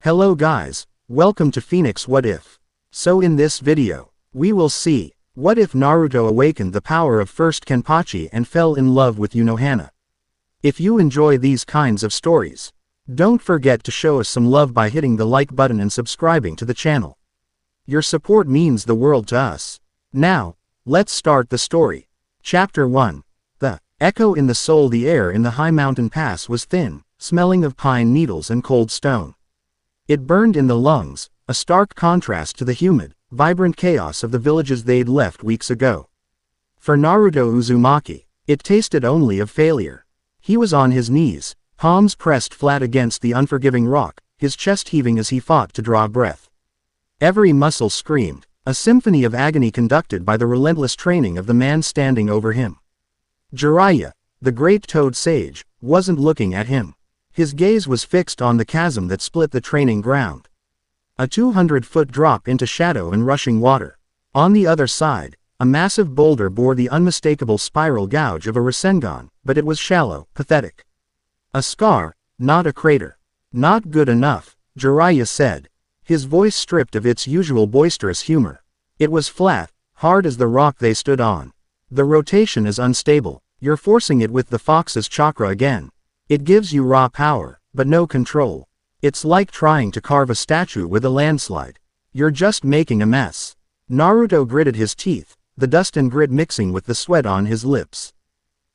Hello guys, welcome to Phoenix What If. So in this video, we will see, what if Naruto awakened the power of first Kenpachi and fell in love with Unohana? If you enjoy these kinds of stories, don't forget to show us some love by hitting the like button and subscribing to the channel. Your support means the world to us. Now, let's start the story. Chapter 1. The echo in the soul. The air in the high mountain pass was thin, smelling of pine needles and cold stone. It burned in the lungs, a stark contrast to the humid, vibrant chaos of the villages they'd left weeks ago. For Naruto Uzumaki, it tasted only of failure. He was on his knees, palms pressed flat against the unforgiving rock, his chest heaving as he fought to draw breath. Every muscle screamed, a symphony of agony conducted by the relentless training of the man standing over him. Jiraiya, the great toad sage, wasn't looking at him. His gaze was fixed on the chasm that split the training ground. A 200-foot drop into shadow and rushing water. On the other side, a massive boulder bore the unmistakable spiral gouge of a Rasengan, but it was shallow, pathetic. A scar, not a crater. Not good enough, Jiraiya said, his voice stripped of its usual boisterous humor. It was flat, hard as the rock they stood on. The rotation is unstable. You're forcing it with the fox's chakra again. It gives you raw power, but no control. It's like trying to carve a statue with a landslide. You're just making a mess. Naruto gritted his teeth, the dust and grit mixing with the sweat on his lips.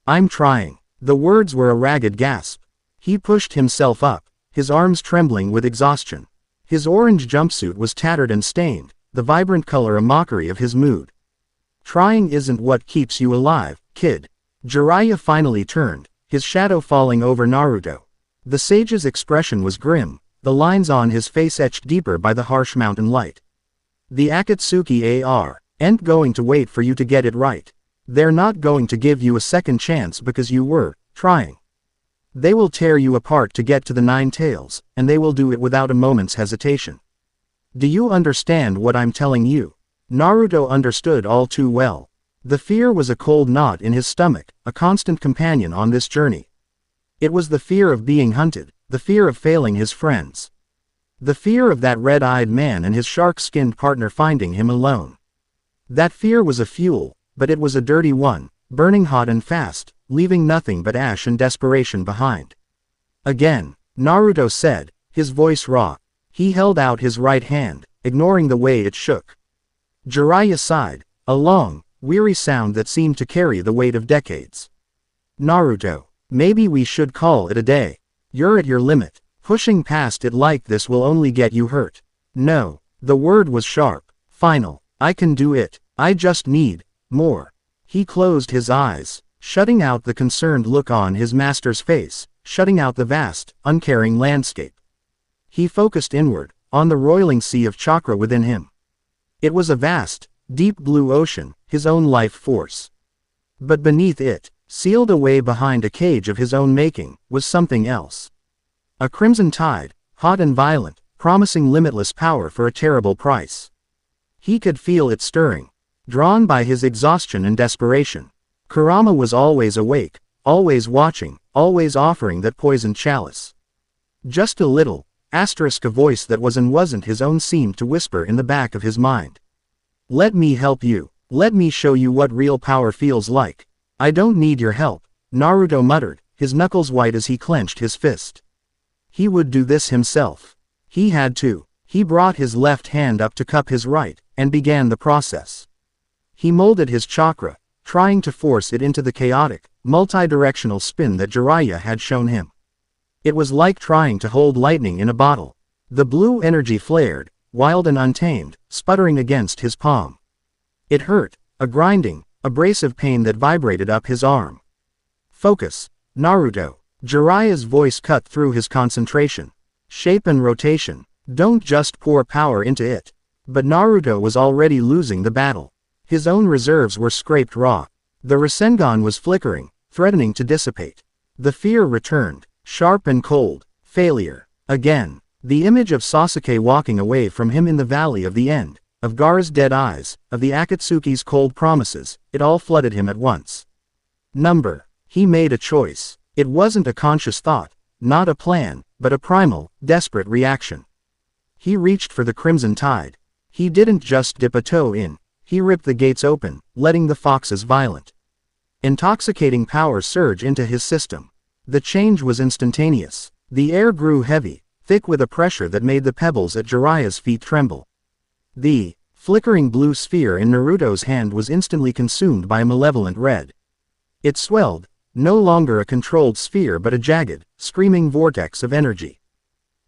I'm trying. The words were a ragged gasp. He pushed himself up, his arms trembling with exhaustion. His orange jumpsuit was tattered and stained, the vibrant color a mockery of his mood. Trying isn't what keeps you alive, kid. Jiraiya finally turned, his shadow falling over Naruto. The sage's expression was grim, the lines on his face etched deeper by the harsh mountain light. The Akatsuki aren't going to wait for you to get it right. They're not going to give you a second chance because you were trying. They will tear you apart to get to the Nine Tails, and they will do it without a moment's hesitation. Do you understand what I'm telling you? Naruto understood all too well. The fear was a cold knot in his stomach, a constant companion on this journey. It was the fear of being hunted, the fear of failing his friends. The fear of that red-eyed man and his shark-skinned partner finding him alone. That fear was a fuel, but it was a dirty one, burning hot and fast, leaving nothing but ash and desperation behind. Again, Naruto said, his voice raw. He held out his right hand, ignoring the way it shook. Jiraiya sighed, a long, weary sound that seemed to carry the weight of decades. Naruto, maybe we should call it a day. You're at your limit. Pushing past it like this will only get you hurt. No, the word was sharp, final. I can do it. I just need more. He closed his eyes, shutting out the concerned look on his master's face, shutting out the vast, uncaring landscape. He focused inward, on the roiling sea of chakra within him. It was a vast, deep blue ocean, his own life force. But beneath it, sealed away behind a cage of his own making, was something else. A crimson tide, hot and violent, promising limitless power for a terrible price. He could feel it stirring, drawn by his exhaustion and desperation. Kurama was always awake, always watching, always offering that poisoned chalice. Just a little, a voice that was and wasn't his own seemed to whisper in the back of his mind. Let me help you. Let me show you what real power feels like. I don't need your help, Naruto muttered, his knuckles white as he clenched his fist. He would do this himself. He had to. He brought his left hand up to cup his right, and began the process. He molded his chakra, trying to force it into the chaotic, multi-directional spin that Jiraiya had shown him. It was like trying to hold lightning in a bottle. The blue energy flared, wild and untamed, sputtering against his palm. It hurt, a grinding, abrasive pain that vibrated up his arm. Focus, Naruto. Jiraiya's voice cut through his concentration. Shape and rotation. Don't just pour power into it. But Naruto was already losing the battle. His own reserves were scraped raw. The Rasengan was flickering, threatening to dissipate. The fear returned, sharp and cold. Failure. Again. The image of Sasuke walking away from him in the valley of the end, of Gaara's dead eyes, of the Akatsuki's cold promises, it all flooded him at once. He made a choice. It wasn't a conscious thought, not a plan, but a primal, desperate reaction. He reached for the crimson tide. He didn't just dip a toe in, he ripped the gates open, letting the fox's violent, intoxicating power surge into his system. The change was instantaneous. The air grew heavy, thick with a pressure that made the pebbles at Jiraiya's feet tremble. The flickering blue sphere in Naruto's hand was instantly consumed by a malevolent red. It swelled, no longer a controlled sphere but a jagged, screaming vortex of energy.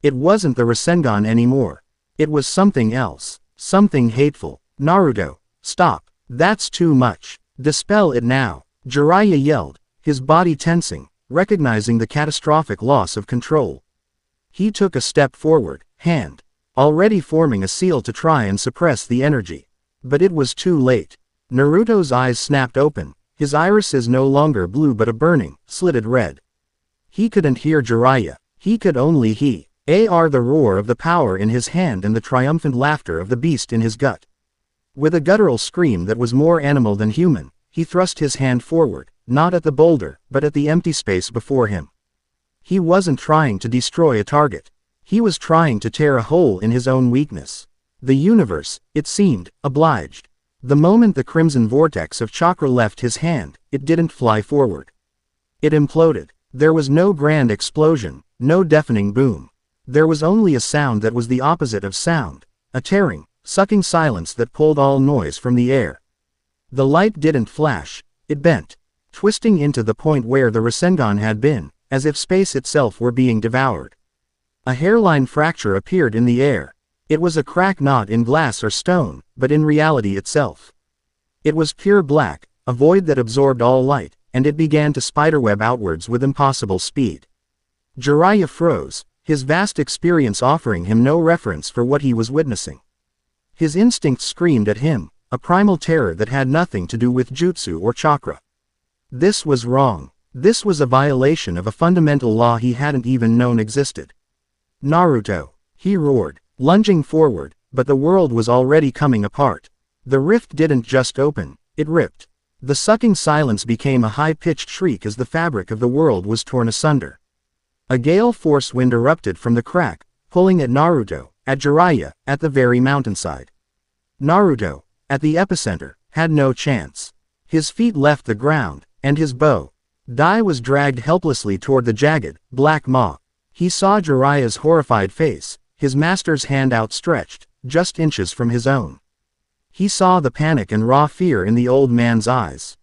It wasn't the Rasengan anymore. It was something else, something hateful. Naruto, stop, that's too much. Dispel it now, Jiraiya yelled, his body tensing, recognizing the catastrophic loss of control. He took a step forward, hand already forming a seal to try and suppress the energy. But it was too late. Naruto's eyes snapped open, his irises no longer blue but a burning, slitted red. He couldn't hear Jiraiya, he could only hear the roar of the power in his hand and the triumphant laughter of the beast in his gut. With a guttural scream that was more animal than human, he thrust his hand forward, not at the boulder, but at the empty space before him. He wasn't trying to destroy a target. He was trying to tear a hole in his own weakness. The universe, it seemed, obliged. The moment the crimson vortex of chakra left his hand, it didn't fly forward. It imploded. There was no grand explosion, no deafening boom. There was only a sound that was the opposite of sound, a tearing, sucking silence that pulled all noise from the air. The light didn't flash, it bent, twisting into the point where the Rasengan had been, as if space itself were being devoured. A hairline fracture appeared in the air. It was a crack not in glass or stone, but in reality itself. It was pure black, a void that absorbed all light, and it began to spiderweb outwards with impossible speed. Jiraiya froze, his vast experience offering him no reference for what he was witnessing. His instincts screamed at him, a primal terror that had nothing to do with jutsu or chakra. This was wrong. This was a violation of a fundamental law he hadn't even known existed. Naruto, he roared, lunging forward, but the world was already coming apart. The rift didn't just open, it ripped. The sucking silence became a high-pitched shriek as the fabric of the world was torn asunder. A gale force wind erupted from the crack, pulling at Naruto, at Jiraiya, at the very mountainside. Naruto, at the epicenter, had no chance. His feet left the ground, and his bow. Dai was dragged helplessly toward the jagged, black maw. He saw Jiraiya's horrified face, his master's hand outstretched, just inches from his own. He saw the panic and raw fear in the old man's eyes.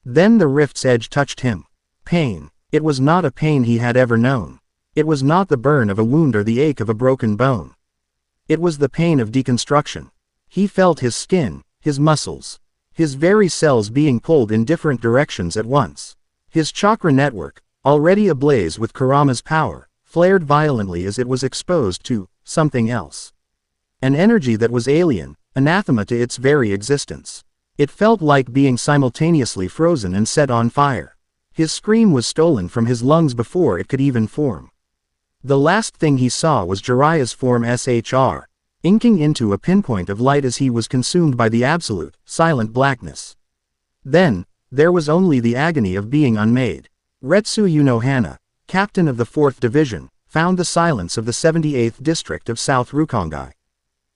Then the rift's edge touched him. Pain. It was not a pain he had ever known. It was not the burn of a wound or the ache of a broken bone. It was the pain of deconstruction. He felt his skin, his muscles, his very cells being pulled in different directions at once. His chakra network, already ablaze with Kurama's power, flared violently as it was exposed to something else. An energy that was alien, anathema to its very existence. It felt like being simultaneously frozen and set on fire. His scream was stolen from his lungs before it could even form. The last thing he saw was Jiraiya's form SHR, inking into a pinpoint of light as he was consumed by the absolute, silent blackness. Then, there was only the agony of being unmade. Retsu Unohana, captain of the 4th Division, found the silence of the 78th District of South Rukongai.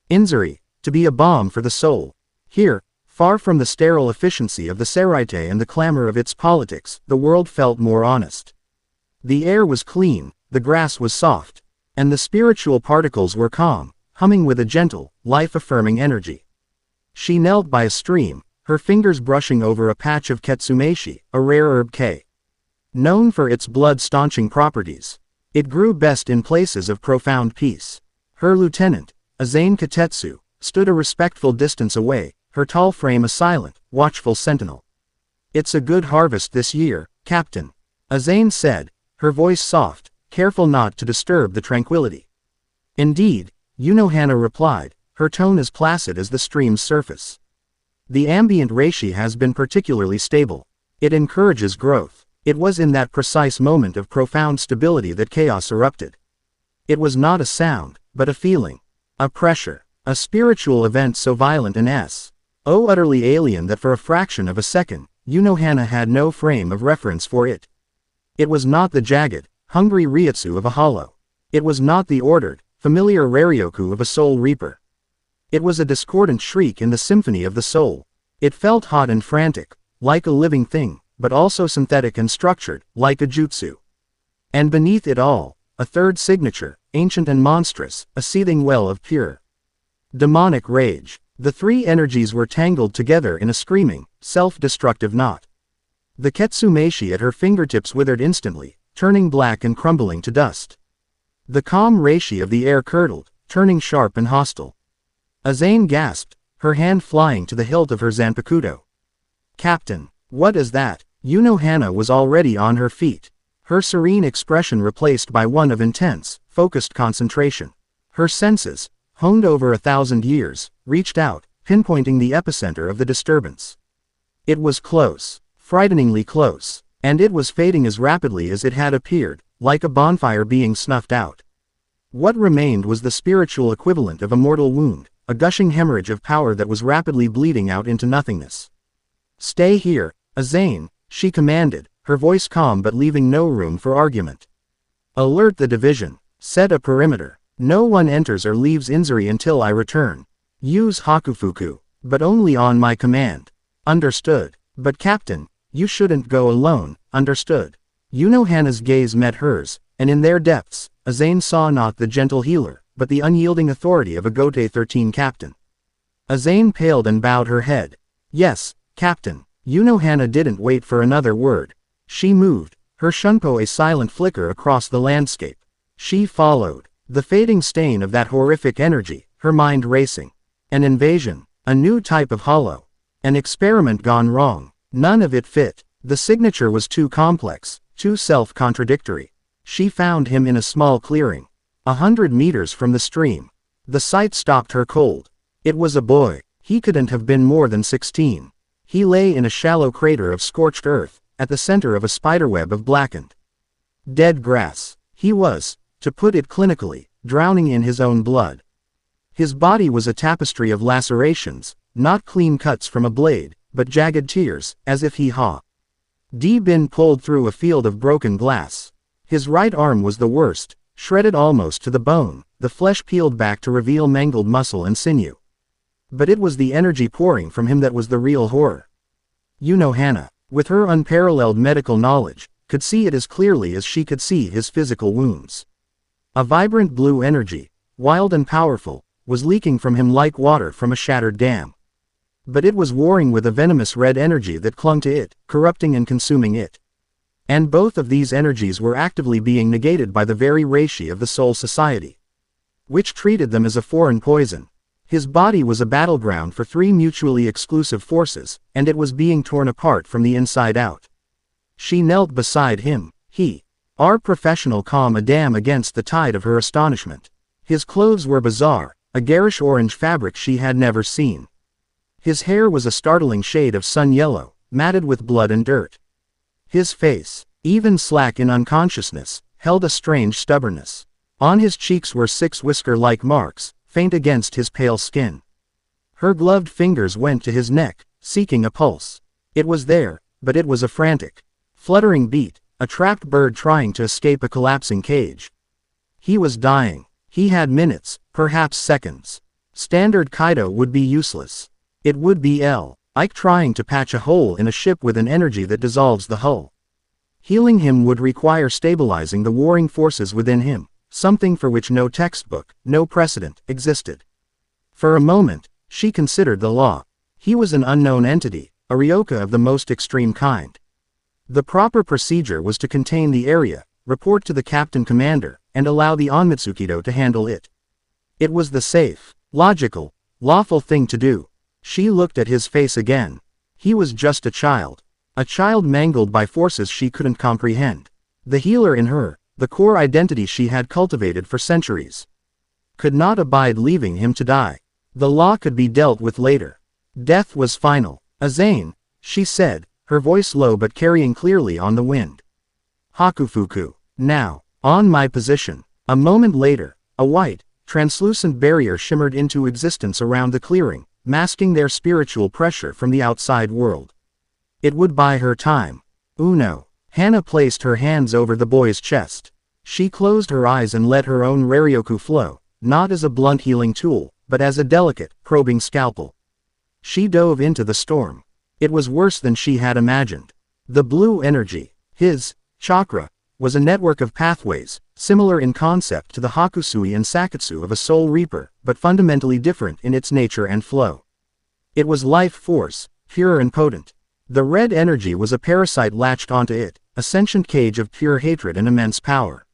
Inzuri, to be a balm for the soul. Here, far from the sterile efficiency of the Seraite and the clamor of its politics, the world felt more honest. The air was clean, the grass was soft, and the spiritual particles were calm, humming with a gentle, life-affirming energy. She knelt by a stream, her fingers brushing over a patch of ketsumeshi, a rare herb K. Known for its blood-staunching properties. It grew best in places of profound peace. Her lieutenant, Azane Katetsu, stood a respectful distance away, her tall frame a silent, watchful sentinel. "It's a good harvest this year, Captain," Azane said, her voice soft, careful not to disturb the tranquility. "Indeed," Unohana replied, her tone as placid as the stream's surface. "The ambient reishi has been particularly stable. It encourages growth." It was in that precise moment of profound stability that chaos erupted. It was not a sound, but a feeling. A pressure. A spiritual event so violent and utterly alien that for a fraction of a second, Unohana had no frame of reference for it. It was not the jagged, hungry ryutsu of a hollow. It was not the ordered, familiar Raryoku of a soul reaper. It was a discordant shriek in the symphony of the soul. It felt hot and frantic, like a living thing, but also synthetic and structured, like a jutsu. And beneath it all, a third signature, ancient and monstrous, a seething well of pure demonic rage. The three energies were tangled together in a screaming, self-destructive knot. The Ketsumeshi at her fingertips withered instantly, turning black and crumbling to dust. The calm reishi of the air curdled, turning sharp and hostile. Azane gasped, her hand flying to the hilt of her zanpakuto. "Captain, what is that?" Unohana was already on her feet, her serene expression replaced by one of intense, focused concentration. Her senses, honed over 1,000 years, reached out, pinpointing the epicenter of the disturbance. It was close, frighteningly close, and it was fading as rapidly as it had appeared, like a bonfire being snuffed out. What remained was the spiritual equivalent of a mortal wound, a gushing hemorrhage of power that was rapidly bleeding out into nothingness. "Stay here, Azane," she commanded, her voice calm but leaving no room for argument. "Alert the division. Set a perimeter. No one enters or leaves Inzuri until I return. Use Hakufuku, but only on my command." "Understood. But Captain, you shouldn't go alone." "Understood." Unohana's gaze met hers, and in their depths, Azane saw not the gentle healer, but the unyielding authority of a Gote 13 captain. Azane paled and bowed her head. "Yes, Captain." Unohana didn't wait for another word. She moved, her shunpo a silent flicker across the landscape. She followed. The fading stain of that horrific energy, her mind racing. An invasion, a new type of hollow. An experiment gone wrong. None of it fit. The signature was too complex, too self-contradictory. She found him in a small clearing, 100 meters from the stream. The sight stopped her cold. It was a boy. He couldn't have been more than 16. He lay in a shallow crater of scorched earth, at the center of a spiderweb of blackened, dead grass. He was, to put it clinically, drowning in his own blood. His body was a tapestry of lacerations, not clean cuts from a blade, but jagged tears, as if he had been pulled through a field of broken glass. His right arm was the worst, shredded almost to the bone, the flesh peeled back to reveal mangled muscle and sinew. But it was the energy pouring from him that was the real horror. Unohana, with her unparalleled medical knowledge, could see it as clearly as she could see his physical wounds. A vibrant blue energy, wild and powerful, was leaking from him like water from a shattered dam. But it was warring with a venomous red energy that clung to it, corrupting and consuming it. And both of these energies were actively being negated by the very reishi of the Soul Society, which treated them as a foreign poison. His body was a battleground for three mutually exclusive forces, and it was being torn apart from the inside out. She knelt beside him, our professional calm a dam against the tide of her astonishment. His clothes were bizarre, a garish orange fabric she had never seen. His hair was a startling shade of sun yellow, matted with blood and dirt. His face, even slack in unconsciousness, held a strange stubbornness. On his cheeks were 6 whisker-like marks, faint against his pale skin. Her gloved fingers went to his neck, seeking a pulse. It was there, but it was a frantic, fluttering beat, a trapped bird trying to escape a collapsing cage. He was dying. He had minutes, perhaps seconds. Standard Kaido would be useless. It would be like trying to patch a hole in a ship with an energy that dissolves the hull. Healing him would require stabilizing the warring forces within him, something for which no textbook, no precedent, existed. For a moment, she considered the law. He was an unknown entity, a ryoka of the most extreme kind. The proper procedure was to contain the area, report to the captain commander, and allow the Onmitsukido to handle it. It was the safe, logical, lawful thing to do. She looked at his face again. He was just a child mangled by forces she couldn't comprehend. The healer in her, the core identity she had cultivated for centuries, could not abide leaving him to die. The law could be dealt with later. Death was final. "Azane," she said, her voice low but carrying clearly on the wind. "Hakufuku. Now. On my position." A moment later, a white, translucent barrier shimmered into existence around the clearing, masking their spiritual pressure from the outside world. It would buy her time. Hana placed her hands over the boy's chest. She closed her eyes and let her own Raryoku flow, not as a blunt healing tool, but as a delicate, probing scalpel. She dove into the storm. It was worse than she had imagined. The blue energy, his chakra, was a network of pathways, similar in concept to the Hakusui and Sakatsu of a soul reaper, but fundamentally different in its nature and flow. It was life force, pure and potent. The red energy was a parasite latched onto it, a sentient cage of pure hatred and immense power.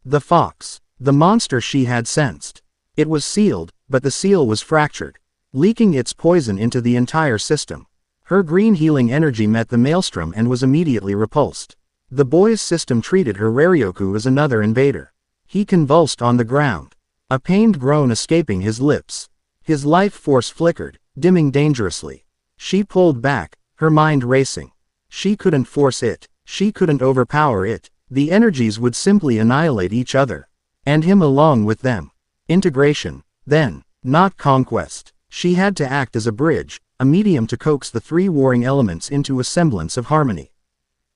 The fox, the monster she had sensed. It was sealed, but the seal was fractured, leaking its poison into the entire system. Her green healing energy met the maelstrom and was immediately repulsed. The boy's system treated her Raryoku as another invader. He convulsed on the ground, a pained groan escaping his lips. His life force flickered, dimming dangerously. She pulled back, her mind racing. She couldn't force it, she couldn't overpower it. The energies would simply annihilate each other. And him along with them. Integration, then, not conquest. She had to act as a bridge, a medium to coax the three warring elements into a semblance of harmony.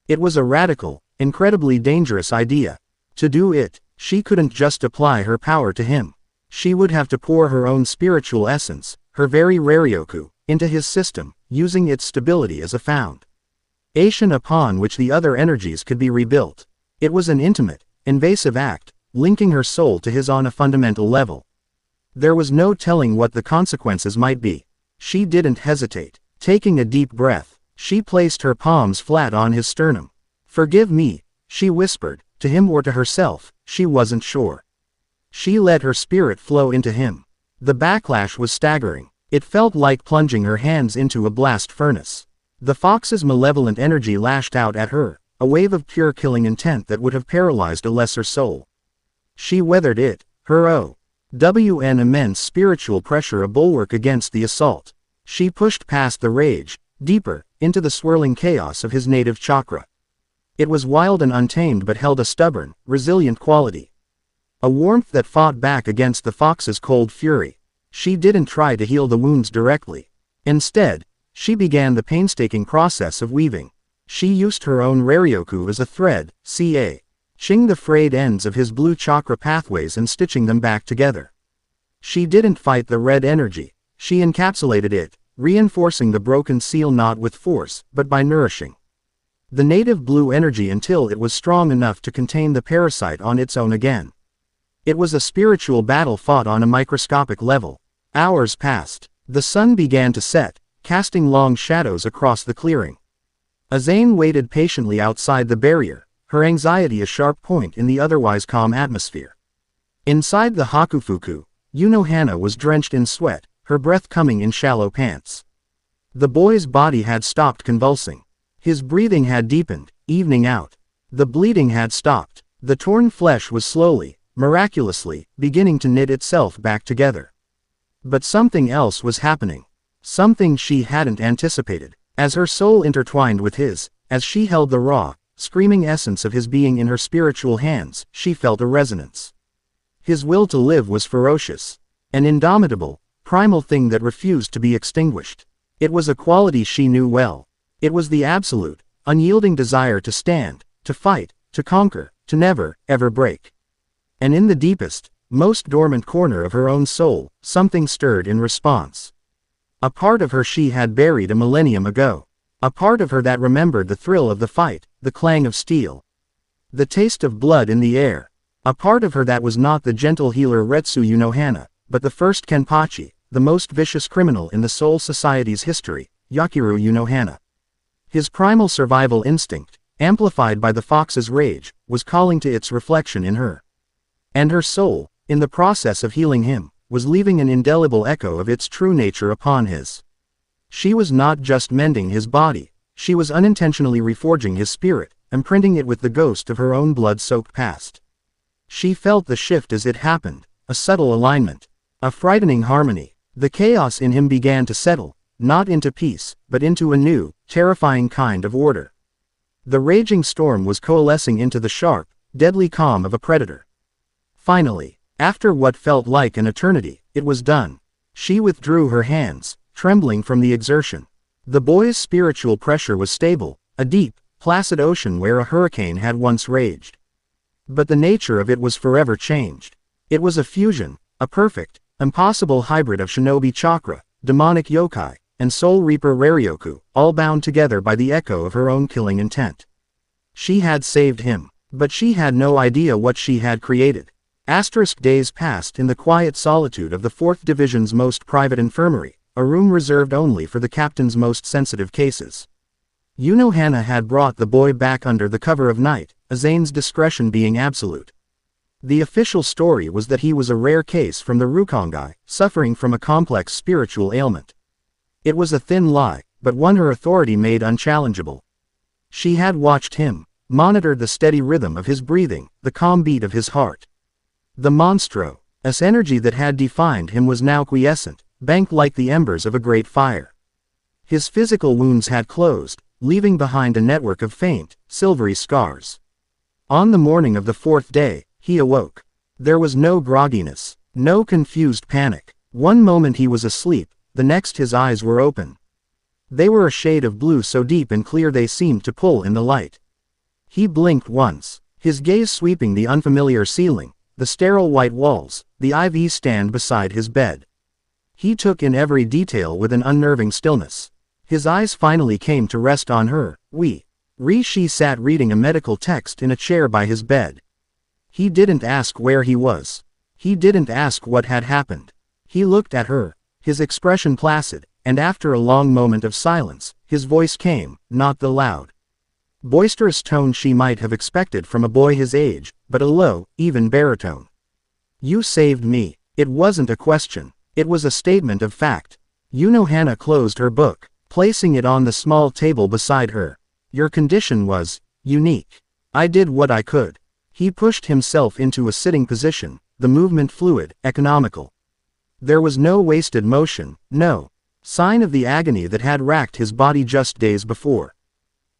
It was a radical, incredibly dangerous idea. To do it, she couldn't just apply her power to him. She would have to pour her own spiritual essence, her very Raryoku, into his system, using its stability as a foundation upon which the other energies could be rebuilt. It was an intimate, invasive act, linking her soul to his on a fundamental level. There was no telling what the consequences might be. She didn't hesitate. Taking a deep breath, she placed her palms flat on his sternum. "Forgive me," she whispered, to him or to herself, she wasn't sure. She let her spirit flow into him. The backlash was staggering. It felt like plunging her hands into a blast furnace. The fox's malevolent energy lashed out at her, a wave of pure killing intent that would have paralyzed a lesser soul. She weathered it, her own immense spiritual pressure a bulwark against the assault. She pushed past the rage, deeper, into the swirling chaos of his native chakra. It was wild and untamed but held a stubborn, resilient quality. A warmth that fought back against the fox's cold fury. She didn't try to heal the wounds directly. Instead, she began the painstaking process of weaving. She used her own Raryoku as a thread, catching the frayed ends of his blue chakra pathways and stitching them back together. She didn't fight the red energy. She encapsulated it, reinforcing the broken seal not with force, but by nourishing the native blue energy until it was strong enough to contain the parasite on its own again. It was a spiritual battle fought on a microscopic level. Hours passed. The sun began to set, casting long shadows across the clearing. Azane waited patiently outside the barrier, her anxiety a sharp point in the otherwise calm atmosphere. Inside the Hakufuku, Unohana was drenched in sweat, her breath coming in shallow pants. The boy's body had stopped convulsing. His breathing had deepened, evening out. The bleeding had stopped. The torn flesh was slowly, miraculously, beginning to knit itself back together. But something else was happening. Something she hadn't anticipated. As her soul intertwined with his, as she held the raw, screaming essence of his being in her spiritual hands, she felt a resonance. His will to live was ferocious. An indomitable, primal thing that refused to be extinguished. It was a quality she knew well. It was the absolute, unyielding desire to stand, to fight, to conquer, to never, ever break. And in the deepest, most dormant corner of her own soul, something stirred in response. A part of her she had buried a millennium ago. A part of her that remembered the thrill of the fight, the clang of steel, the taste of blood in the air. A part of her that was not the gentle healer Retsu Unohana, but the first Kenpachi, the most vicious criminal in the Soul Society's history, Yakiru Unohana. His primal survival instinct, amplified by the fox's rage, was calling to its reflection in her. And her soul, in the process of healing him, was leaving an indelible echo of its true nature upon his. She was not just mending his body, she was unintentionally reforging his spirit, imprinting it with the ghost of her own blood-soaked past. She felt the shift as it happened, a subtle alignment, a frightening harmony. The chaos in him began to settle, not into peace, but into a new, terrifying kind of order. The raging storm was coalescing into the sharp, deadly calm of a predator. Finally, after what felt like an eternity, it was done. She withdrew her hands, trembling from the exertion. The boy's spiritual pressure was stable, a deep, placid ocean where a hurricane had once raged. But the nature of it was forever changed. It was a fusion, A perfect, impossible hybrid of shinobi chakra, demonic yokai, and soul reaper Raryoku, all bound together by the echo of her own killing intent. She had saved him, but she had no idea what she had created. Days passed in the quiet solitude of the 4th Division's most private infirmary, a room reserved only for the captain's most sensitive cases. Unohana had brought the boy back under the cover of night, Azane's discretion being absolute. The official story was that he was a rare case from the Rukongai, suffering from a complex spiritual ailment. It was a thin lie, but one her authority made unchallengeable. She had watched him, monitored the steady rhythm of his breathing, the calm beat of his heart. The monstrous energy that had defined him was now quiescent, banked like the embers of a great fire. His physical wounds had closed, leaving behind a network of faint, silvery scars. On the morning of the 4th day, he awoke. There was no grogginess, no confused panic. One moment he was asleep, the next his eyes were open. They were a shade of blue so deep and clear they seemed to pull in the light. He blinked once, his gaze sweeping the unfamiliar ceiling, the sterile white walls, the IV stand beside his bed. He took in every detail with an unnerving stillness. His eyes finally came to rest on her. She sat reading a medical text in a chair by his bed. He didn't ask where he was. He didn't ask what had happened. He looked at her, his expression placid, and after a long moment of silence, his voice came, not the loud, boisterous tone she might have expected from a boy his age, but a low, even baritone. You saved me. It wasn't a question. It was a statement of fact. Unohana closed her book, placing it on the small table beside her. Your condition was unique. I did what I could. He pushed himself into a sitting position, the movement fluid, economical. There was no wasted motion, no sign of the agony that had racked his body just days before.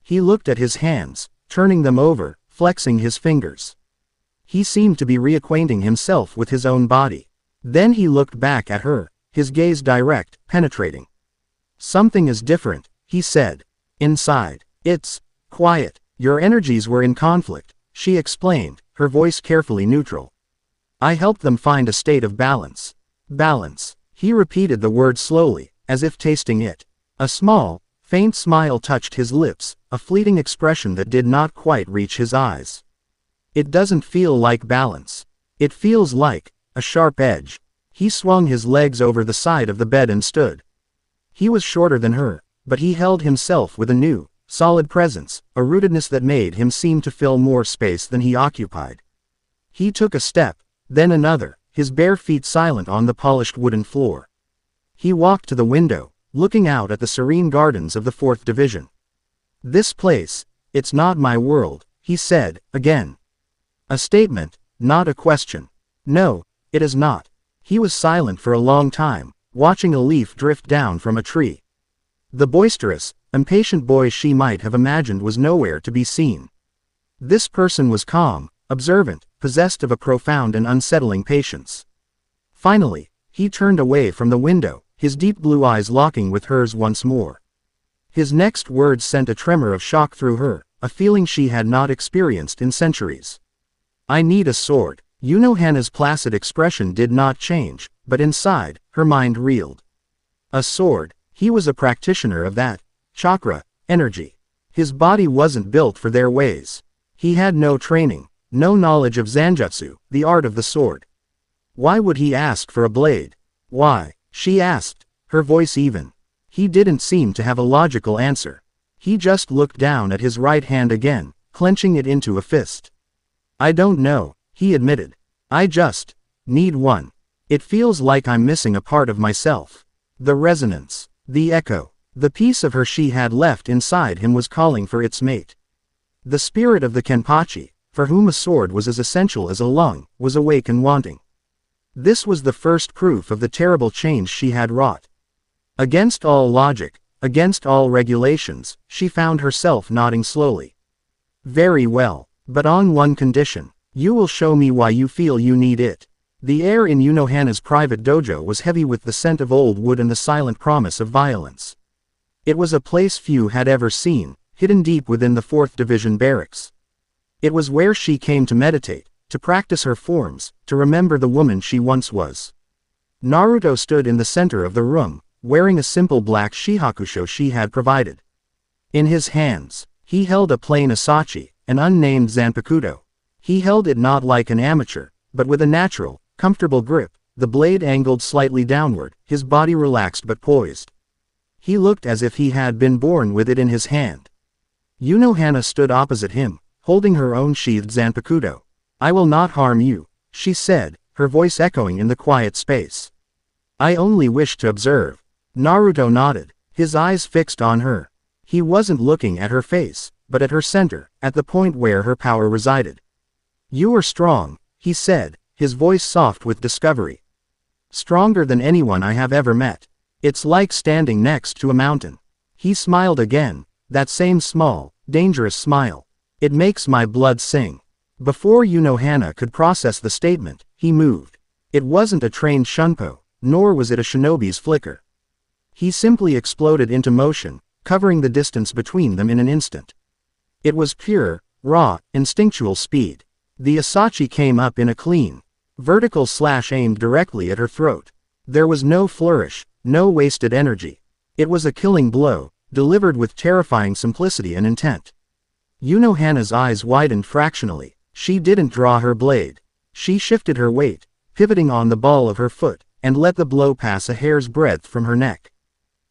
He looked at his hands, turning them over, flexing his fingers. He seemed to be reacquainting himself with his own body. Then he looked back at her, his gaze direct, penetrating. Something is different, he said. Inside. It's quiet. Your energies were in conflict, she explained, her voice carefully neutral. I helped them find a state of balance. Balance. He repeated the word slowly, as if tasting it. A small, faint smile touched his lips, a fleeting expression that did not quite reach his eyes. It doesn't feel like balance. It feels like a sharp edge. He swung his legs over the side of the bed and stood. He was shorter than her, but he held himself with a new, solid presence, a rootedness that made him seem to fill more space than he occupied. He took a step, then another, his bare feet silent on the polished wooden floor. He walked to the window, looking out at the serene gardens of the 4th Division. This place, it's not my world, he said, again. A statement, not a question. No, it is not. He was silent for a long time, watching a leaf drift down from a tree. The boisterous, impatient boy she might have imagined was nowhere to be seen. This person was calm, observant, possessed of a profound and unsettling patience. Finally, he turned away from the window, his deep blue eyes locking with hers once more. His next words sent a tremor of shock through her, a feeling she had not experienced in centuries. I need a sword. Unohana's placid expression did not change, but inside, her mind reeled. A sword. He was a practitioner of that chakra, energy. His body wasn't built for their ways. He had no training, no knowledge of zanjutsu, the art of the sword. Why would he ask for a blade? Why? She asked, her voice even. He didn't seem to have a logical answer. He just looked down at his right hand again, clenching it into a fist. I don't know, he admitted. I just need one. It feels like I'm missing a part of myself. The resonance, the echo, the piece of her she had left inside him was calling for its mate. The spirit of the Kenpachi, for whom a sword was as essential as a lung, was awake and wanting. This was the first proof of the terrible change she had wrought. Against all logic, against all regulations, she found herself nodding slowly. Very well, but on one condition. You will show me why you feel you need it. The air in Unohana's private dojo was heavy with the scent of old wood and the silent promise of violence. It was a place few had ever seen, hidden deep within the 4th Division barracks. It was where she came to meditate, to practice her forms, to remember the woman she once was. Naruto stood in the center of the room, wearing a simple black shihakusho she had provided. In his hands, he held a plain asachi, an unnamed zanpakuto. He held it not like an amateur, but with a natural, comfortable grip, the blade angled slightly downward, his body relaxed but poised. He looked as if he had been born with it in his hand. Unohana stood opposite him, holding her own sheathed zanpakuto. "I will not harm you," she said, her voice echoing in the quiet space. "I only wish to observe." Naruto nodded, his eyes fixed on her. He wasn't looking at her face, but at her center, at the point where her power resided. "You are strong," he said, his voice soft with discovery. "Stronger than anyone I have ever met. It's like standing next to a mountain." He smiled again, that same small, dangerous smile. "It makes my blood sing." Before Unohana could process the statement, he moved. It wasn't a trained shunpo, nor was it a shinobi's flicker. He simply exploded into motion, covering the distance between them in an instant. It was pure, raw, instinctual speed. The asachi came up in a clean, vertical slash aimed directly at her throat. There was no flourish, no wasted energy. It was a killing blow, delivered with terrifying simplicity and intent. Unohana's eyes widened fractionally. She didn't draw her blade. She shifted her weight, pivoting on the ball of her foot, and let the blow pass a hair's breadth from her neck.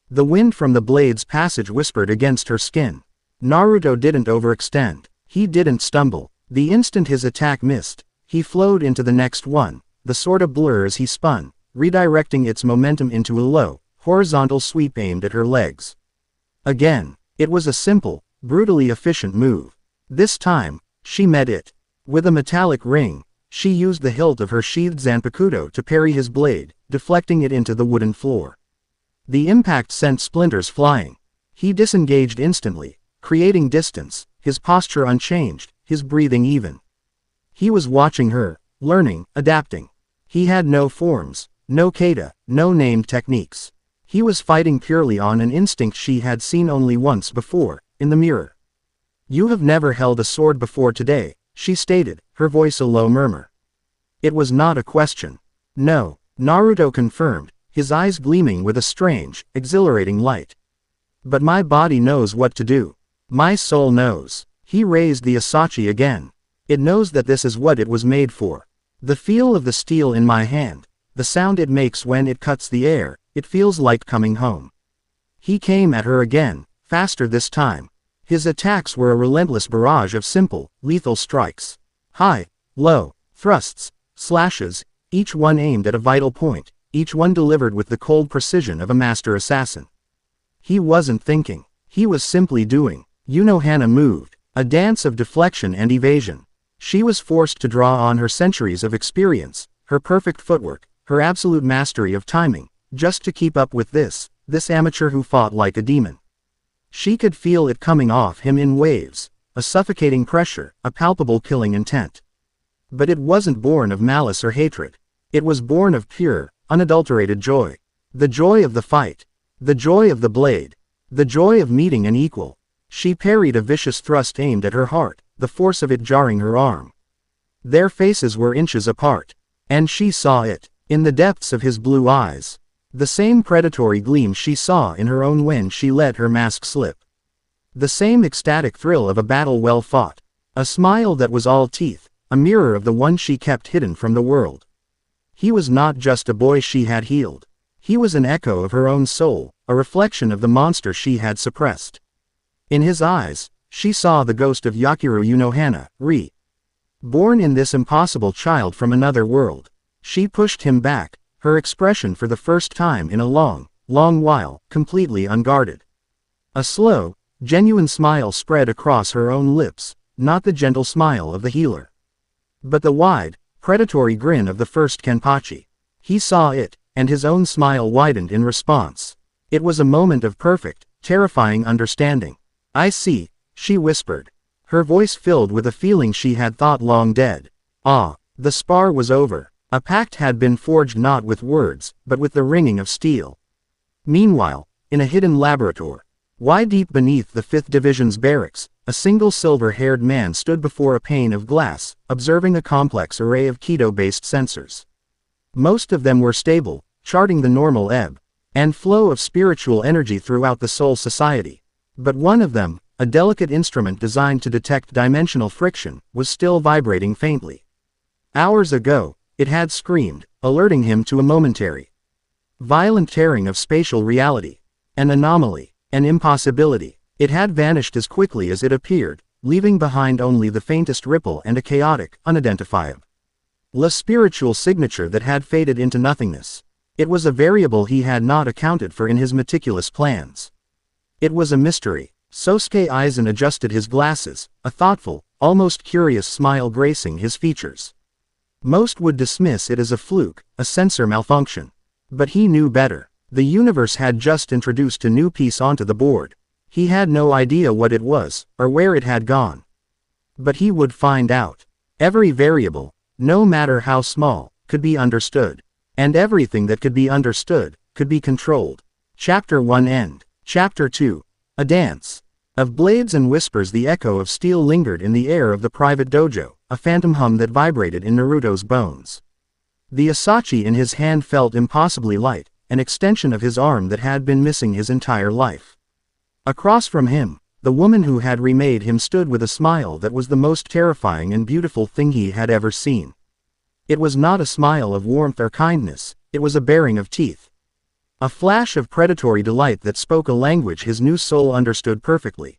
The wind from the blade's passage whispered against her skin. Naruto didn't overextend. He didn't stumble. The instant his attack missed, he flowed into the next one, the sword a blur as he spun, redirecting its momentum into a low, horizontal sweep aimed at her legs. Again, it was a simple, brutally efficient move. This time, she met it. With a metallic ring, she used the hilt of her sheathed zanpakuto to parry his blade, deflecting it into the wooden floor. The impact sent splinters flying. He disengaged instantly, creating distance, his posture unchanged, his breathing even. He was watching her, learning, adapting. He had no forms, no kata, no named techniques. He was fighting purely on an instinct she had seen only once before, in the mirror. "You have never held a sword before today," she stated, her voice a low murmur. It was not a question. "No," Naruto confirmed, his eyes gleaming with a strange, exhilarating light. "But my body knows what to do. My soul knows." He raised the asachi again. "It knows that this is what it was made for. The feel of the steel in my hand, the sound it makes when it cuts the air, it feels like coming home." He came at her again, faster this time. His attacks were a relentless barrage of simple, lethal strikes. High, low, thrusts, slashes, each one aimed at a vital point, each one delivered with the cold precision of a master assassin. He wasn't thinking. He was simply doing. Unohana moved, a dance of deflection and evasion. She was forced to draw on her centuries of experience, her perfect footwork, her absolute mastery of timing, just to keep up with this amateur who fought like a demon. She could feel it coming off him in waves, a suffocating pressure, a palpable killing intent. But it wasn't born of malice or hatred. It was born of pure, unadulterated joy. The joy of the fight. The joy of the blade. The joy of meeting an equal. She parried a vicious thrust aimed at her heart, the force of it jarring her arm. Their faces were inches apart. And she saw it, in the depths of his blue eyes. The same predatory gleam she saw in her own when she let her mask slip. The same ecstatic thrill of a battle well fought. A smile that was all teeth, a mirror of the one she kept hidden from the world. He was not just a boy she had healed. He was an echo of her own soul, a reflection of the monster she had suppressed. In his eyes, she saw the ghost of Yakiru Unohana, born in this impossible child from another world. She pushed him back, her expression for the first time in a long, long while, completely unguarded. A slow, genuine smile spread across her own lips, not the gentle smile of the healer, but the wide, predatory grin of the first Kenpachi. He saw it, and his own smile widened in response. It was a moment of perfect, terrifying understanding. "I see," she whispered, her voice filled with a feeling she had thought long dead. The spar was over. A pact had been forged not with words, but with the ringing of steel. Meanwhile, in a hidden laboratory, deep beneath the 5th Division's barracks, a single silver-haired man stood before a pane of glass, observing a complex array of Keto-based sensors. Most of them were stable, charting the normal ebb and flow of spiritual energy throughout the soul society. But one of them, a delicate instrument designed to detect dimensional friction, was still vibrating faintly. Hours ago, it had screamed, alerting him to a momentary, violent tearing of spatial reality. An anomaly, an impossibility. It had vanished as quickly as it appeared, leaving behind only the faintest ripple and a chaotic, unidentifiable spiritual signature that had faded into nothingness. It was a variable he had not accounted for in his meticulous plans. It was a mystery. Sosuke Aizen adjusted his glasses, a thoughtful, almost curious smile gracing his features. Most would dismiss it as a fluke, a sensor malfunction. But he knew better. The universe had just introduced a new piece onto the board. He had no idea what it was, or where it had gone. But he would find out. Every variable, no matter how small, could be understood. And everything that could be understood, could be controlled. Chapter 1 End. Chapter 2. A Dance. Of blades and whispers, the echo of steel lingered in the air of the private dojo, a phantom hum that vibrated in Naruto's bones. The asachi in his hand felt impossibly light, an extension of his arm that had been missing his entire life. Across from him, the woman who had remade him stood with a smile that was the most terrifying and beautiful thing he had ever seen. It was not a smile of warmth or kindness, it was a baring of teeth. A flash of predatory delight that spoke a language his new soul understood perfectly.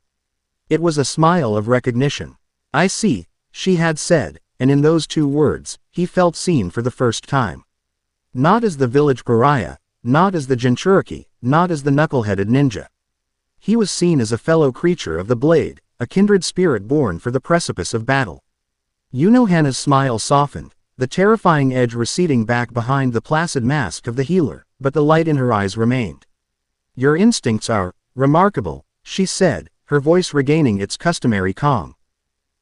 It was a smile of recognition. "I see," she had said, and in those two words, he felt seen for the first time. Not as the village pariah, not as the Jinchuriki, not as the knuckle-headed ninja. He was seen as a fellow creature of the blade, a kindred spirit born for the precipice of battle. Unohana's smile softened, the terrifying edge receding back behind the placid mask of the healer, but the light in her eyes remained. "Your instincts are remarkable," she said, her voice regaining its customary calm,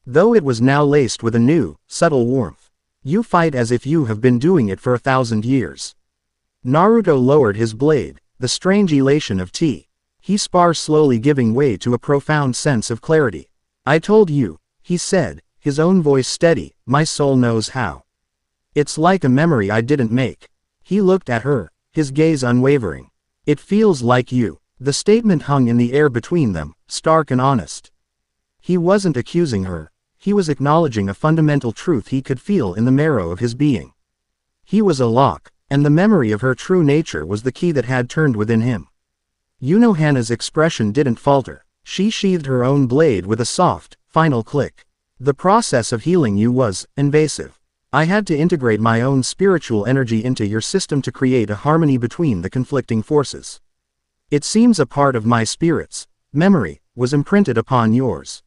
though it was now laced with a new, subtle warmth. "You fight as if you have been doing it for 1,000 years. Naruto lowered his blade, the strange elation of tea. He spars slowly giving way to a profound sense of clarity. "I told you," he said, his own voice steady, "my soul knows how. It's like a memory I didn't make." He looked at her, his gaze unwavering. "It feels like you." The statement hung in the air between them, stark and honest. He wasn't accusing her. He was acknowledging a fundamental truth he could feel in the marrow of his being. He was a lock, and the memory of her true nature was the key that had turned within him. Unohana's expression didn't falter. She sheathed her own blade with a soft, final click. "The process of healing you was invasive. I had to integrate my own spiritual energy into your system to create a harmony between the conflicting forces. It seems a part of my spirit's memory was imprinted upon yours."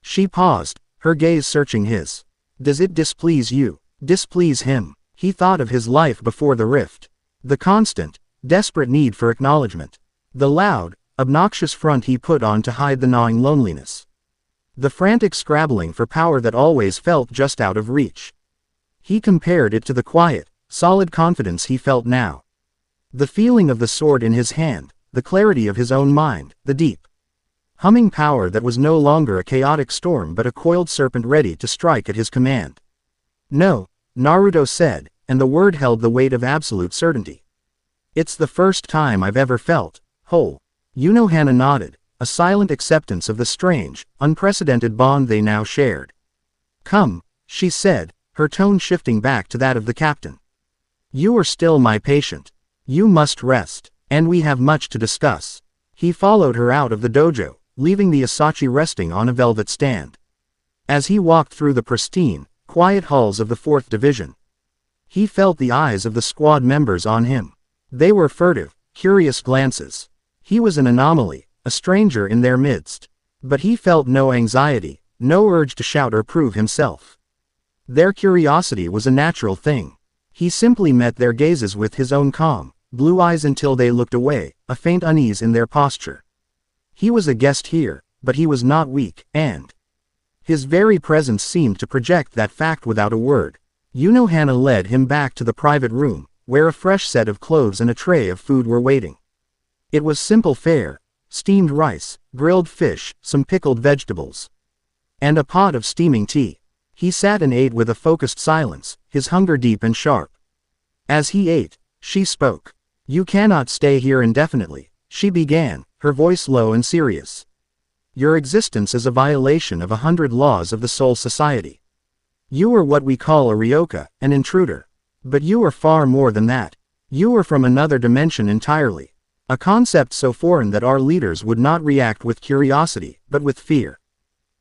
She paused, her gaze searching his. "Does it displease you?" Displease him. He thought of his life before the rift. The constant, desperate need for acknowledgement. The loud, obnoxious front he put on to hide the gnawing loneliness. The frantic scrabbling for power that always felt just out of reach. He compared it to the quiet, solid confidence he felt now. The feeling of the sword in his hand, the clarity of his own mind, the deep, humming power that was no longer a chaotic storm but a coiled serpent ready to strike at his command. "No," Naruto said, and the word held the weight of absolute certainty. "It's the first time I've ever felt whole." Unohana nodded, a silent acceptance of the strange, unprecedented bond they now shared. "Come," she said, her tone shifting back to that of the captain. "You are still my patient. You must rest, and we have much to discuss." He followed her out of the dojo, leaving the asachi resting on a velvet stand. As he walked through the pristine, quiet halls of the 4th Division, he felt the eyes of the squad members on him. They were furtive, curious glances. He was an anomaly, a stranger in their midst. But he felt no anxiety, no urge to shout or prove himself. Their curiosity was a natural thing. He simply met their gazes with his own calm, blue eyes until they looked away, a faint unease in their posture. He was a guest here, but he was not weak, and his very presence seemed to project that fact without a word. Unohana led him back to the private room, where a fresh set of clothes and a tray of food were waiting. It was simple fare, steamed rice, grilled fish, some pickled vegetables, and a pot of steaming tea. He sat and ate with a focused silence, his hunger deep and sharp. As he ate, she spoke. "You cannot stay here indefinitely," she began, her voice low and serious. "Your existence is a violation of 100 laws of the Soul Society. You are what we call a ryoka, an intruder. But you are far more than that. You are from another dimension entirely. A concept so foreign that our leaders would not react with curiosity, but with fear.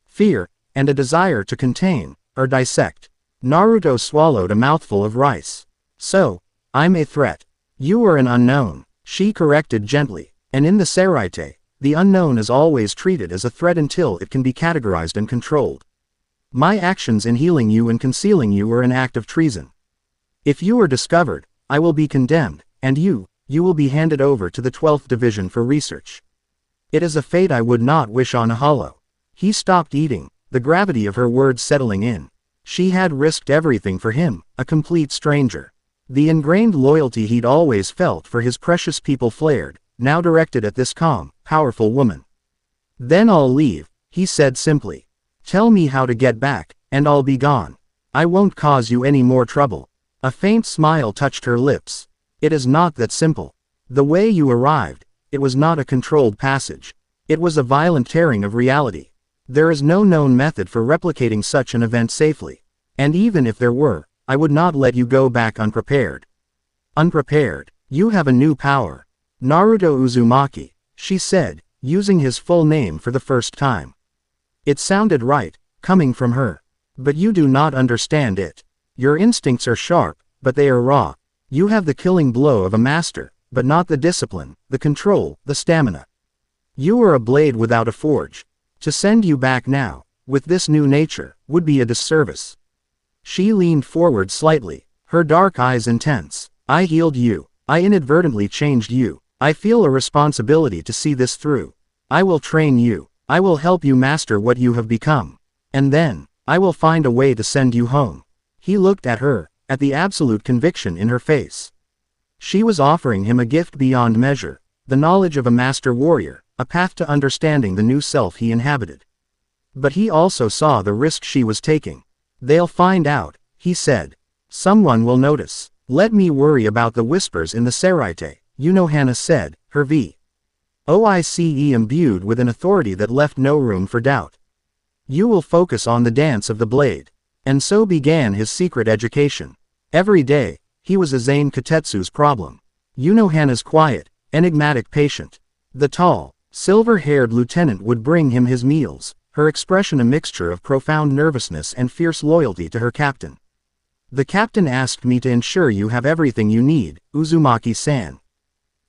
Fear, and a desire to contain, or dissect." Naruto swallowed a mouthful of rice. "So, I'm a threat. You are an unknown," she corrected gently. "And in the Seraite, the unknown is always treated as a threat until it can be categorized and controlled. My actions in healing you and concealing you are an act of treason. If you are discovered, I will be condemned, and you will be handed over to the 12th Division for research. It is a fate I would not wish on a hollow." He stopped eating, the gravity of her words settling in. She had risked everything for him, a complete stranger. The ingrained loyalty he'd always felt for his precious people flared, now directed at this calm, powerful woman. "Then I'll leave," he said simply. "Tell me how to get back, and I'll be gone. I won't cause you any more trouble." A faint smile touched her lips. "It is not that simple. The way you arrived, it was not a controlled passage. It was a violent tearing of reality. There is no known method for replicating such an event safely. And even if there were, I would not let you go back unprepared." "Unprepared? You have a new power." "Naruto Uzumaki," she said, using his full name for the first time. It sounded right, coming from her. "But you do not understand it. Your instincts are sharp, but they are raw. You have the killing blow of a master, but not the discipline, the control, the stamina. You are a blade without a forge. To send you back now, with this new nature, would be a disservice." She leaned forward slightly, her dark eyes intense. "I healed you. I inadvertently changed you. I feel a responsibility to see this through. I will train you. I will help you master what you have become. And then, I will find a way to send you home." He looked at her, at the absolute conviction in her face. She was offering him a gift beyond measure, the knowledge of a master warrior, a path to understanding the new self he inhabited. But he also saw the risk she was taking. "They'll find out," he said. "Someone will notice. Let me worry about the whispers in the Seraite," Unohana said, her voice imbued with an authority that left no room for doubt. "You will focus on the dance of the blade." And so began his secret education. Every day, he was Azane Katetsu's problem. Unohana's quiet, enigmatic patient. The tall, silver-haired lieutenant would bring him his meals, her expression a mixture of profound nervousness and fierce loyalty to her captain. "The captain asked me to ensure you have everything you need, Uzumaki-san,"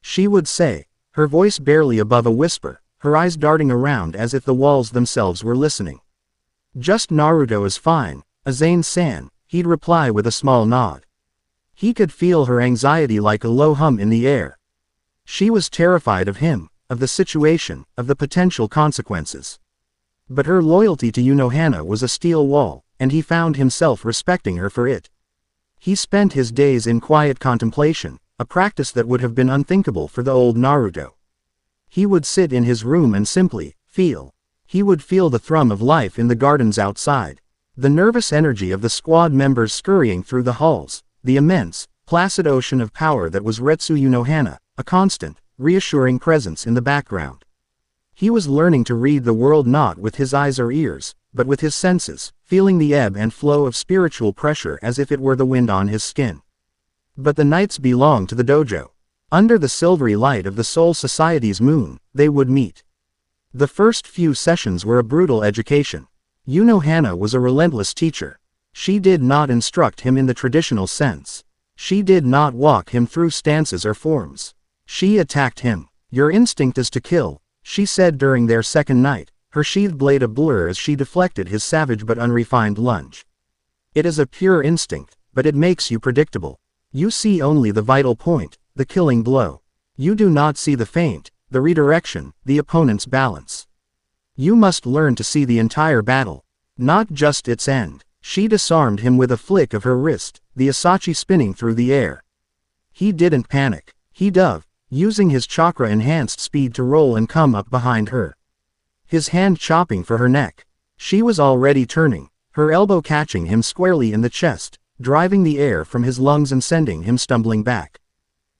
she would say, her voice barely above a whisper, her eyes darting around as if the walls themselves were listening. "Just Naruto is fine, Azane-san," he'd reply with a small nod. He could feel her anxiety like a low hum in the air. She was terrified of him, of the situation, of the potential consequences. But her loyalty to Unohana was a steel wall, and he found himself respecting her for it. He spent his days in quiet contemplation, a practice that would have been unthinkable for the old Naruto. He would sit in his room and simply feel. He would feel the thrum of life in the gardens outside, the nervous energy of the squad members scurrying through the halls, the immense, placid ocean of power that was Retsu Unohana, a constant, reassuring presence in the background. He was learning to read the world not with his eyes or ears, but with his senses, feeling the ebb and flow of spiritual pressure as if it were the wind on his skin. But the nights belonged to the dojo. Under the silvery light of the Soul Society's moon, they would meet. The first few sessions were a brutal education. Unohana was a relentless teacher. She did not instruct him in the traditional sense. She did not walk him through stances or forms. She attacked him. "Your instinct is to kill," she said during their second night, her sheathed blade a blur as she deflected his savage but unrefined lunge. "It is a pure instinct, but it makes you predictable. You see only the vital point, the killing blow. You do not see the feint, the redirection, the opponent's balance. You must learn to see the entire battle, not just its end." She disarmed him with a flick of her wrist, the Asachi spinning through the air. He didn't panic. He dove, using his chakra-enhanced speed to roll and come up behind her. His hand chopping for her neck. She was already turning, her elbow catching him squarely in the chest, driving the air from his lungs and sending him stumbling back.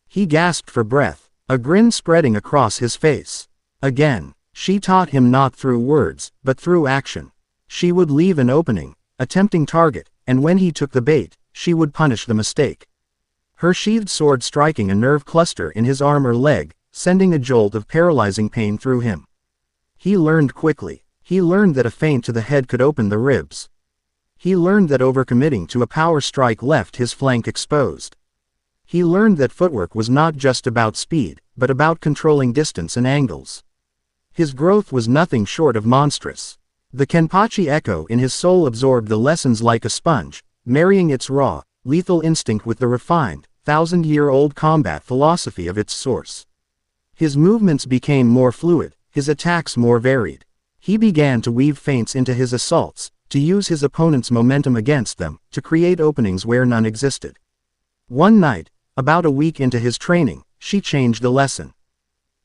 He gasped for breath, a grin spreading across his face. Again, she taught him not through words, but through action. She would leave an opening, a tempting target, and when he took the bait, she would punish the mistake. Her sheathed sword striking a nerve cluster in his arm or leg, sending a jolt of paralyzing pain through him. He learned quickly. He learned that a feint to the head could open the ribs. He learned that overcommitting to a power strike left his flank exposed. He learned that footwork was not just about speed, but about controlling distance and angles. His growth was nothing short of monstrous. The Kenpachi echo in his soul absorbed the lessons like a sponge, marrying its raw, lethal instinct with the refined, thousand-year-old combat philosophy of its source. His movements became more fluid, his attacks more varied. He began to weave feints into his assaults, to use his opponent's momentum against them, to create openings where none existed. One night, about a week into his training, she changed the lesson.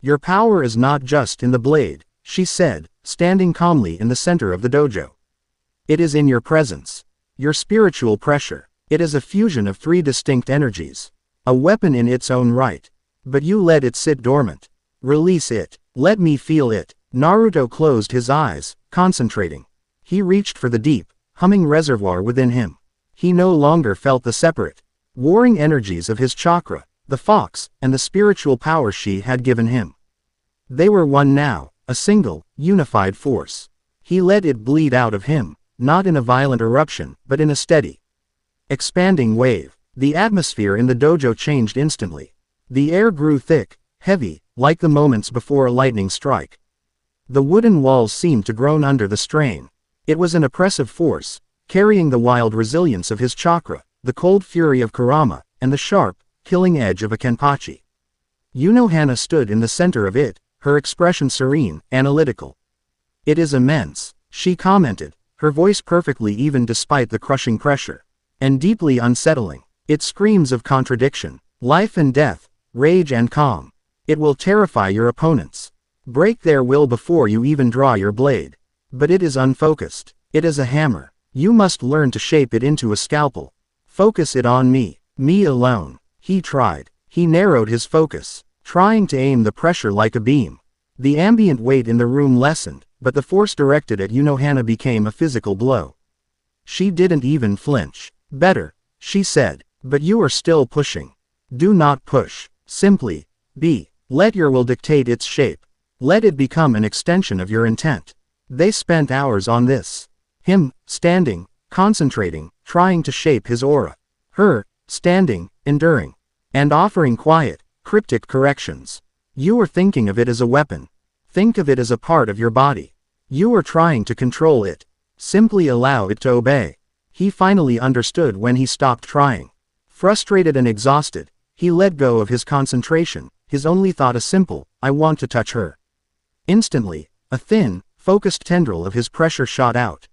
"Your power is not just in the blade," she said, standing calmly in the center of the dojo. "It is in your presence. Your spiritual pressure. It is a fusion of three distinct energies. A weapon in its own right. But you let it sit dormant. Release it. Let me feel it." Naruto closed his eyes, concentrating. He reached for the deep, humming reservoir within him. He no longer felt the separate, warring energies of his chakra, the fox, and the spiritual power she had given him. They were one now, a single, unified force. He let it bleed out of him, not in a violent eruption, but in a steady, expanding wave. The atmosphere in the dojo changed instantly. The air grew thick, heavy, like the moments before a lightning strike. The wooden walls seemed to groan under the strain. It was an oppressive force, carrying the wild resilience of his chakra, the cold fury of Kurama, and the sharp, killing edge of a Kenpachi. Unohana stood in the center of it, her expression serene, analytical. "It is immense," she commented, her voice perfectly even despite the crushing pressure. "And deeply unsettling. It screams of contradiction, life and death, rage and calm. It will terrify your opponents. Break their will before you even draw your blade. But it is unfocused. It is a hammer. You must learn to shape it into a scalpel. Focus it on me. Me alone." He tried. He narrowed his focus, trying to aim the pressure like a beam. The ambient weight in the room lessened, but the force directed at Unohana became a physical blow. She didn't even flinch. "Better," she said, "but you are still pushing. Do not push. Simply be. Let your will dictate its shape. Let it become an extension of your intent." They spent hours on this. Him, standing, concentrating, trying to shape his aura. Her, standing, enduring, and offering quiet, cryptic corrections. "You are thinking of it as a weapon. Think of it as a part of your body. You are trying to control it. Simply allow it to obey." He finally understood when he stopped trying. Frustrated and exhausted, he let go of his concentration, his only thought a simple, "I want to touch her." Instantly, a thin, focused tendril of his pressure shot out.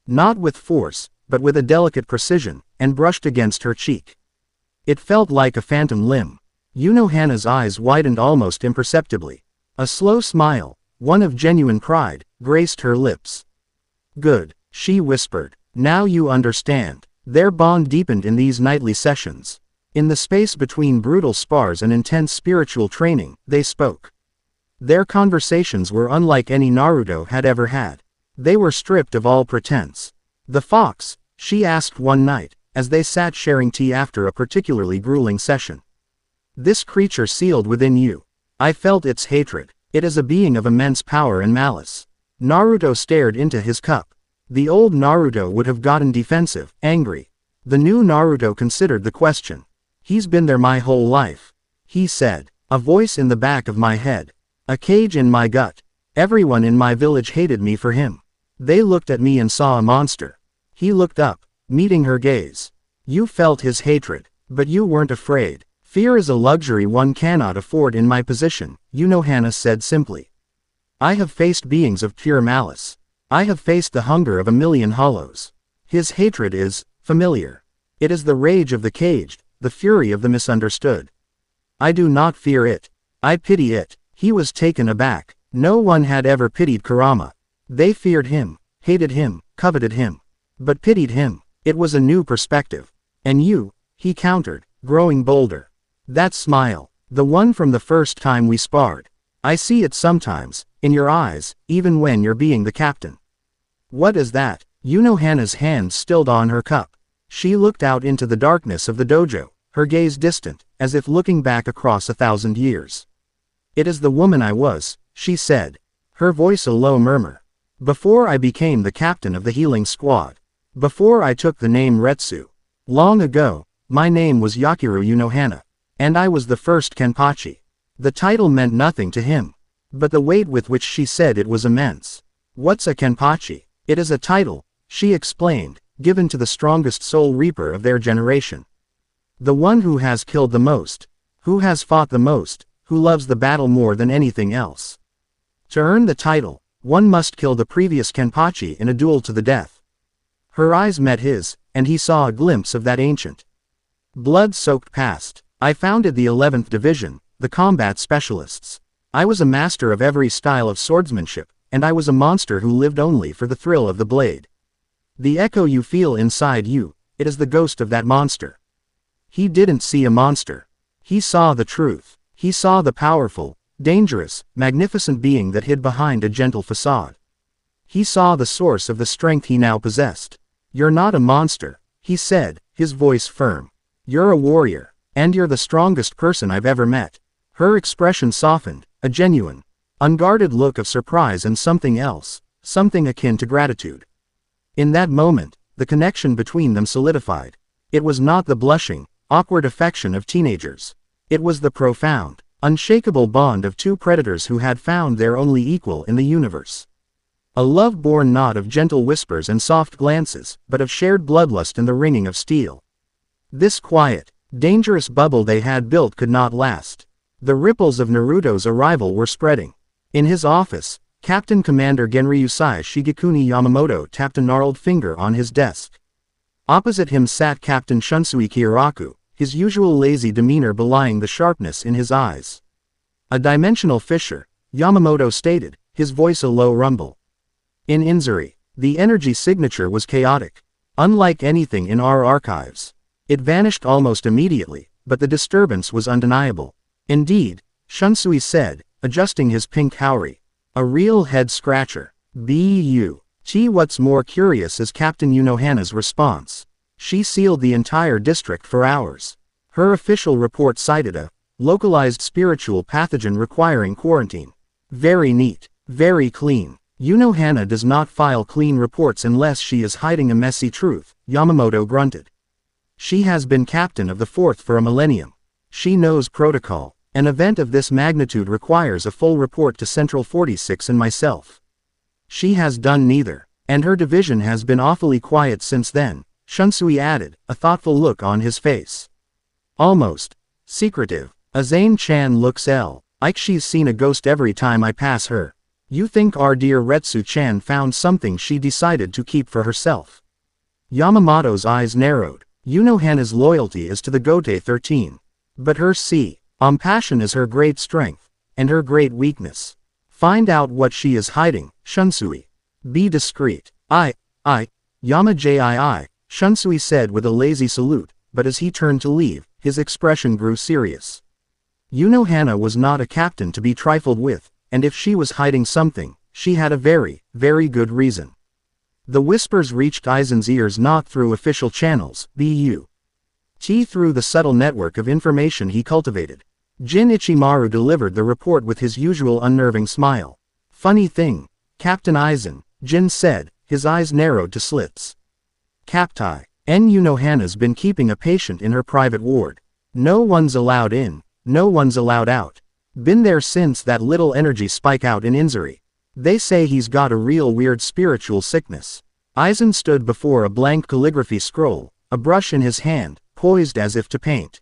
Not with force, but with a delicate precision, and brushed against her cheek. It felt like a phantom limb. Unohana's eyes widened almost imperceptibly. A slow smile, one of genuine pride, graced her lips. "Good," she whispered. "Now you understand." Their bond deepened in these nightly sessions. In the space between brutal spars and intense spiritual training, they spoke. Their conversations were unlike any Naruto had ever had. They were stripped of all pretense. "The fox?" she asked one night, as they sat sharing tea after a particularly grueling session. "This creature sealed within you. I felt its hatred. It is a being of immense power and malice." Naruto stared into his cup. The old Naruto would have gotten defensive, angry. The new Naruto considered the question. "He's been there my whole life," he said. "A voice in the back of my head. A cage in my gut. Everyone in my village hated me for him. They looked at me and saw a monster." He looked up, meeting her gaze. "You felt his hatred, but you weren't afraid." "Fear is a luxury one cannot afford in my position," Unohana said simply. "I have faced beings of pure malice. I have faced the hunger of a million hollows. His hatred is familiar. It is the rage of the caged, the fury of the misunderstood. I do not fear it." I pity it. He was taken aback. No one had ever pitied Kurama. They feared him, hated him, coveted him. But pitied him. It was a new perspective. And you, he countered, growing bolder. That smile, the one from the first time we sparred. I see it sometimes, in your eyes, even when you're being the captain. What is that? Unohana's hand stilled on her cup. She looked out into the darkness of the dojo, her gaze distant, as if looking back across 1,000 years. It is the woman I was, she said. Her voice a low murmur. Before I became the captain of the healing squad. Before I took the name Retsu. Long ago, my name was Yakiru Unohana. And I was the first Kenpachi. The title meant nothing to him. But the weight with which she said it was immense. What's a Kenpachi? It is a title, she explained, given to the strongest soul reaper of their generation. The one who has killed the most. Who has fought the most. Who loves the battle more than anything else. To earn the title, one must kill the previous Kenpachi in a duel to the death. Her eyes met his, and he saw a glimpse of that ancient, blood-soaked past. I founded the 11th Division, the combat specialists. I was a master of every style of swordsmanship, and I was a monster who lived only for the thrill of the blade. The echo you feel inside you, it is the ghost of that monster. He didn't see a monster. He saw the truth. He saw the powerful, dangerous, magnificent being that hid behind a gentle facade. He saw the source of the strength he now possessed. You're not a monster, he said, his voice firm. You're a warrior. And you're the strongest person I've ever met. Her expression softened, a genuine, unguarded look of surprise and something else, something akin to gratitude. In that moment, the connection between them solidified. It was not the blushing, awkward affection of teenagers. It was the profound, unshakable bond of two predators who had found their only equal in the universe. A love born not of gentle whispers and soft glances, but of shared bloodlust and the ringing of steel. This quiet, dangerous bubble they had built could not last. The ripples of Naruto's arrival were spreading. In his office, Captain Commander Genryusai Shigekuni Yamamoto tapped a gnarled finger on his desk. Opposite him sat Captain Shunsui Kyoraku, his usual lazy demeanor belying the sharpness in his eyes. A dimensional fissure, Yamamoto stated, his voice a low rumble. In Inzuri, the energy signature was chaotic. Unlike anything in our archives. It vanished almost immediately, but the disturbance was undeniable. Indeed, Shunsui said, adjusting his pink haori. A real head-scratcher. T. What's more curious is Captain Unohana's response. She sealed the entire district for hours. Her official report cited a localized spiritual pathogen requiring quarantine. Very neat. Very clean. Unohana does not file clean reports unless she is hiding a messy truth, Yamamoto grunted. She has been captain of the 4th for a millennium. She knows protocol. An event of this magnitude requires a full report to Central 46 and myself. She has done neither, and her division has been awfully quiet since then, Shunsui added, a thoughtful look on his face. Almost secretive. Azane-chan looks like she's seen a ghost every time I pass her. You think our dear Retsu-chan found something she decided to keep for herself? Yamamoto's eyes narrowed. Unohana's loyalty is to the Gote 13. But her passion is her great strength, and her great weakness. Find out what she is hiding, Shunsui. Be discreet. Yama-jii, Shunsui said with a lazy salute, but as he turned to leave, his expression grew serious. Unohana was not a captain to be trifled with, and if she was hiding something, she had a very, very good reason. The whispers reached Aizen's ears not through official channels, through the subtle network of information he cultivated. Jin Ichimaru delivered the report with his usual unnerving smile. Funny thing, Captain Aizen, Jin said, his eyes narrowed to slits. Captai, Unohana's been keeping a patient in her private ward. No one's allowed in, no one's allowed out. Been there since that little energy spike out in Inzuri. They say he's got a real weird spiritual sickness. Aizen stood before a blank calligraphy scroll, a brush in his hand, poised as if to paint.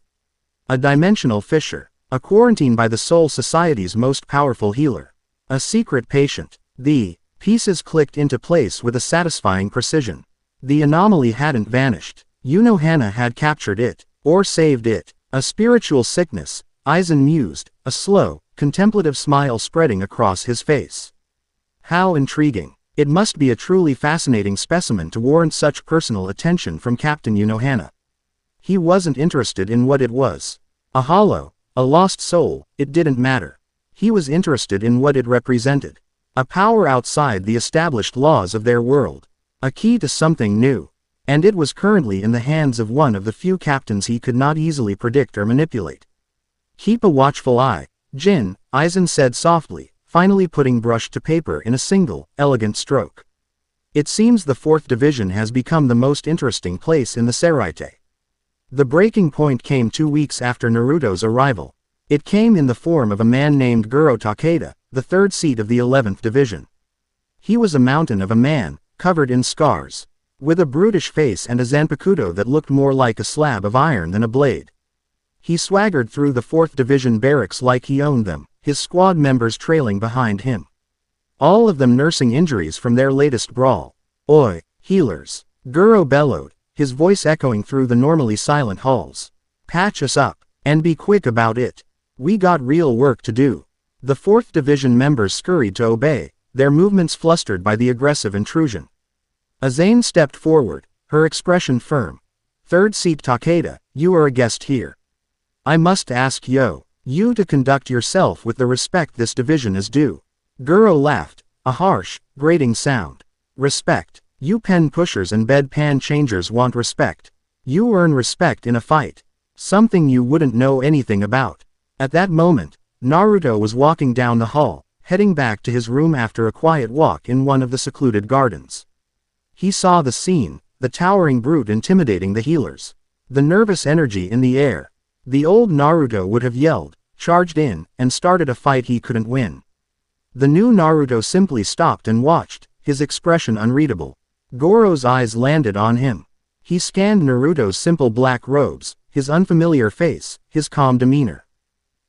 A dimensional fissure. A quarantine by the Soul Society's most powerful healer. A secret patient. The pieces clicked into place with a satisfying precision. The anomaly hadn't vanished. Unohana had captured it, or saved it. A spiritual sickness, Aizen mused, a slow, contemplative smile spreading across his face. How intriguing. It must be a truly fascinating specimen to warrant such personal attention from Captain Unohana. He wasn't interested in what it was. A hollow, a lost soul, it didn't matter. He was interested in what it represented. A power outside the established laws of their world. A key to something new. And it was currently in the hands of one of the few captains he could not easily predict or manipulate. Keep a watchful eye, Jin, Aizen said softly, finally putting brush to paper in a single, elegant stroke. It seems the 4th Division has become the most interesting place in the Seraite. The breaking point came 2 weeks after Naruto's arrival. It came in the form of a man named Guro Takeda, the 3rd seat of the 11th Division. He was a mountain of a man, covered in scars, with a brutish face and a zanpakuto that looked more like a slab of iron than a blade. He swaggered through the 4th Division barracks like he owned them, his squad members trailing behind him. All of them nursing injuries from their latest brawl. "Oi, healers!" Guro bellowed, his voice echoing through the normally silent halls. "Patch us up, and be quick about it. We got real work to do." The 4th Division members scurried to obey, their movements flustered by the aggressive intrusion. Aizen stepped forward, her expression firm. "3rd Seat Takeda, you are a guest here. I must ask you to conduct yourself with the respect this division is due." Guro laughed, a harsh, grating sound. "Respect. You pen pushers and bedpan changers want respect. You earn respect in a fight. Something you wouldn't know anything about." At that moment, Naruto was walking down the hall, heading back to his room after a quiet walk in one of the secluded gardens. He saw the scene, the towering brute intimidating the healers. The nervous energy in the air. The old Naruto would have yelled, charged in, and started a fight he couldn't win. The new Naruto simply stopped and watched, his expression unreadable. Goro's eyes landed on him. He scanned Naruto's simple black robes, his unfamiliar face, his calm demeanor.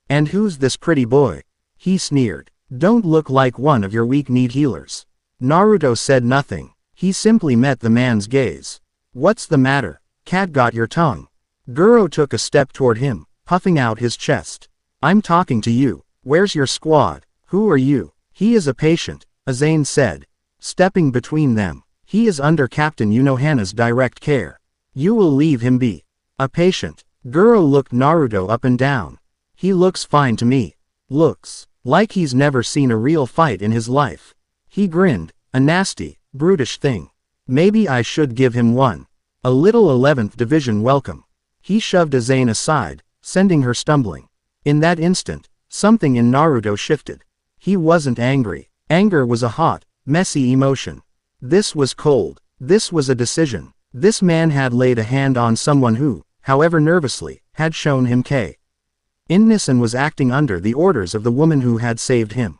"And who's this pretty boy?" he sneered. "Don't look like one of your weak-kneed healers." Naruto said nothing. He simply met the man's gaze. "What's the matter? Cat got your tongue." Guro took a step toward him, puffing out his chest. "I'm talking to you. Where's your squad? Who are you?" "He is a patient," Aizen said, stepping between them. "He is under Captain Unohana's direct care. You will leave him be." "A patient?" Guro looked Naruto up and down. "He looks fine to me. Looks like he's never seen a real fight in his life." He grinned, a nasty, brutish thing. "Maybe I should give him one. A little 11th Division welcome." He shoved Aizen aside, sending her stumbling. In that instant, something in Naruto shifted. He wasn't angry. Anger was a hot, messy emotion. This was cold. This was a decision. This man had laid a hand on someone who, however nervously, had shown him kindness and was acting under the orders of the woman who had saved him.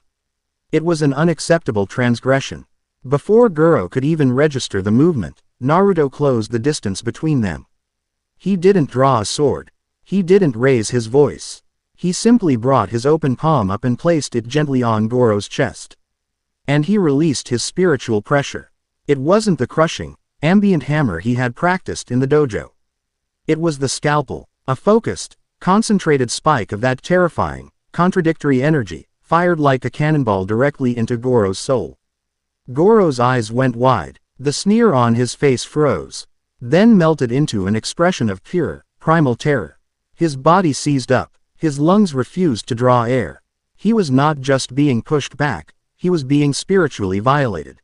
It was an unacceptable transgression. Before Guro could even register the movement, Naruto closed the distance between them. He didn't draw a sword. He didn't raise his voice. He simply brought his open palm up and placed it gently on Goro's chest. And he released his spiritual pressure. It wasn't the crushing, ambient hammer he had practiced in the dojo. It was the scalpel, a focused, concentrated spike of that terrifying, contradictory energy, fired like a cannonball directly into Goro's soul. Goro's eyes went wide, the sneer on his face froze, then melted into an expression of pure, primal terror. His body seized up, his lungs refused to draw air. He was not just being pushed back, he was being spiritually violated.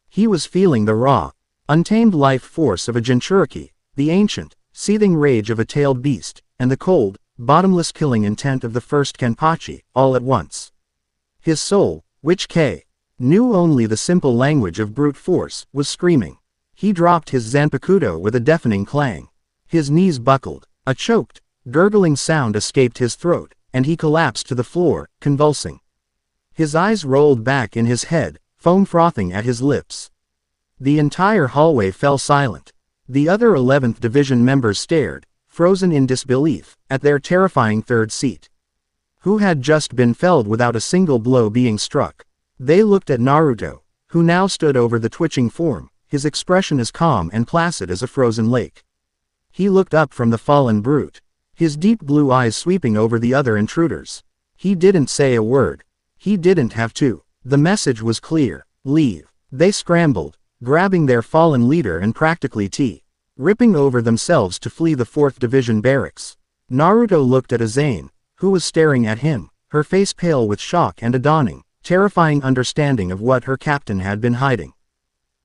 He was feeling the raw, untamed life force of a Jinchuriki, the ancient, seething rage of a tailed beast, and the cold, bottomless killing intent of the first Kenpachi, all at once. His soul, which knew only the simple language of brute force, was screaming. He dropped his zanpakuto with a deafening clang. His knees buckled, a choked, gurgling sound escaped his throat, and he collapsed to the floor, convulsing. His eyes rolled back in his head, foam frothing at his lips. The entire hallway fell silent. The other 11th Division members stared, frozen in disbelief, at their terrifying 3rd seat, who had just been felled without a single blow being struck. They looked at Naruto, who now stood over the twitching form, his expression as calm and placid as a frozen lake. He looked up from the fallen brute, his deep blue eyes sweeping over the other intruders. He didn't say a word. He didn't have to. The message was clear. Leave. They scrambled, grabbing their fallen leader and practically ripping over themselves to flee the 4th Division barracks. Naruto looked at Azane, who was staring at him, her face pale with shock and a dawning, terrifying understanding of what her captain had been hiding.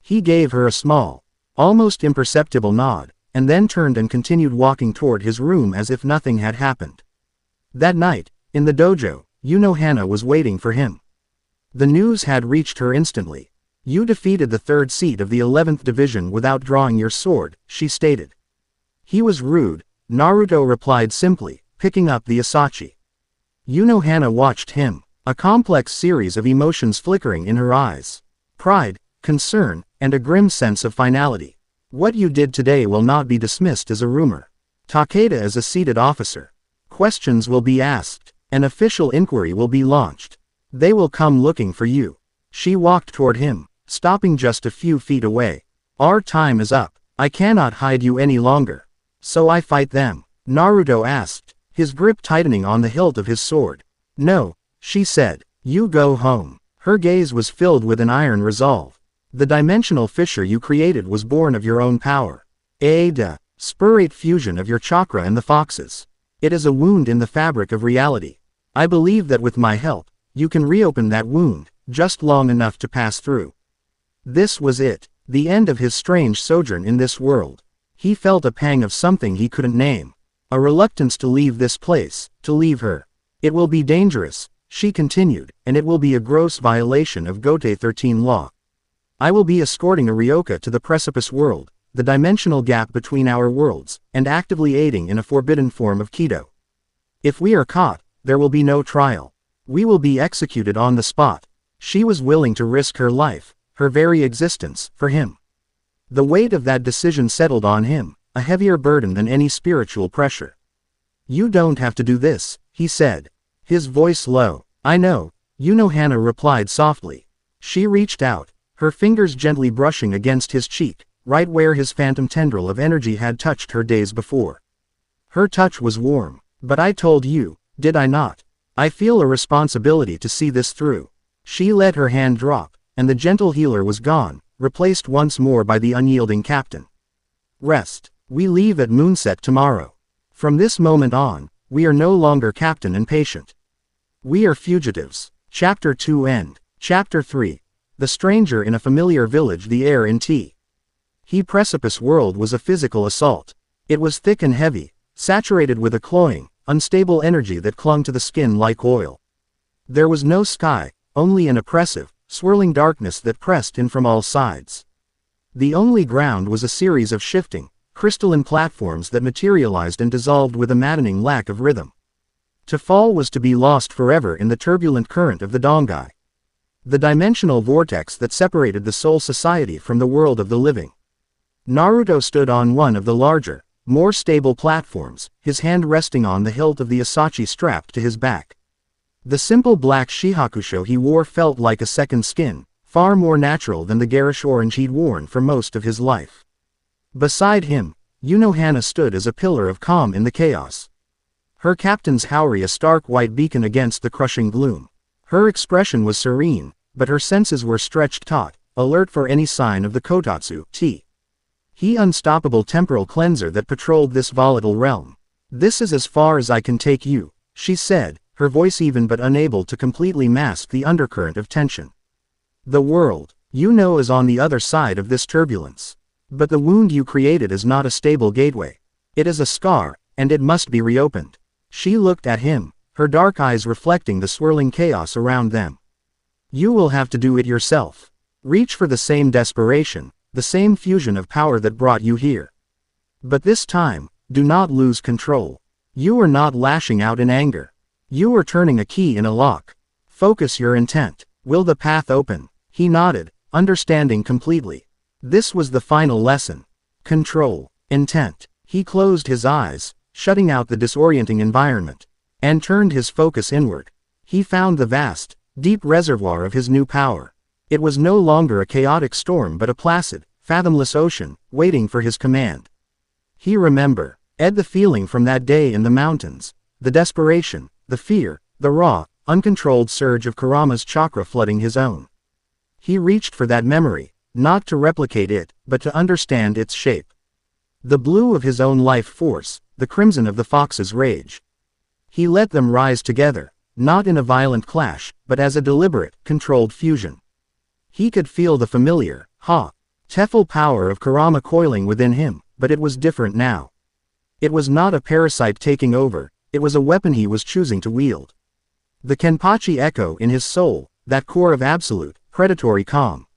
He gave her a small, almost imperceptible nod, and then turned and continued walking toward his room as if nothing had happened. That night, in the dojo, Unohana was waiting for him. The news had reached her instantly. "You defeated the 3rd seat of the 11th Division without drawing your sword," she stated. "He was rude," Naruto replied simply, picking up the Asachi. Unohana watched him, a complex series of emotions flickering in her eyes. Pride, concern, and a grim sense of finality. "What you did today will not be dismissed as a rumor. Takeda is a seated officer. Questions will be asked. An official inquiry will be launched. They will come looking for you." She walked toward him, stopping just a few feet away. "Our time is up. I cannot hide you any longer. So I fight them?" Naruto asked, his grip tightening on the hilt of his sword. "No," she said. "You go home." Her gaze was filled with an iron resolve. "The dimensional fissure you created was born of your own power. The spurate fusion of your chakra and the fox's. It is a wound in the fabric of reality. I believe that with my help, you can reopen that wound, just long enough to pass through." This was it, the end of his strange sojourn in this world. He felt a pang of something he couldn't name. A reluctance to leave this place, to leave her. "It will be dangerous," she continued, "and it will be a gross violation of Gote 13 law. I will be escorting a Ryoka to the precipice world, the dimensional gap between our worlds, and actively aiding in a forbidden form of Kido. If we are caught, there will be no trial. We will be executed on the spot." She was willing to risk her life, her very existence, for him. The weight of that decision settled on him, a heavier burden than any spiritual pressure. "You don't have to do this," he said, his voice low. "I know," Unohana replied softly. She reached out, her fingers gently brushing against his cheek, right where his phantom tendril of energy had touched her days before. Her touch was warm. "But I told you, did I not? I feel a responsibility to see this through." She let her hand drop, and the gentle healer was gone, replaced once more by the unyielding captain. "Rest. We leave at moonset tomorrow. From this moment on, we are no longer captain and patient. We are fugitives." Chapter 2 End. Chapter 3. The stranger in a familiar village. The air in He Precipice world was a physical assault. It was thick and heavy, saturated with a cloying, unstable energy that clung to the skin like oil. There was no sky, only an oppressive, swirling darkness that pressed in from all sides. The only ground was a series of shifting, crystalline platforms that materialized and dissolved with a maddening lack of rhythm. To fall was to be lost forever in the turbulent current of the Dongai, the dimensional vortex that separated the soul society from the world of the living. Naruto stood on one of the larger, more stable platforms, his hand resting on the hilt of the Asachi strapped to his back. The simple black shihakusho he wore felt like a second skin, far more natural than the garish orange he'd worn for most of his life. Beside him, Unohana stood as a pillar of calm in the chaos. Her captain's Haori a stark white beacon against the crushing gloom. Her expression was serene, but her senses were stretched taut, alert for any sign of the Kotatsu, He unstoppable temporal cleanser that patrolled this volatile realm. "This is as far as I can take you," she said, her voice even but unable to completely mask the undercurrent of tension. "The world, you know, is on the other side of this turbulence. But the wound you created is not a stable gateway. It is a scar, and it must be reopened." She looked at him, her dark eyes reflecting the swirling chaos around them. "You will have to do it yourself. Reach for the same desperation, the same fusion of power that brought you here. But this time, do not lose control. You are not lashing out in anger. You are turning a key in a lock. Focus your intent. Will the path open?" He nodded, understanding completely. This was the final lesson. Control. Intent. He closed his eyes, shutting out the disorienting environment, and turned his focus inward. He found the vast, deep reservoir of his new power. It was no longer a chaotic storm but a placid, fathomless ocean, waiting for his command. He remembered the feeling from that day in the mountains, the desperation, the fear, the raw, uncontrolled surge of Kurama's chakra flooding his own. He reached for that memory, not to replicate it, but to understand its shape. The blue of his own life force, the crimson of the fox's rage. He let them rise together, not in a violent clash, but as a deliberate, controlled fusion. He could feel the familiar, Tefl power of Kurama coiling within him, but it was different now. It was not a parasite taking over, it was a weapon he was choosing to wield. The Kenpachi echo in his soul, that core of absolute, predatory calm,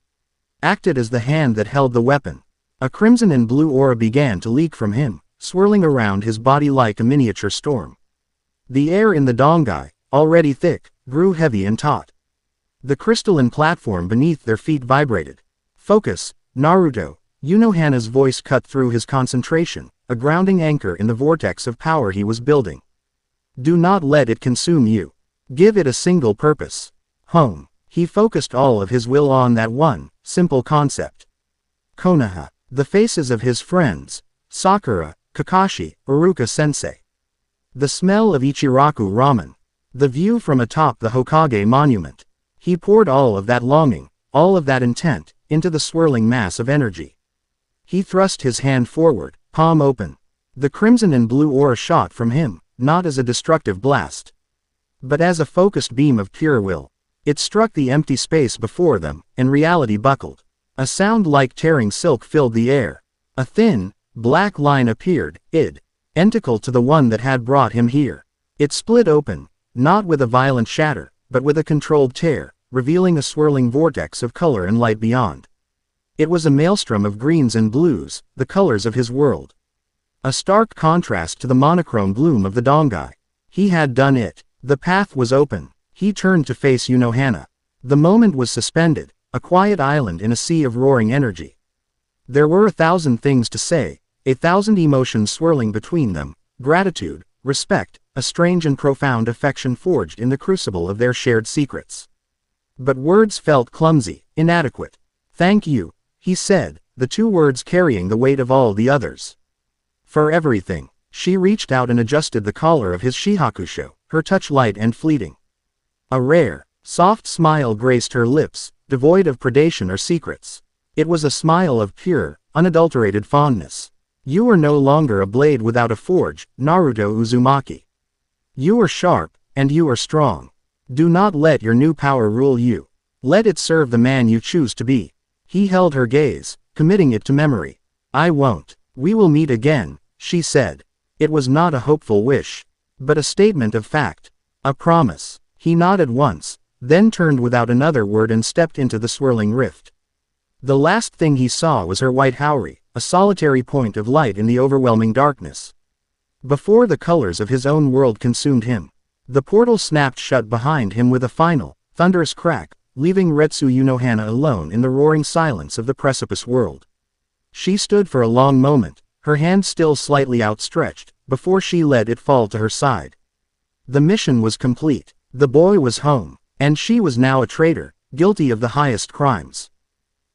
acted as the hand that held the weapon. A crimson and blue aura began to leak from him, swirling around his body like a miniature storm. The air in the dongai, already thick, grew heavy and taut. The crystalline platform beneath their feet vibrated. Focus, Naruto, Unohana's voice cut through his concentration, a grounding anchor in the vortex of power he was building. Do not let it consume you. Give it a single purpose. Home. He focused all of his will on that one, simple concept. Konoha. The faces of his friends. Sakura, Kakashi, Iruka-sensei. The smell of Ichiraku ramen. The view from atop the Hokage monument. He poured all of that longing, all of that intent, into the swirling mass of energy. He thrust his hand forward, palm open. The crimson and blue aura shot from him, not as a destructive blast, but as a focused beam of pure will. It struck the empty space before them, and reality buckled. A sound like tearing silk filled the air. A thin, black line appeared, identical to the one that had brought him here. It split open, not with a violent shatter, but with a controlled tear, revealing a swirling vortex of color and light beyond. It was a maelstrom of greens and blues, the colors of his world. A stark contrast to the monochrome bloom of the dongai. He had done it. The path was open. He turned to face Unohana. The moment was suspended, a quiet island in a sea of roaring energy. There were 1,000 things to say, 1,000 emotions swirling between them, gratitude, respect, a strange and profound affection forged in the crucible of their shared secrets. But words felt clumsy, inadequate. Thank you, he said, the two words carrying the weight of all the others. For everything. She reached out and adjusted the collar of his shihakusho, her touch light and fleeting. A rare, soft smile graced her lips, devoid of predation or secrets. It was a smile of pure, unadulterated fondness. You are no longer a blade without a forge, Naruto Uzumaki. You are sharp, and you are strong. Do not let your new power rule you. Let it serve the man you choose to be. He held her gaze, committing it to memory. I won't. We will meet again, she said. It was not a hopeful wish, but a statement of fact. A promise. He nodded once, then turned without another word and stepped into the swirling rift. The last thing he saw was her white haori, a solitary point of light in the overwhelming darkness. Before the colors of his own world consumed him, the portal snapped shut behind him with a final, thunderous crack, leaving Retsu Unohana alone in the roaring silence of the precipice world. She stood for a long moment, her hand still slightly outstretched, before she let it fall to her side. The mission was complete. The boy was home, and she was now a traitor, guilty of the highest crimes.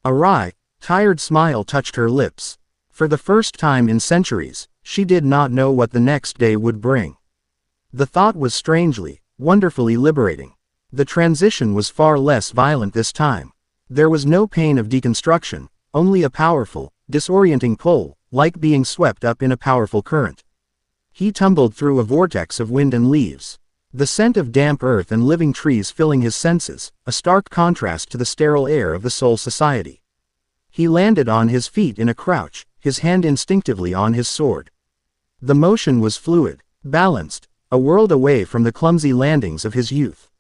A wry, tired smile touched her lips. For the first time in centuries, she did not know what the next day would bring. The thought was strangely, wonderfully liberating. The transition was far less violent this time. There was no pain of deconstruction, only a powerful, disorienting pull, like being swept up in a powerful current. He tumbled through a vortex of wind and leaves. The scent of damp earth and living trees filling his senses, a stark contrast to the sterile air of the Soul Society. He landed on his feet in a crouch, his hand instinctively on his sword. The motion was fluid, balanced, a world away from the clumsy landings of his youth.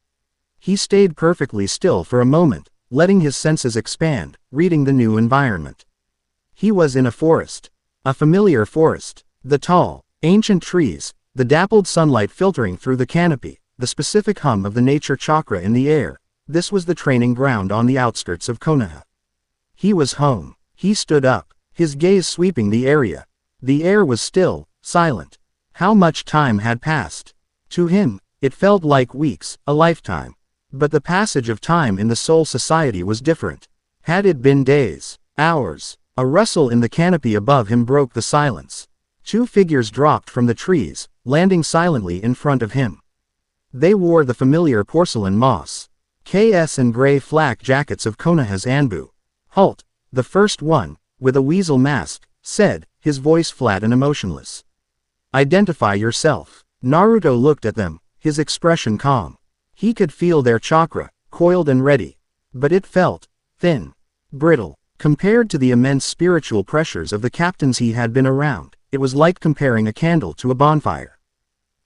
He stayed perfectly still for a moment, letting his senses expand, reading the new environment. He was in a forest. A familiar forest. The tall, ancient trees, the dappled sunlight filtering through the canopy, the specific hum of the nature chakra in the air. This was the training ground on the outskirts of Konoha. He was home. He stood up, his gaze sweeping the area. The air was still, silent. How much time had passed? To him, it felt like weeks, a lifetime. But the passage of time in the Soul Society was different. Had it been days, hours? A rustle in the canopy above him broke the silence. Two figures dropped from the trees, landing silently in front of him. They wore the familiar porcelain moss KS and gray flak jackets of Konoha's Anbu. Halt, the first one, with a weasel mask, said, his voice flat and emotionless. Identify yourself. Naruto looked at them, his expression calm. He could feel their chakra, coiled and ready. But it felt thin, brittle. Compared to the immense spiritual pressures of the captains he had been around, it was like comparing a candle to a bonfire.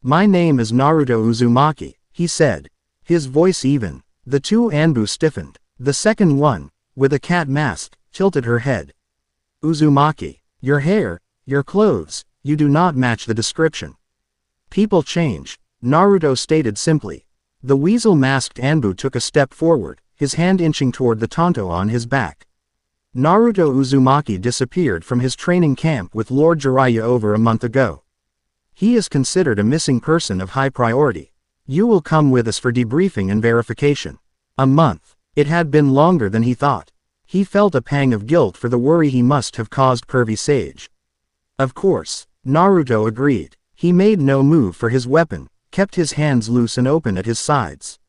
My name is Naruto Uzumaki, he said, his voice even. The two Anbu stiffened. The second one, with a cat mask, tilted her head. Uzumaki, your hair, your clothes, you do not match the description. People change, Naruto stated simply. The weasel-masked Anbu took a step forward, his hand inching toward the tanto on his back. Naruto Uzumaki disappeared from his training camp with Lord Jiraiya over a month ago. He is considered a missing person of high priority. You will come with us for debriefing and verification. A month. It had been longer than he thought. He felt a pang of guilt for the worry he must have caused Pervy Sage. Of course, Naruto agreed. He made no move for his weapon, kept his hands loose and open at his sides.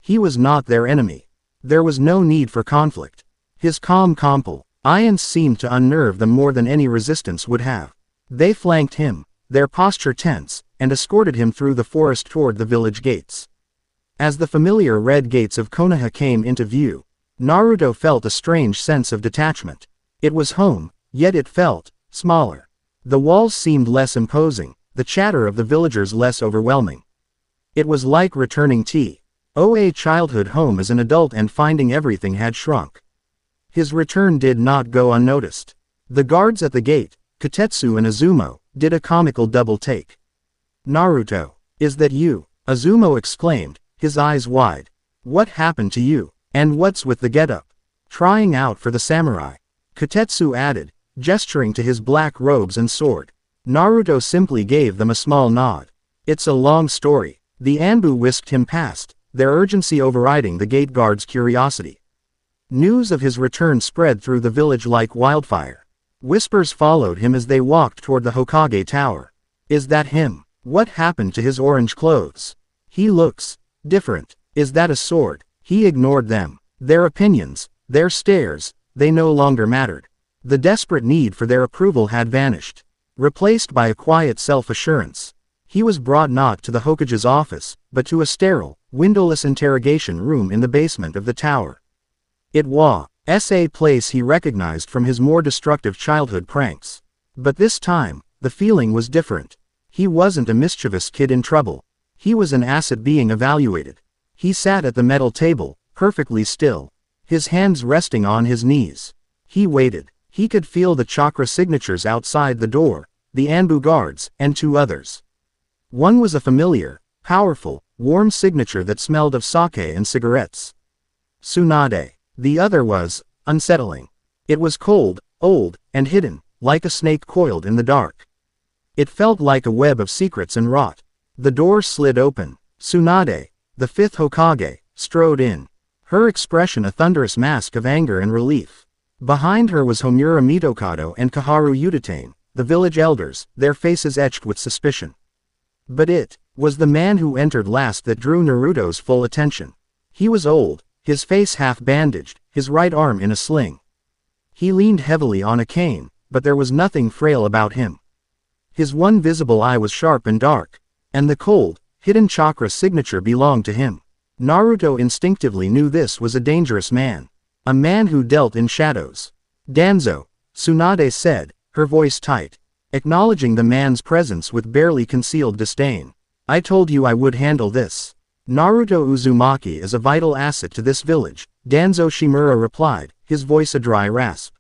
He was not their enemy. There was no need for conflict. His calm compliance seemed to unnerve them more than any resistance would have. They flanked him, their posture tense, and escorted him through the forest toward the village gates. As the familiar red gates of Konoha came into view, Naruto felt a strange sense of detachment. It was home, yet it felt smaller. The walls seemed less imposing, the chatter of the villagers less overwhelming. It was like returning to a childhood home as an adult and finding everything had shrunk. His return did not go unnoticed. The guards at the gate, Kotetsu and Izumo, did a comical double take. Naruto, is that you? Izumo exclaimed, his eyes wide. What happened to you? And what's with the getup? Trying out for the samurai. Kotetsu added, gesturing to his black robes and sword. Naruto simply gave them a small nod. It's a long story. The Anbu whisked him past, their urgency overriding the gate guard's curiosity. News of his return spread through the village like wildfire. Whispers followed him as they walked toward the Hokage Tower. Is that him? What happened to his orange clothes? He looks different. Is that a sword? He ignored them. Their opinions, their stares, they no longer mattered. The desperate need for their approval had vanished, replaced by a quiet self-assurance. He was brought not to the Hokage's office, but to a sterile, windowless interrogation room in the basement of the tower. It was a place he recognized from his more destructive childhood pranks. But this time, the feeling was different. He wasn't a mischievous kid in trouble. He was an asset being evaluated. He sat at the metal table, perfectly still, his hands resting on his knees. He waited. He could feel the chakra signatures outside the door, the Anbu guards, and two others. One was a familiar, powerful, warm signature that smelled of sake and cigarettes. Tsunade. The other was unsettling. It was cold, old, and hidden, like a snake coiled in the dark. It felt like a web of secrets and rot. The door slid open. Tsunade, the fifth Hokage, strode in. Her expression a thunderous mask of anger and relief. Behind her was Homura Mitokado and Kaharu Udatane, the village elders, their faces etched with suspicion. But it was the man who entered last that drew Naruto's full attention. He was old, his face half bandaged, his right arm in a sling. He leaned heavily on a cane, but there was nothing frail about him. His one visible eye was sharp and dark, and the cold, hidden chakra signature belonged to him. Naruto instinctively knew this was a dangerous man. A man who dealt in shadows. Danzo, Tsunade said, her voice tight, acknowledging the man's presence with barely concealed disdain. I told you I would handle this. Naruto Uzumaki is a vital asset to this village, Danzo Shimura replied, his voice a dry rasp.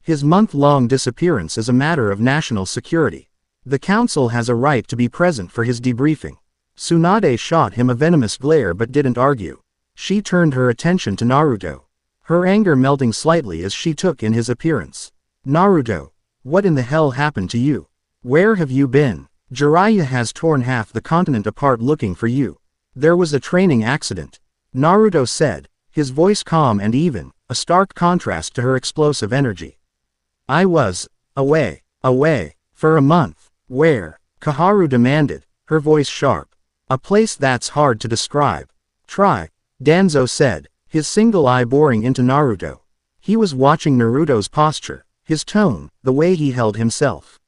His month-long disappearance is a matter of national security. The council has a right to be present for his debriefing. Tsunade shot him a venomous glare but didn't argue. She turned her attention to Naruto, her anger melting slightly as she took in his appearance. Naruto, what in the hell happened to you? Where have you been? Jiraiya has torn half the continent apart looking for you. There was a training accident, Naruto said, his voice calm and even, a stark contrast to her explosive energy. I was away, for a month. Where? Kaharu demanded, her voice sharp. A place that's hard to describe. Try, Danzo said, his single eye boring into Naruto. He was watching Naruto's posture, his tone, the way he held himself.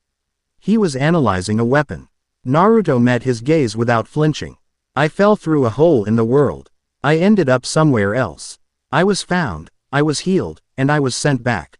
He was analyzing a weapon. Naruto met his gaze without flinching. I fell through a hole in the world. I ended up somewhere else. I was found, I was healed, and I was sent back.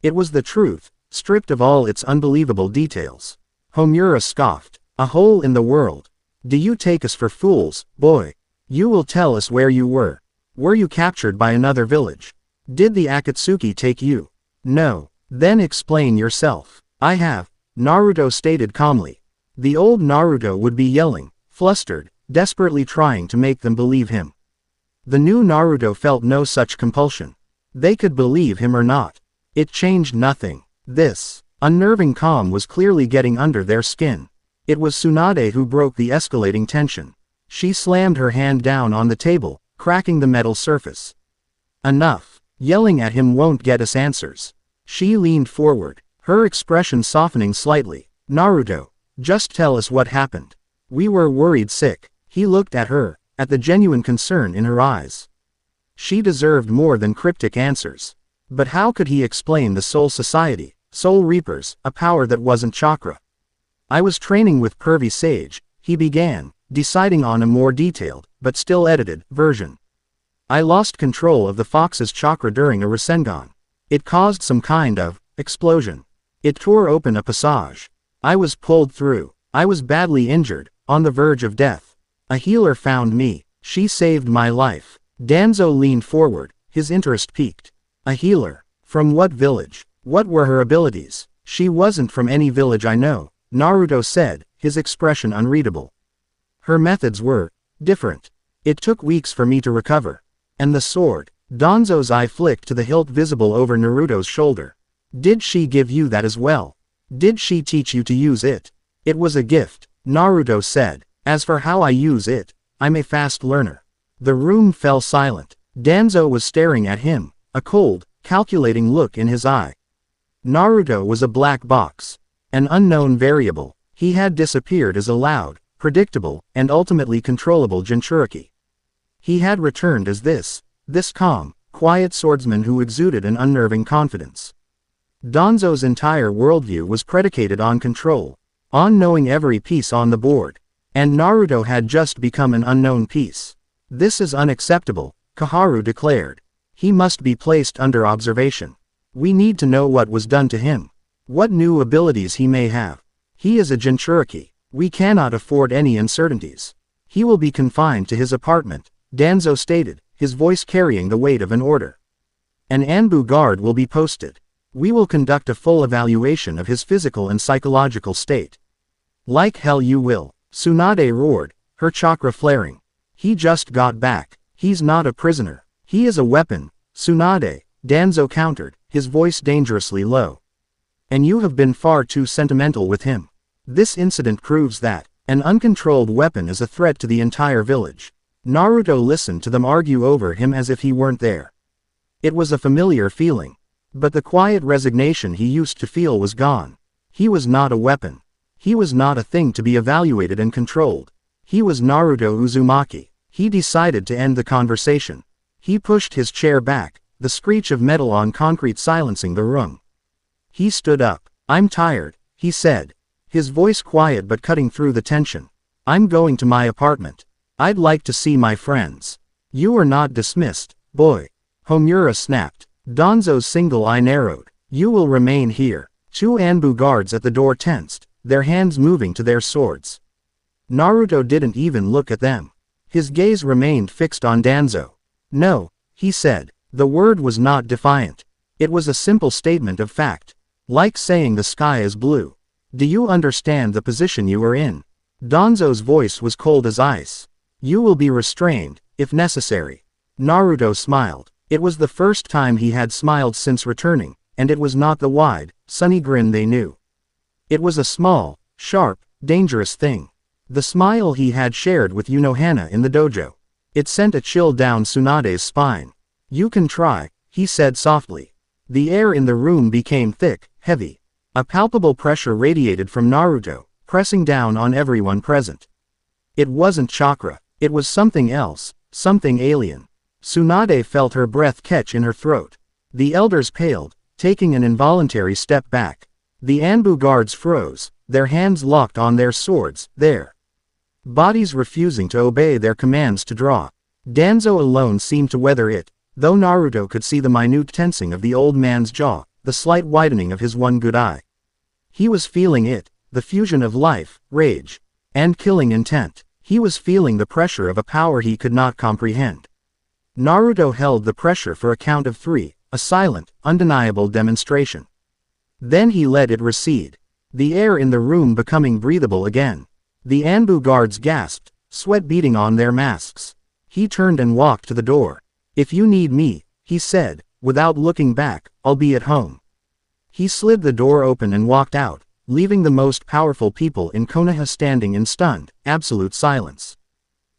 It was the truth, stripped of all its unbelievable details. Homura scoffed. A hole in the world. Do you take us for fools, boy? You will tell us where you were. Were you captured by another village? Did the Akatsuki take you? No. Then explain yourself. I have, Naruto stated calmly. The old Naruto would be yelling, flustered, desperately trying to make them believe him. The new Naruto felt no such compulsion. They could believe him or not. It changed nothing. This unnerving calm was clearly getting under their skin. It was Tsunade who broke the escalating tension. She slammed her hand down on the table, cracking the metal surface. Enough. Yelling at him won't get us answers. She leaned forward, her expression softening slightly. Naruto, just tell us what happened. We were worried sick. He looked at her, at the genuine concern in her eyes. She deserved more than cryptic answers. But how could he explain the Soul Society, Soul Reapers, a power that wasn't chakra? I was training with Pervy Sage, he began, deciding on a more detailed, but still edited, version. I lost control of the fox's chakra during a Rasengan. It caused some kind of explosion. It tore open a passage. I was pulled through. I was badly injured, on the verge of death. A healer found me. She saved my life. Danzo leaned forward, his interest piqued. A healer? From what village? What were her abilities? She wasn't from any village I know, Naruto said, his expression unreadable. Her methods were different. It took weeks for me to recover. And the sword. Danzo's eye flicked to the hilt visible over Naruto's shoulder. Did she give you that as well? Did she teach you to use it? It was a gift, Naruto said. As for how I use it, I'm a fast learner. The room fell silent. Danzo was staring at him, a cold, calculating look in his eye. Naruto was a black box. An unknown variable. He had disappeared as a loud, predictable, and ultimately controllable Jinchuriki. He had returned as this calm, quiet swordsman who exuded an unnerving confidence. Danzo's entire worldview was predicated on control, on knowing every piece on the board. And Naruto had just become an unknown piece. This is unacceptable, Kaharu declared. He must be placed under observation. We need to know what was done to him. What new abilities he may have. He is a Jinchuriki. We cannot afford any uncertainties. He will be confined to his apartment, Danzo stated, his voice carrying the weight of an order. An Anbu guard will be posted. We will conduct a full evaluation of his physical and psychological state. Like hell you will, Tsunade roared, her chakra flaring. He just got back. He's not a prisoner. He is a weapon, Tsunade, Danzo countered, his voice dangerously low. And you have been far too sentimental with him. This incident proves that an uncontrolled weapon is a threat to the entire village. Naruto listened to them argue over him as if he weren't there. It was a familiar feeling. But the quiet resignation he used to feel was gone. He was not a weapon. He was not a thing to be evaluated and controlled. He was Naruto Uzumaki. He decided to end the conversation. He pushed his chair back, the screech of metal on concrete silencing the room. He stood up. I'm tired, he said. His voice quiet but cutting through the tension. I'm going to my apartment. I'd like to see my friends. You are not dismissed, boy. Homura snapped. Danzo's single eye narrowed. You will remain here. Two Anbu guards at the door tensed, their hands moving to their swords. Naruto didn't even look at them. His gaze remained fixed on Danzo. No, he said. The word was not defiant. It was a simple statement of fact. Like saying the sky is blue. Do you understand the position you are in? Danzo's voice was cold as ice. You will be restrained, if necessary. Naruto smiled. It was the first time he had smiled since returning, and it was not the wide, sunny grin they knew. It was a small, sharp, dangerous thing. The smile he had shared with Unohana in the dojo. It sent a chill down Tsunade's spine. You can try, he said softly. The air in the room became thick, heavy. A palpable pressure radiated from Naruto, pressing down on everyone present. It wasn't chakra. It was something else, something alien. Tsunade felt her breath catch in her throat. The elders paled, taking an involuntary step back. The Anbu guards froze, their hands locked on their swords, their bodies refusing to obey their commands to draw. Danzo alone seemed to weather it, though Naruto could see the minute tensing of the old man's jaw, the slight widening of his one good eye. He was feeling it, the fusion of life, rage, and killing intent. He was feeling the pressure of a power he could not comprehend. Naruto held the pressure for a count of 3, a silent, undeniable demonstration. Then he let it recede, the air in the room becoming breathable again. The Anbu guards gasped, sweat beading on their masks. He turned and walked to the door. "If you need me," he said, without looking back, "I'll be at home." He slid the door open and walked out, leaving the most powerful people in Konoha standing in stunned, absolute silence.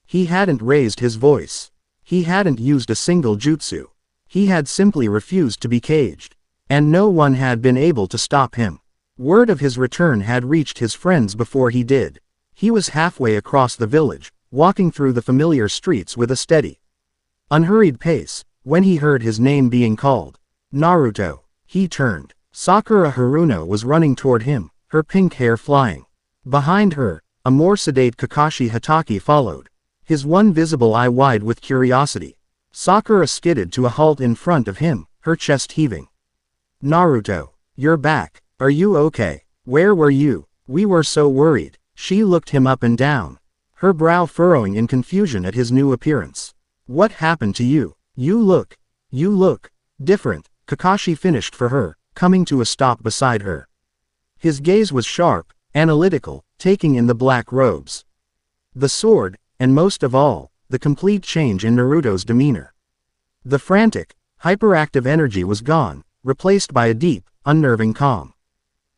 He hadn't raised his voice. He hadn't used a single jutsu. He had simply refused to be caged. And no one had been able to stop him. Word of his return had reached his friends before he did. He was halfway across the village, walking through the familiar streets with a steady, unhurried pace, when he heard his name being called. Naruto. He turned. Sakura Haruno was running toward him, her pink hair flying. Behind her, a more sedate Kakashi Hatake followed, his one visible eye wide with curiosity. Sakura skidded to a halt in front of him, her chest heaving. "Naruto, you're back. Are you okay? Where were you? We were so worried." She looked him up and down, her brow furrowing in confusion at his new appearance. "What happened to you? You look different," Kakashi finished for her, coming to a stop beside her. His gaze was sharp, analytical, taking in the black robes, the sword, and most of all, the complete change in Naruto's demeanor. The frantic, hyperactive energy was gone, replaced by a deep, unnerving calm.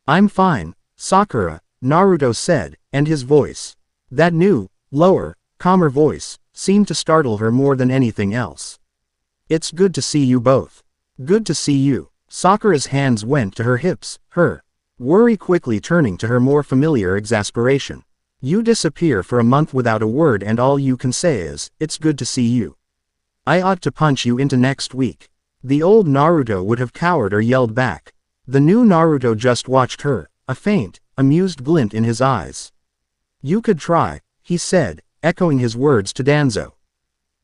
"I'm fine, Sakura," Naruto said, and his voice, that new, lower, calmer voice, seemed to startle her more than anything else. "It's good to see you both." "Good to see you." Sakura's hands went to her hips, her worry quickly turning to her more familiar exasperation. "You disappear for a month without a word and all you can say is, 'It's good to see you.' I ought to punch you into next week." The old Naruto would have cowered or yelled back. The new Naruto just watched her, a faint, amused glint in his eyes. "You could try," he said, echoing his words to Danzo.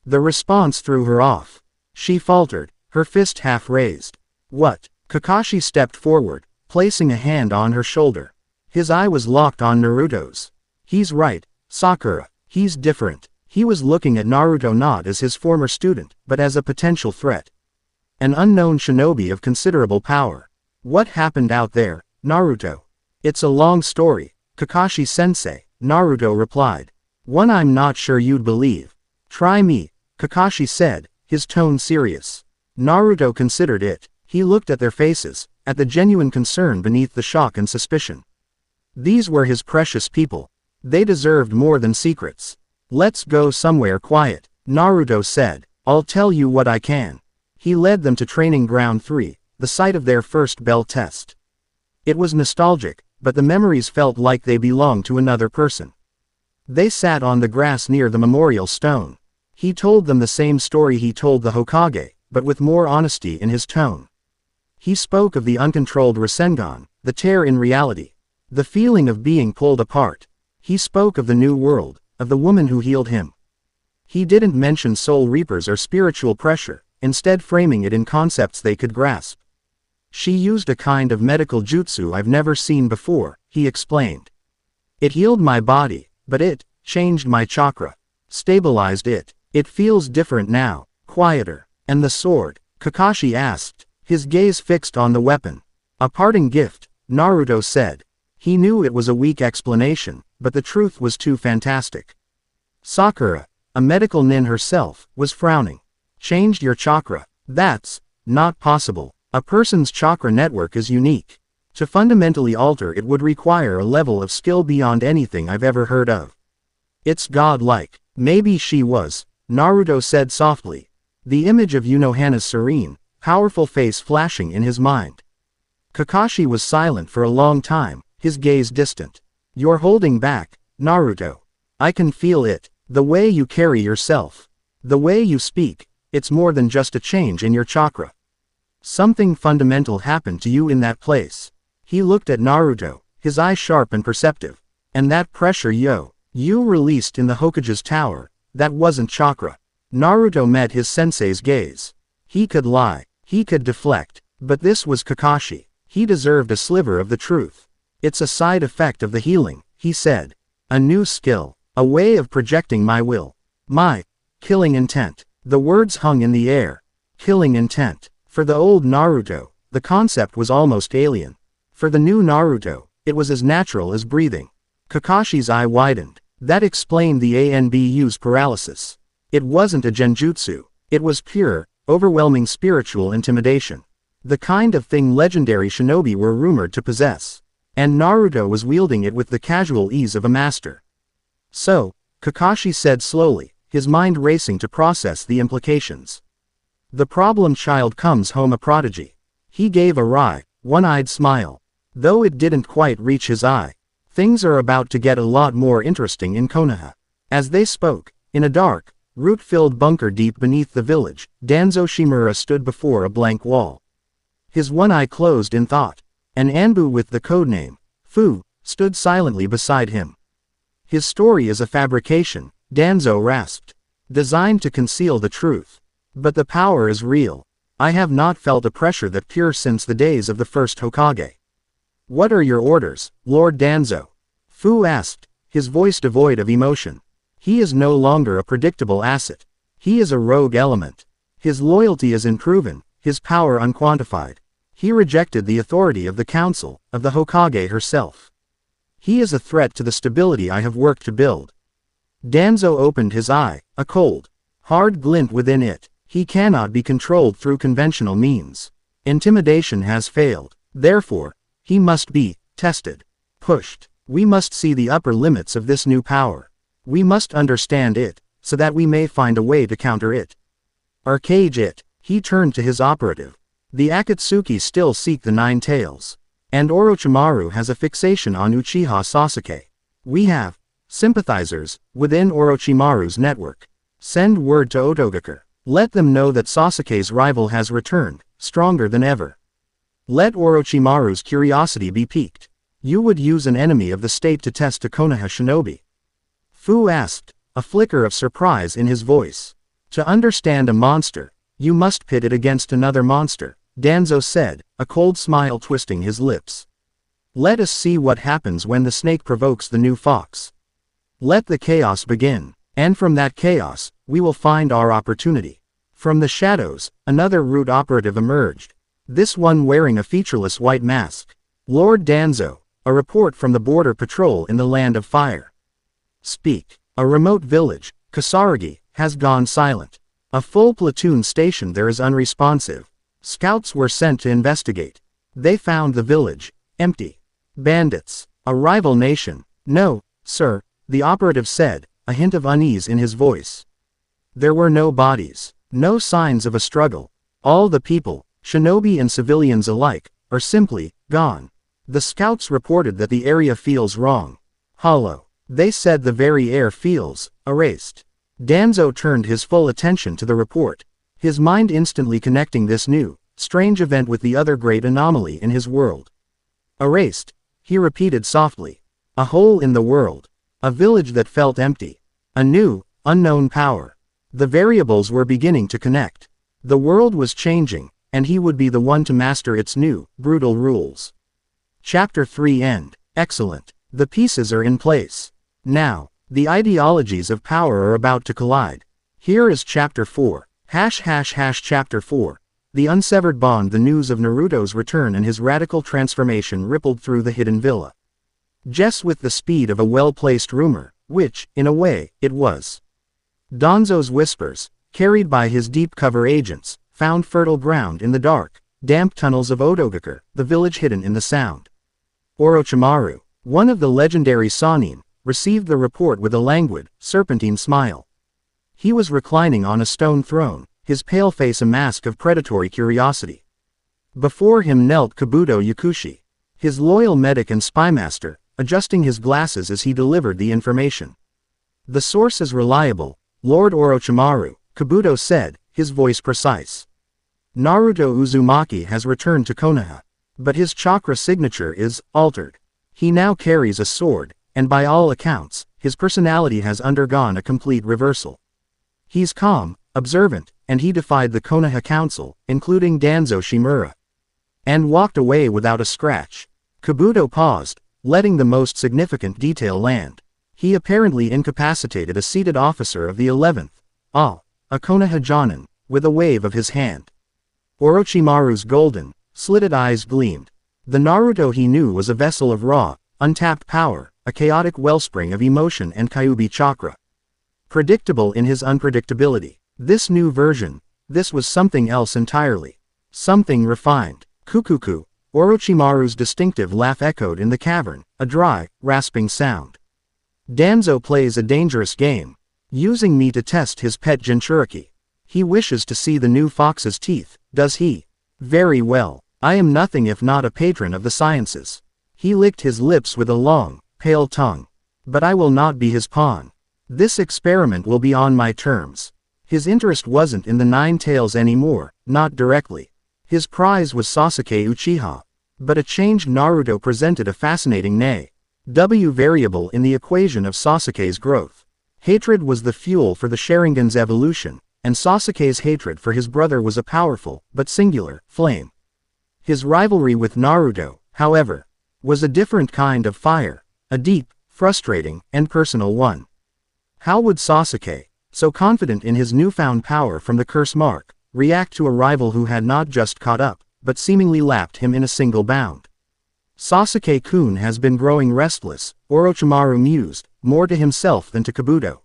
The response threw her off. She faltered, her fist half raised. "What?" Kakashi stepped forward, placing a hand on her shoulder. His eye was locked on Naruto's. "He's right, Sakura, he's different." He was looking at Naruto not as his former student, but as a potential threat. An unknown shinobi of considerable power. "What happened out there, Naruto?" "It's a long story, Kakashi-sensei," Naruto replied. "One I'm not sure you'd believe." "Try me," Kakashi said, his tone serious. Naruto considered it. He looked at their faces, at the genuine concern beneath the shock and suspicion. These were his precious people. They deserved more than secrets. "Let's go somewhere quiet," Naruto said. "I'll tell you what I can." He led them to Training Ground 3, the site of their first bell test. It was nostalgic, but the memories felt like they belonged to another person. They sat on the grass near the memorial stone. He told them the same story he told the Hokage, but with more honesty in his tone. He spoke of the uncontrolled Rasengan, the tear in reality, the feeling of being pulled apart. He spoke of the new world, of the woman who healed him. He didn't mention soul reapers or spiritual pressure, instead framing it in concepts they could grasp. "She used a kind of medical jutsu I've never seen before," he explained. "It healed my body, but it changed my chakra, stabilized it. It feels different now, quieter." "And the sword?" Kakashi asked, his gaze fixed on the weapon. "A parting gift," Naruto said. He knew it was a weak explanation, but the truth was too fantastic. Sakura, a medical nin herself, was frowning. "Changed your chakra? That's not possible. A person's chakra network is unique. To fundamentally alter it would require a level of skill beyond anything I've ever heard of. It's godlike." "Maybe she was," Naruto said softly, the image of Unohana's serene, powerful face flashing in his mind. Kakashi was silent for a long time, his gaze distant. "You're holding back, Naruto." I can feel it, the way you carry yourself. The way you speak, it's more than just a change in your chakra. Something fundamental happened to you in that place. He looked at Naruto, his eyes sharp and perceptive. And that pressure you released in the Hokage's tower, that wasn't chakra. Naruto met his sensei's gaze. He could lie, he could deflect, but this was Kakashi. He deserved a sliver of the truth. It's a side effect of the healing, he said. A new skill, a way of projecting my will. My killing intent. The words hung in the air. Killing intent. For the old Naruto, the concept was almost alien. For the new Naruto, it was as natural as breathing. Kakashi's eye widened. That explained the ANBU's paralysis. It wasn't a genjutsu. It was pure, overwhelming spiritual intimidation. The kind of thing legendary shinobi were rumored to possess. And Naruto was wielding it with the casual ease of a master. So, Kakashi said slowly, his mind racing to process the implications. The problem child comes home a prodigy. He gave a wry, one-eyed smile. Though it didn't quite reach his eye. Things are about to get a lot more interesting in Konoha. As they spoke, in a dark, root-filled bunker deep beneath the village, Danzo Shimura stood before a blank wall. His one eye closed in thought. An Anbu with the codename, Fu, stood silently beside him. His story is a fabrication, Danzo rasped. Designed to conceal the truth. But the power is real. I have not felt a pressure that pure since the days of the first Hokage. What are your orders, Lord Danzo? Fu asked, his voice devoid of emotion. He is no longer a predictable asset. He is a rogue element. His loyalty is unproven, his power unquantified. He rejected the authority of the council, of the Hokage herself. He is a threat to the stability I have worked to build. Danzo opened his eye, a cold, hard glint within it. He cannot be controlled through conventional means. Intimidation has failed. Therefore, he must be tested, pushed. We must see the upper limits of this new power. We must understand it, so that we may find a way to counter it. Arcade it. He turned to his operative. The Akatsuki still seek the Nine Tails. And Orochimaru has a fixation on Uchiha Sasuke. We have sympathizers within Orochimaru's network. Send word to Otogakure. Let them know that Sasuke's rival has returned, stronger than ever. Let Orochimaru's curiosity be piqued. You would use an enemy of the state to test a Konoha shinobi? Fu asked, a flicker of surprise in his voice. To understand a monster, you must pit it against another monster, Danzo said, a cold smile twisting his lips. Let us see what happens when the snake provokes the new fox. Let the chaos begin, and from that chaos, we will find our opportunity. From the shadows, another root operative emerged. This one wearing a featureless white mask. Lord Danzo, a report from the border patrol in the Land of Fire. Speak. A remote village, Kasaragi, has gone silent. A full platoon stationed there is unresponsive. Scouts were sent to investigate. They found the village empty. Bandits. A rival nation. No, sir, the operative said, a hint of unease in his voice. There were no bodies. No signs of a struggle. All the people, shinobi and civilians alike, are simply gone. The scouts reported that the area feels wrong. Hollow. They said the very air feels erased. Danzo turned his full attention to the report, his mind instantly connecting this new, strange event with the other great anomaly in his world. Erased, he repeated softly. A hole in the world. A village that felt empty. A new, unknown power. The variables were beginning to connect. The world was changing, and he would be the one to master its new, brutal rules. Chapter 3 End. Excellent. The pieces are in place. Now, the ideologies of power are about to collide. Here is Chapter 4. Chapter 4. The unsevered bond. The news of Naruto's return and his radical transformation rippled through the hidden villa. Just with the speed of a well-placed rumor, which, in a way, it was. Danzo's whispers, carried by his deep cover agents, found fertile ground in the dark, damp tunnels of Otogakure, the village hidden in the sound. Orochimaru, one of the legendary Sannin, received the report with a languid, serpentine smile. He was reclining on a stone throne, his pale face a mask of predatory curiosity. Before him knelt Kabuto Yakushi, his loyal medic and spymaster, adjusting his glasses as he delivered the information. The source is reliable, Lord Orochimaru, Kabuto said, his voice precise. Naruto Uzumaki has returned to Konoha. But his chakra signature is altered. He now carries a sword, and by all accounts, his personality has undergone a complete reversal. He's calm, observant, and he defied the Konoha Council, including Danzo Shimura. And walked away without a scratch. Kabuto paused, letting the most significant detail land. He apparently incapacitated a seated officer of the 11th. A Konoha Jonin, with a wave of his hand. Orochimaru's golden, slitted eyes gleamed. The Naruto he knew was a vessel of raw, untapped power, a chaotic wellspring of emotion and Kyuubi chakra. Predictable in his unpredictability. This new version, this was something else entirely. Something refined. Kukuku. Orochimaru's distinctive laugh echoed in the cavern, a dry, rasping sound. Danzo plays a dangerous game, using me to test his pet Jinchuriki. He wishes to see the new fox's teeth, does he? Very well. I am nothing if not a patron of the sciences. He licked his lips with a long, pale tongue. But I will not be his pawn. This experiment will be on my terms. His interest wasn't in the Nine Tails anymore, not directly. His prize was Sasuke Uchiha. But a changed Naruto presented a fascinating W variable in the equation of Sasuke's growth. Hatred was the fuel for the Sharingan's evolution, and Sasuke's hatred for his brother was a powerful, but singular, flame. His rivalry with Naruto, however, was a different kind of fire, a deep, frustrating, and personal one. How would Sasuke, so confident in his newfound power from the curse mark, react to a rival who had not just caught up, but seemingly lapped him in a single bound? Sasuke-kun has been growing restless, Orochimaru mused, more to himself than to Kabuto.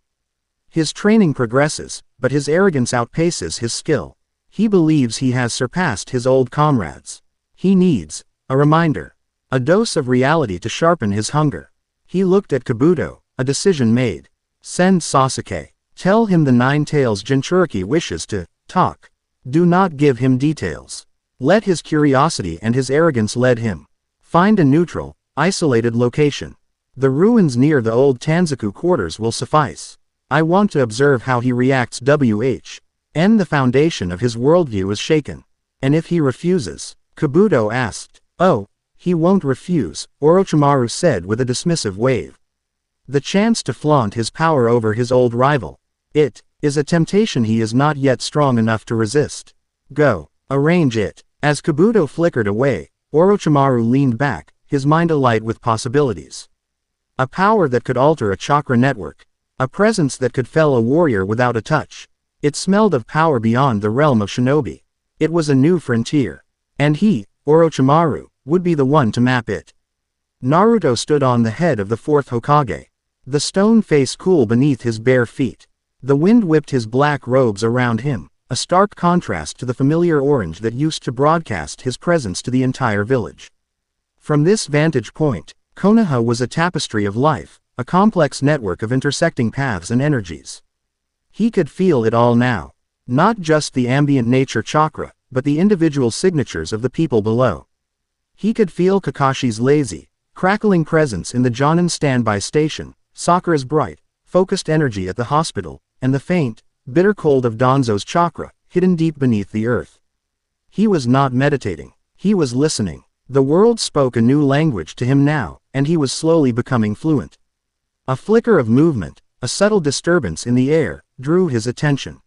His training progresses, but his arrogance outpaces his skill. He believes he has surpassed his old comrades. He needs a reminder, a dose of reality to sharpen his hunger. He looked at Kabuto, a decision made. Send Sasuke. Tell him the Nine Tails Jinchuriki wishes to talk. Do not give him details. Let his curiosity and his arrogance lead him. Find a neutral, isolated location. The ruins near the old Tanzaku quarters will suffice. I want to observe how he reacts. The foundation of his worldview is shaken. And if he refuses? Kabuto asked. Oh, he won't refuse, Orochimaru said with a dismissive wave. The chance to flaunt his power over his old rival. It is a temptation he is not yet strong enough to resist. Go, arrange it. As Kabuto flickered away, Orochimaru leaned back, his mind alight with possibilities. A power that could alter a chakra network. A presence that could fell a warrior without a touch. It smelled of power beyond the realm of shinobi. It was a new frontier. And he, Orochimaru, would be the one to map it. Naruto stood on the head of the fourth Hokage. The stone face cool beneath his bare feet. The wind whipped his black robes around him, a stark contrast to the familiar orange that used to broadcast his presence to the entire village. From this vantage point, Konoha was a tapestry of life, a complex network of intersecting paths and energies. He could feel it all now. Not just the ambient nature chakra, but the individual signatures of the people below. He could feel Kakashi's lazy, crackling presence in the Jonin standby station, Sakura's bright, focused energy at the hospital, and the faint, bitter cold of Danzo's chakra, hidden deep beneath the earth. He was not meditating. He was listening. The world spoke a new language to him now, and he was slowly becoming fluent. A flicker of movement, a subtle disturbance in the air, drew his attention.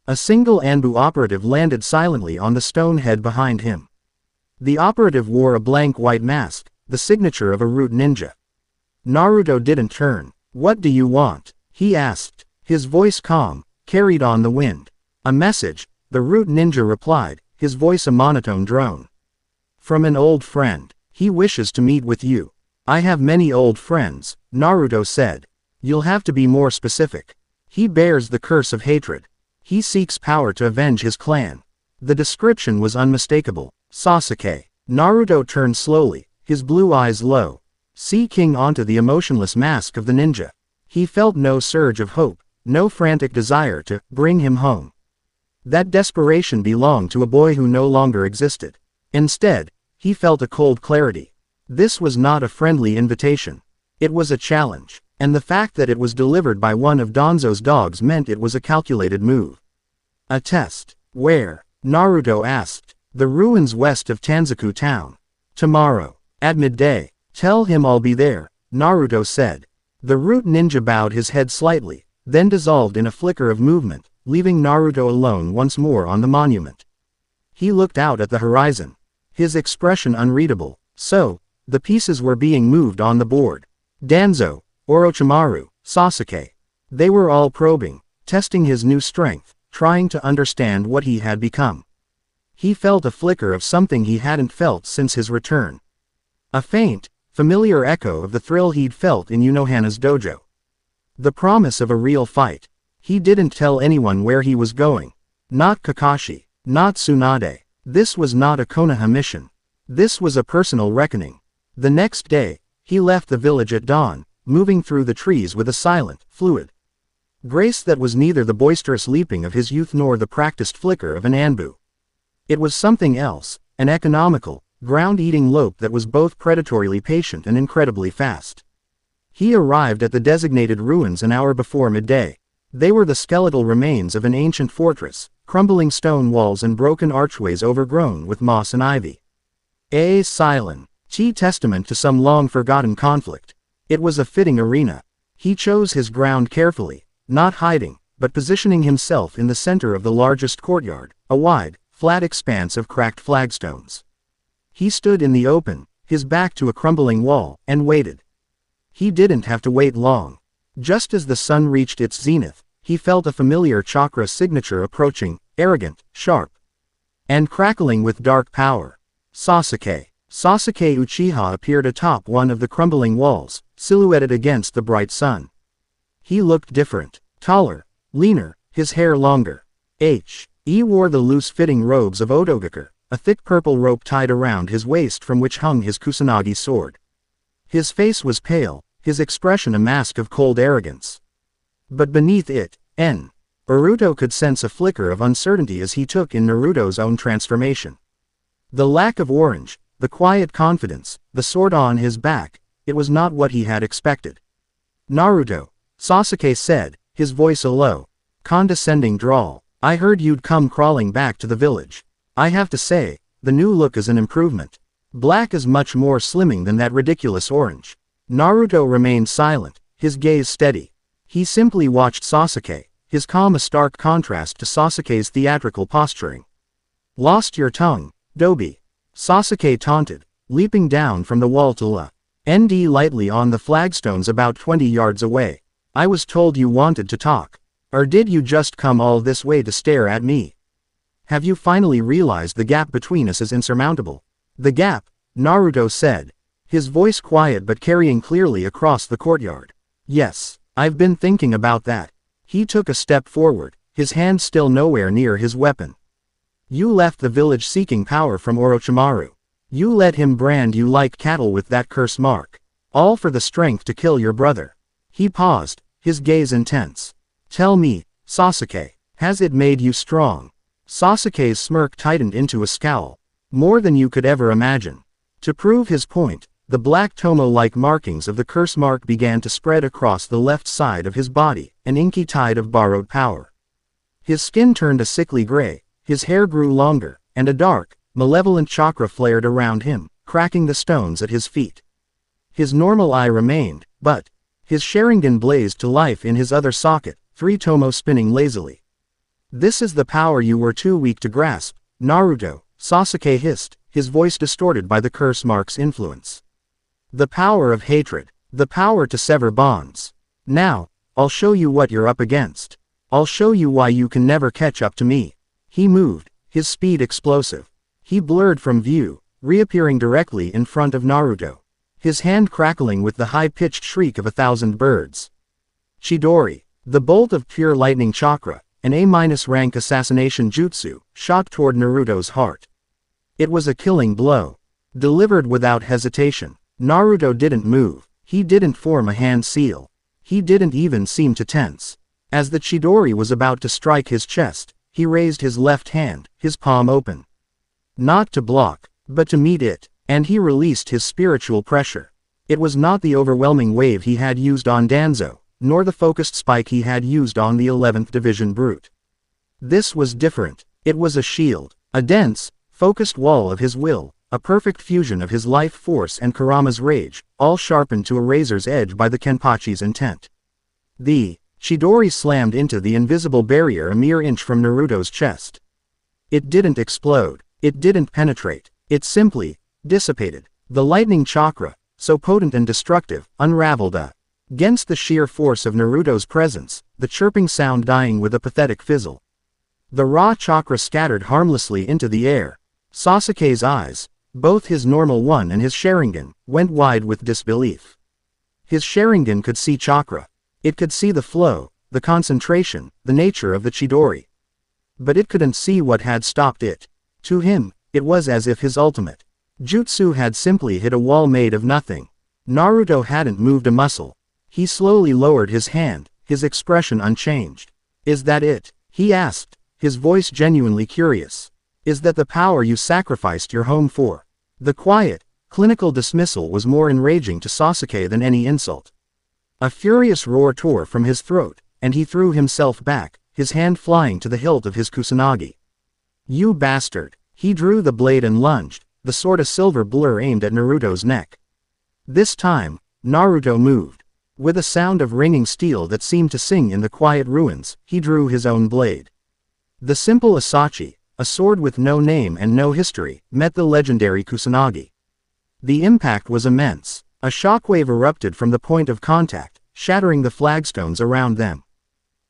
A single Anbu operative landed silently on the stone head behind him. The operative wore a blank white mask, the signature of a root ninja. Naruto didn't turn. What do you want? He asked. His voice calm, carried on the wind. A message, the root ninja replied, his voice a monotone drone. From an old friend. He wishes to meet with you. I have many old friends, Naruto said. You'll have to be more specific. He bears the curse of hatred. He seeks power to avenge his clan. The description was unmistakable. Sasuke. Naruto turned slowly, his blue eyes low, seeking onto the emotionless mask of the ninja. He felt no surge of hope, no frantic desire to bring him home. That desperation belonged to a boy who no longer existed. Instead, he felt a cold clarity. This was not a friendly invitation. It was a challenge. And the fact that it was delivered by one of Danzo's dogs meant it was a calculated move. A test. Where? Naruto asked. The ruins west of Tanzaku town. Tomorrow. At midday. Tell him I'll be there, Naruto said. The root ninja bowed his head slightly, then dissolved in a flicker of movement, leaving Naruto alone once more on the monument. He looked out at the horizon. His expression unreadable. So, the pieces were being moved on the board. Danzo, Orochimaru, Sasuke. They were all probing, testing his new strength, trying to understand what he had become. He felt a flicker of something he hadn't felt since his return. A faint, familiar echo of the thrill he'd felt in Unohana's dojo. The promise of a real fight. He didn't tell anyone where he was going. Not Kakashi, not Tsunade. This was not a Konoha mission. This was a personal reckoning. The next day, he left the village at dawn, moving through the trees with a silent, fluid grace that was neither the boisterous leaping of his youth nor the practiced flicker of an anbu. It was something else, an economical, ground-eating lope that was both predatorily patient and incredibly fast. He arrived at the designated ruins an hour before midday. They were the skeletal remains of an ancient fortress, crumbling stone walls and broken archways overgrown with moss and ivy. A silent, testament to some long-forgotten conflict. It was a fitting arena. He chose his ground carefully, not hiding, but positioning himself in the center of the largest courtyard, a wide, flat expanse of cracked flagstones. He stood in the open, his back to a crumbling wall, and waited. He didn't have to wait long. Just as the sun reached its zenith, he felt a familiar chakra signature approaching, arrogant, sharp, and crackling with dark power. Sasuke. Sasuke Uchiha appeared atop one of the crumbling walls, silhouetted against the bright sun. He looked different, taller, leaner, his hair longer. He wore the loose-fitting robes of Otogaker, a thick purple rope tied around his waist from which hung his Kusanagi sword. His face was pale, his expression a mask of cold arrogance. But beneath it, Naruto could sense a flicker of uncertainty as he took in Naruto's own transformation. The lack of orange, the quiet confidence, the sword on his back, it was not what he had expected. Naruto, Sasuke said, his voice a low, condescending drawl. I heard you'd come crawling back to the village. I have to say, the new look is an improvement. Black is much more slimming than that ridiculous orange. Naruto remained silent, his gaze steady. He simply watched Sasuke, his calm a stark contrast to Sasuke's theatrical posturing. Lost your tongue, Dobi. Sasuke taunted, leaping down from the wall to land lightly on the flagstones about 20 yards away. I was told you wanted to talk. Or did you just come all this way to stare at me? Have you finally realized the gap between us is insurmountable? The gap, Naruto said, his voice quiet but carrying clearly across the courtyard. Yes, I've been thinking about that. He took a step forward, his hand still nowhere near his weapon. You left the village seeking power from Orochimaru. You let him brand you like cattle with that curse mark. All for the strength to kill your brother. He paused, his gaze intense. Tell me, Sasuke, has it made you strong? Sasuke's smirk tightened into a scowl. More than you could ever imagine. To prove his point, the black tomo-like markings of the curse mark began to spread across the left side of his body, an inky tide of borrowed power. His skin turned a sickly gray, his hair grew longer, and a dark, malevolent chakra flared around him, cracking the stones at his feet. His normal eye remained, but his Sharingan blazed to life in his other socket, 3 tomo spinning lazily. This is the power you were too weak to grasp, Naruto, Sasuke hissed, his voice distorted by the curse mark's influence. The power of hatred, the power to sever bonds. Now, I'll show you what you're up against. I'll show you why you can never catch up to me. He moved, his speed explosive. He blurred from view, reappearing directly in front of Naruto, his hand crackling with the high-pitched shriek of 1,000 birds. Chidori, the bolt of pure lightning chakra, an A-rank assassination jutsu, shot toward Naruto's heart. It was a killing blow. Delivered without hesitation. Naruto didn't move. He didn't form a hand seal. He didn't even seem to tense. As the Chidori was about to strike his chest, he raised his left hand, his palm open. Not to block, but to meet it, and he released his spiritual pressure. It was not the overwhelming wave he had used on Danzo, nor the focused spike he had used on the 11th Division Brute. This was different. It was a shield, a dense, focused wall of his will, a perfect fusion of his life force and Kurama's rage, all sharpened to a razor's edge by the Kenpachi's intent. The Chidori slammed into the invisible barrier a mere inch from Naruto's chest. It didn't explode. It didn't penetrate. It simply dissipated. The lightning chakra, so potent and destructive, unraveled against the sheer force of Naruto's presence, the chirping sound dying with a pathetic fizzle. The raw chakra scattered harmlessly into the air. Sasuke's eyes, both his normal one and his Sharingan, went wide with disbelief. His Sharingan could see chakra. It could see the flow, the concentration, the nature of the Chidori. But it couldn't see what had stopped it. To him, it was as if his ultimate jutsu had simply hit a wall made of nothing. Naruto hadn't moved a muscle. He slowly lowered his hand, his expression unchanged. "Is that it?" he asked, his voice genuinely curious. "Is that the power you sacrificed your home for?" The quiet, clinical dismissal was more enraging to Sasuke than any insult. A furious roar tore from his throat, and he threw himself back, his hand flying to the hilt of his kusanagi. "You bastard!" He drew the blade and lunged, the sword a silver blur aimed at Naruto's neck. This time, Naruto moved. With a sound of ringing steel that seemed to sing in the quiet ruins, he drew his own blade. The simple Asachi, a sword with no name and no history, met the legendary kusanagi. The impact was immense. A shockwave erupted from the point of contact, shattering the flagstones around them.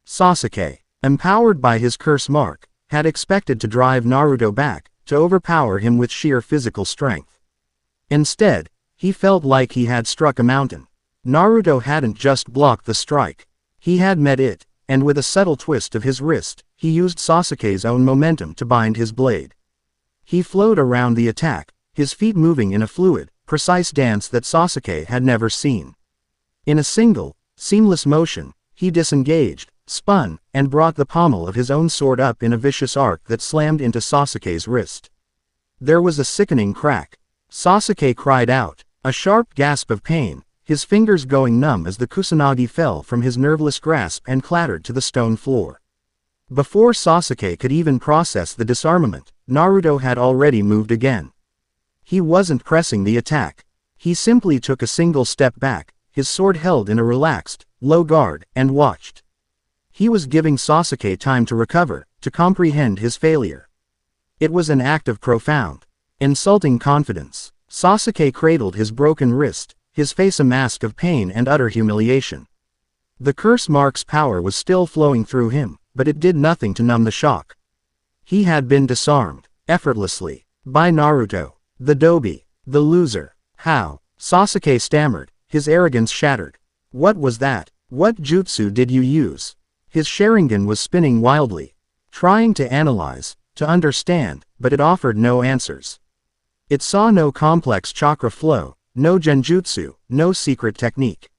Sasuke, empowered by his curse mark, had expected to drive Naruto back, to overpower him with sheer physical strength. Instead, he felt like he had struck a mountain. Naruto hadn't just blocked the strike. He had met it, and with a subtle twist of his wrist, he used Sasuke's own momentum to bind his blade. He flowed around the attack, his feet moving in a fluid, precise dance that Sasuke had never seen. In a single, seamless motion, he disengaged, spun, and brought the pommel of his own sword up in a vicious arc that slammed into Sasuke's wrist. There was a sickening crack. Sasuke cried out, a sharp gasp of pain, his fingers going numb as the kusanagi fell from his nerveless grasp and clattered to the stone floor. Before Sasuke could even process the disarmament, Naruto had already moved again. He wasn't pressing the attack. He simply took a single step back, his sword held in a relaxed, low guard, and watched. He was giving Sasuke time to recover, to comprehend his failure. It was an act of profound, insulting confidence. Sasuke cradled his broken wrist, his face a mask of pain and utter humiliation. The curse mark's power was still flowing through him, but it did nothing to numb the shock. He had been disarmed, effortlessly, by Naruto. The Dobi, the loser. How? Sasuke stammered, his arrogance shattered. What was that? What jutsu did you use? His Sharingan was spinning wildly, trying to analyze, to understand, but it offered no answers. It saw no complex chakra flow, no genjutsu, no secret technique.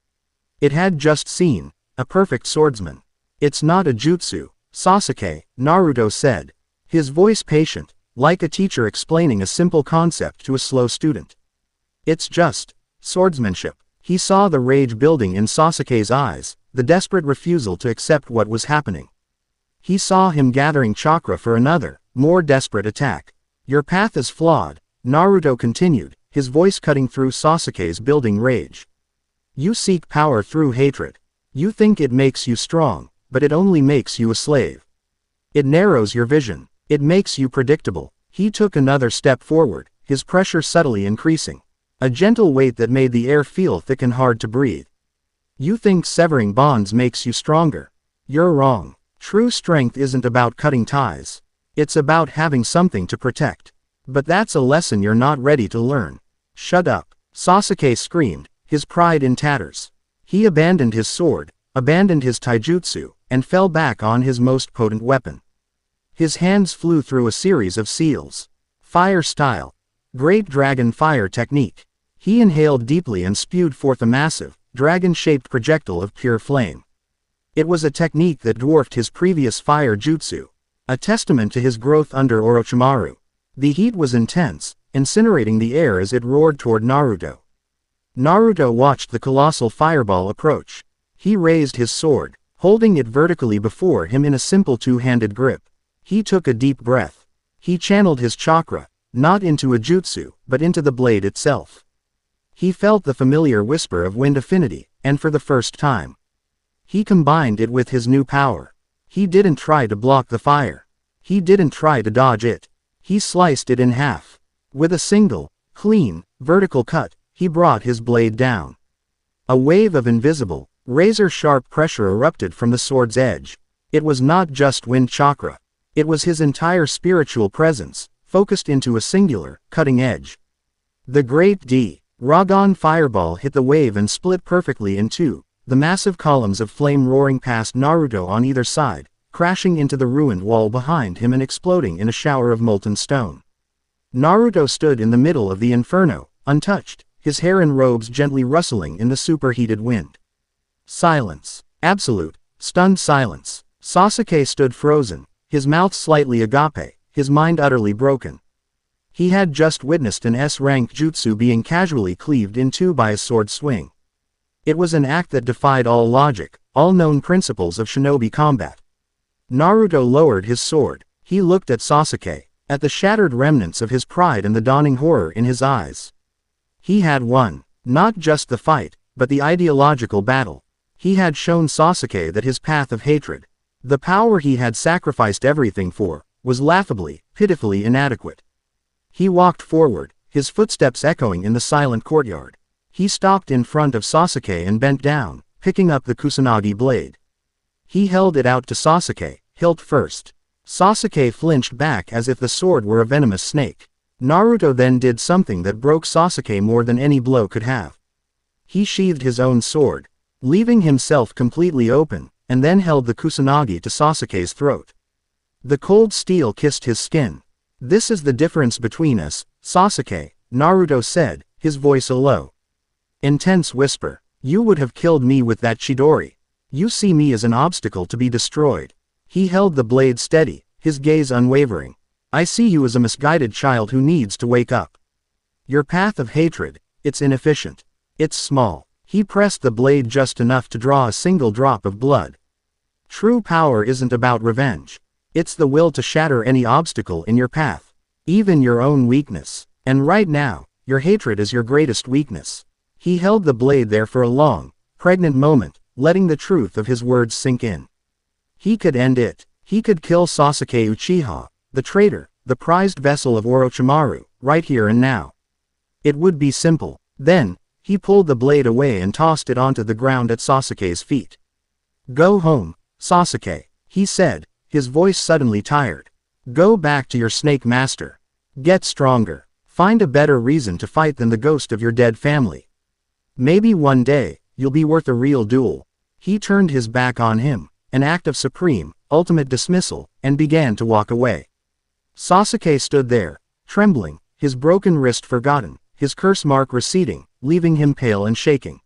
It had just seen a perfect swordsman. "It's not a jutsu, Sasuke," Naruto said, his voice patient, like a teacher explaining a simple concept to a slow student. "It's just swordsmanship." He saw the rage building in Sasuke's eyes, the desperate refusal to accept what was happening. He saw him gathering chakra for another, more desperate attack. "Your path is flawed," Naruto continued, his voice cutting through Sasuke's building rage. "You seek power through hatred. You think it makes you strong, but it only makes you a slave. It narrows your vision. It makes you predictable." He took another step forward, his pressure subtly increasing. A gentle weight that made the air feel thick and hard to breathe. "You think severing bonds makes you stronger. You're wrong. True strength isn't about cutting ties. It's about having something to protect. But that's a lesson you're not ready to learn." "Shut up," Sasuke screamed, his pride in tatters. He abandoned his sword, abandoned his taijutsu, and fell back on his most potent weapon. His hands flew through a series of seals. Fire style. Great dragon fire technique. He inhaled deeply and spewed forth a massive, dragon-shaped projectile of pure flame. It was a technique that dwarfed his previous fire jutsu, a testament to his growth under Orochimaru. The heat was intense, incinerating the air as it roared toward Naruto. Naruto watched the colossal fireball approach. He raised his sword, holding it vertically before him in a simple two-handed grip. He took a deep breath. He channeled his chakra, not into a jutsu, but into the blade itself. He felt the familiar whisper of wind affinity, and for the first time, he combined it with his new power. He didn't try to block the fire. He didn't try to dodge it. He sliced it in half. With a single, clean, vertical cut, he brought his blade down. A wave of invisible, razor-sharp pressure erupted from the sword's edge. It was not just wind chakra. It was his entire spiritual presence, focused into a singular, cutting edge. The great Dragon fireball hit the wave and split perfectly in two, the massive columns of flame roaring past Naruto on either side, crashing into the ruined wall behind him and exploding in a shower of molten stone. Naruto stood in the middle of the inferno, untouched, his hair and robes gently rustling in the superheated wind. Silence. Absolute, stunned silence. Sasuke stood frozen, his mouth slightly agape, his mind utterly broken. He had just witnessed an S-rank jutsu being casually cleaved in two by a sword swing. It was an act that defied all logic, all known principles of shinobi combat. Naruto lowered his sword. He looked at Sasuke, at the shattered remnants of his pride and the dawning horror in his eyes. He had won, not just the fight, but the ideological battle. He had shown Sasuke that his path of hatred, the power he had sacrificed everything for, was laughably, pitifully inadequate. He walked forward, his footsteps echoing in the silent courtyard. He stopped in front of Sasuke and bent down, picking up the Kusanagi blade. He held it out to Sasuke, hilt first. Sasuke flinched back as if the sword were a venomous snake. Naruto then did something that broke Sasuke more than any blow could have. He sheathed his own sword, leaving himself completely open, and then held the Kusanagi to Sasuke's throat. The cold steel kissed his skin. "This is the difference between us, Sasuke," Naruto said, his voice a low, intense whisper. "You would have killed me with that Chidori. You see me as an obstacle to be destroyed." He held the blade steady, his gaze unwavering. "I see you as a misguided child who needs to wake up. Your path of hatred, it's inefficient. It's small." He pressed the blade just enough to draw a single drop of blood. True power isn't about revenge. It's the will to shatter any obstacle in your path, even your own weakness. And right now, your hatred is your greatest weakness. He held the blade there for a long, pregnant moment, letting the truth of his words sink in. He could end it. He could kill Sasuke Uchiha, the traitor, the prized vessel of Orochimaru, right here and now. It would be simple. Then, he pulled the blade away and tossed it onto the ground at Sasuke's feet. "Go home, Sasuke," he said, his voice suddenly tired. "Go back to your snake master. Get stronger. Find a better reason to fight than the ghost of your dead family. Maybe one day, you'll be worth a real duel." He turned his back on him, an act of supreme, ultimate dismissal, and began to walk away. Sasuke stood there, trembling, his broken wrist forgotten, his curse mark receding, leaving him pale and shaking.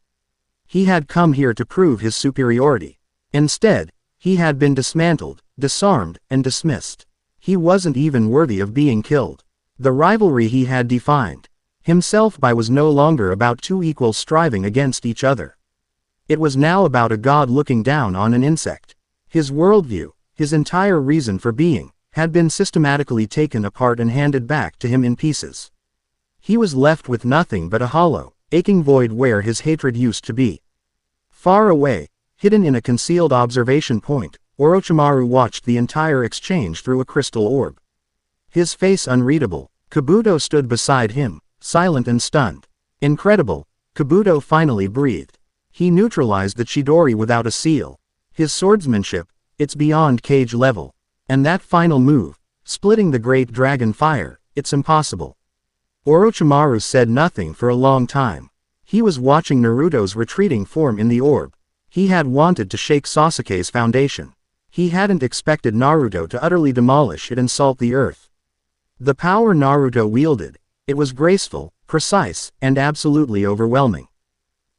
He had come here to prove his superiority. Instead, he had been dismantled, disarmed, and dismissed. He wasn't even worthy of being killed. The rivalry he had defined himself by was no longer about two equals striving against each other. It was now about a god looking down on an insect. His worldview, his entire reason for being, had been systematically taken apart and handed back to him in pieces. He was left with nothing but a hollow, aching void where his hatred used to be. Far away, hidden in a concealed observation point, Orochimaru watched the entire exchange through a crystal orb. His face unreadable, Kabuto stood beside him, silent and stunned. "Incredible," Kabuto finally breathed. He neutralized the Chidori without a seal. His swordsmanship, it's beyond cage level. And that final move, splitting the great dragon fire, it's impossible. Orochimaru said nothing for a long time. He was watching Naruto's retreating form in the orb. He had wanted to shake Sasuke's foundation. He hadn't expected Naruto to utterly demolish it and salt the earth. The power Naruto wielded, it was graceful, precise, and absolutely overwhelming.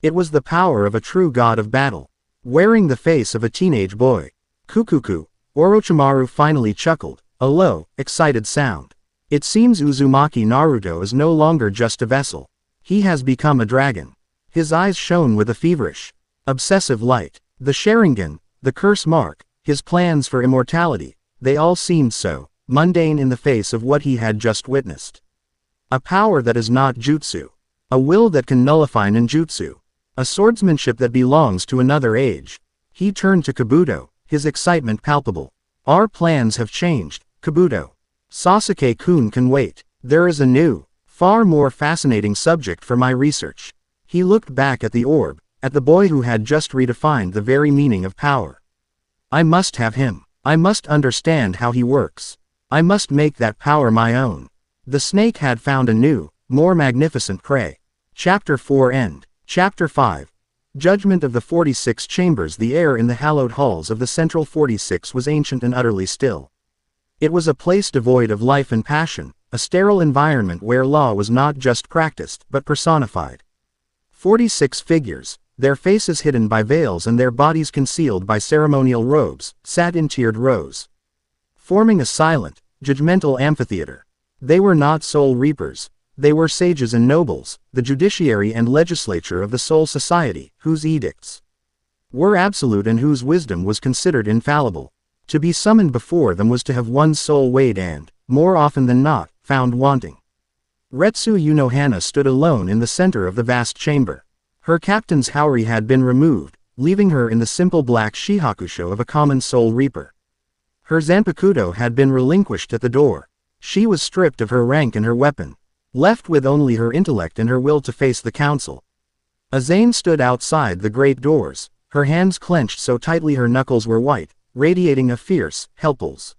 It was the power of a true god of battle, wearing the face of a teenage boy. "Kukuku," Orochimaru finally chuckled, a low, excited sound. "It seems Uzumaki Naruto is no longer just a vessel. He has become a dragon." His eyes shone with a feverish, obsessive light. The Sharingan, the curse mark, his plans for immortality, they all seemed so mundane in the face of what he had just witnessed. A power that is not jutsu. A will that can nullify ninjutsu. A swordsmanship that belongs to another age. He turned to Kabuto, his excitement palpable. Our plans have changed, Kabuto. Sasuke-kun can wait. There is a new, far more fascinating subject for my research. He looked back at the orb, at the boy who had just redefined the very meaning of power. I must have him. I must understand how he works. I must make that power my own. The snake had found a new, more magnificent prey. Chapter 4 End. Chapter 5. Judgment of the 46 Chambers. The air in the hallowed halls of the Central 46 was ancient and utterly still. It was a place devoid of life and passion, a sterile environment where law was not just practiced but personified. 46 figures, their faces hidden by veils and their bodies concealed by ceremonial robes, sat in tiered rows, forming a silent, judgmental amphitheater. They were not soul reapers. They were sages and nobles, the judiciary and legislature of the Soul Society, whose edicts were absolute and whose wisdom was considered infallible. To be summoned before them was to have one's soul weighed and, more often than not, found wanting. Retsu Unohana stood alone in the center of the vast chamber. Her captain's haori had been removed, leaving her in the simple black shihakusho of a common soul reaper. Her zanpakuto had been relinquished at the door. She was stripped of her rank and her weapon, left with only her intellect and her will to face the council. Azane stood outside the great doors, her hands clenched so tightly her knuckles were white, radiating a fierce, helpless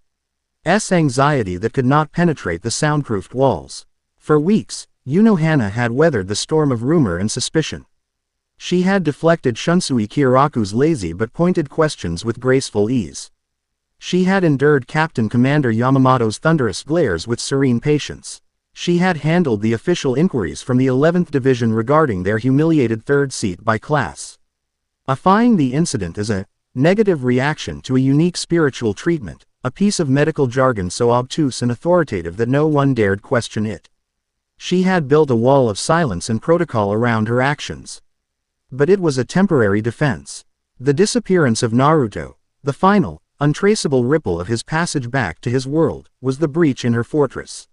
anxiety that could not penetrate the soundproofed walls. For weeks, Unohana had weathered the storm of rumor and suspicion. She had deflected Shunsui Kiraku's lazy but pointed questions with graceful ease. She had endured Captain Commander Yamamoto's thunderous glares with serene patience. She had handled the official inquiries from the 11th Division regarding their humiliated third seat by class, affying the incident as a negative reaction to a unique spiritual treatment, a piece of medical jargon so obtuse and authoritative that no one dared question it. She had built a wall of silence and protocol around her actions. But it was a temporary defense. The disappearance of Naruto, the final, untraceable ripple of his passage back to his world, was the breach in her fortress.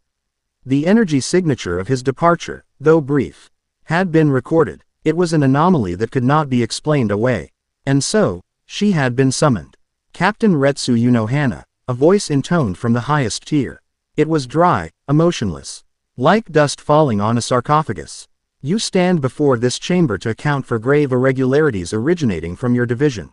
The energy signature of his departure, though brief, had been recorded. It was an anomaly that could not be explained away. And so, she had been summoned. Captain Retsu Unohana, a voice intoned from the highest tier. It was dry, emotionless, like dust falling on a sarcophagus. You stand before this chamber to account for grave irregularities originating from your division.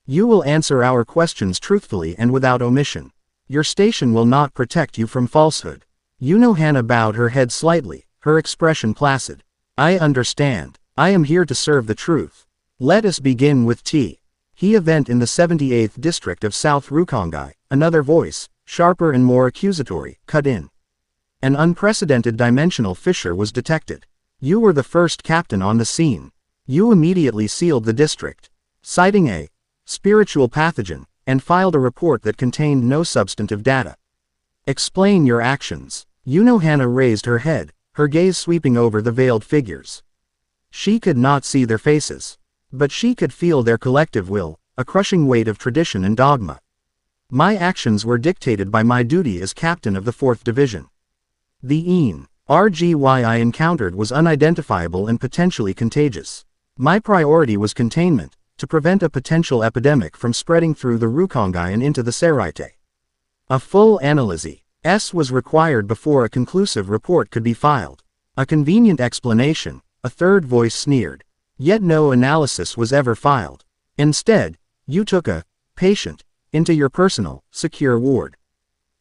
You will answer our questions truthfully and without omission. Your station will not protect you from falsehood. Unohana bowed her head slightly, her expression placid. I understand. I am here to serve the truth. Let us begin with T. He event in the 78th district of South Rukongai, another voice, sharper and more accusatory, cut in. An unprecedented dimensional fissure was detected. You were the first captain on the scene. You immediately sealed the district, citing a spiritual pathogen, and filed a report that contained no substantive data. Explain your actions. Unohana raised her head, her gaze sweeping over the veiled figures. She could not see their faces, but she could feel their collective will, a crushing weight of tradition and dogma. My actions were dictated by my duty as captain of the 4th Division. The RGY I encountered was unidentifiable and potentially contagious. My priority was containment, to prevent a potential epidemic from spreading through the Rukongai and into the Seraite. A full analysis was required before a conclusive report could be filed. A convenient explanation, a third voice sneered. Yet no analysis was ever filed. Instead, you took a patient into your personal, secure ward.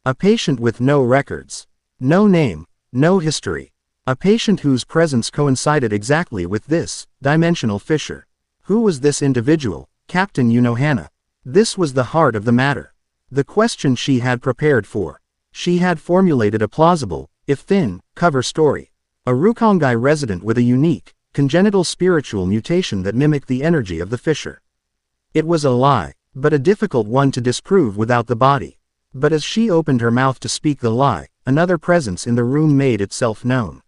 A patient with no records, no name, no history. A patient whose presence coincided exactly with this dimensional fissure. Who was this individual, Captain Unohana? This was the heart of the matter. The question she had prepared for. She had formulated a plausible, if thin, cover story. A Rukongai resident with a unique, congenital spiritual mutation that mimicked the energy of the fissure. It was a lie, but a difficult one to disprove without the body. But as she opened her mouth to speak the lie, another presence in the room made itself known.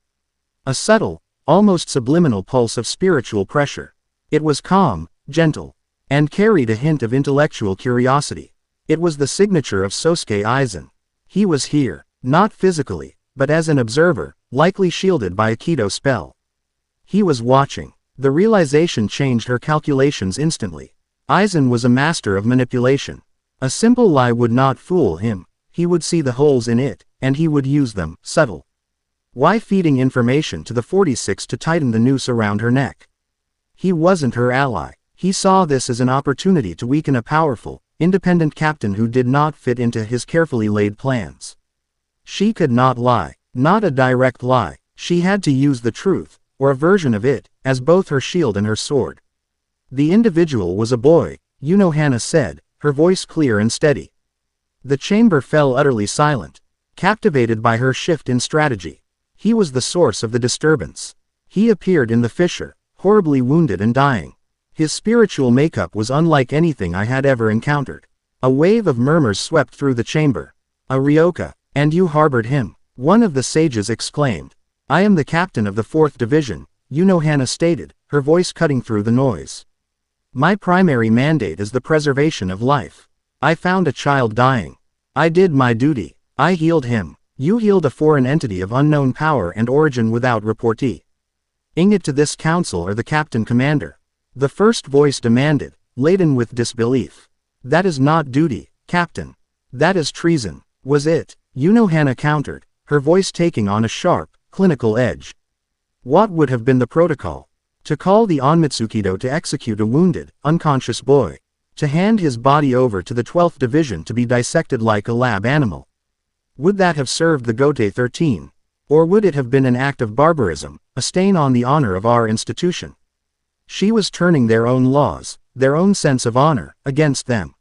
A subtle, almost subliminal pulse of spiritual pressure. It was calm, gentle, and carried a hint of intellectual curiosity. It was the signature of Sosuke Aizen. He was here, not physically, but as an observer, likely shielded by a Kido spell. He was watching. The realization changed her calculations instantly. Aizen was a master of manipulation. A simple lie would not fool him. He would see the holes in it, and he would use them, subtle. Why feeding information to the 46 to tighten the noose around her neck? He wasn't her ally. He saw this as an opportunity to weaken a powerful, independent captain who did not fit into his carefully laid plans. She could not lie. Not a direct lie. She had to use the truth, or a version of it, as both her shield and her sword. The individual was a boy, Unohana said, her voice clear and steady. The chamber fell utterly silent, captivated by her shift in strategy. He was the source of the disturbance. He appeared in the fissure, horribly wounded and dying. His spiritual makeup was unlike anything I had ever encountered. A wave of murmurs swept through the chamber. A Ryoka, and you harbored him, one of the sages exclaimed. I am the captain of the 4th Division, Unohana stated, her voice cutting through the noise. My primary mandate is the preservation of life. I found a child dying. I did my duty. I healed him. You healed a foreign entity of unknown power and origin without reportee. Ing it to this council or the captain commander. The first voice demanded, laden with disbelief. That is not duty, captain. That is treason. Was it? Unohana countered, her voice taking on a sharp, clinical edge. What would have been the protocol? To call the Onmitsukido to execute a wounded, unconscious boy. To hand his body over to the 12th Division to be dissected like a lab animal. Would that have served the Gote 13? Or would it have been an act of barbarism, a stain on the honor of our institution? She was turning their own laws, their own sense of honor, against them.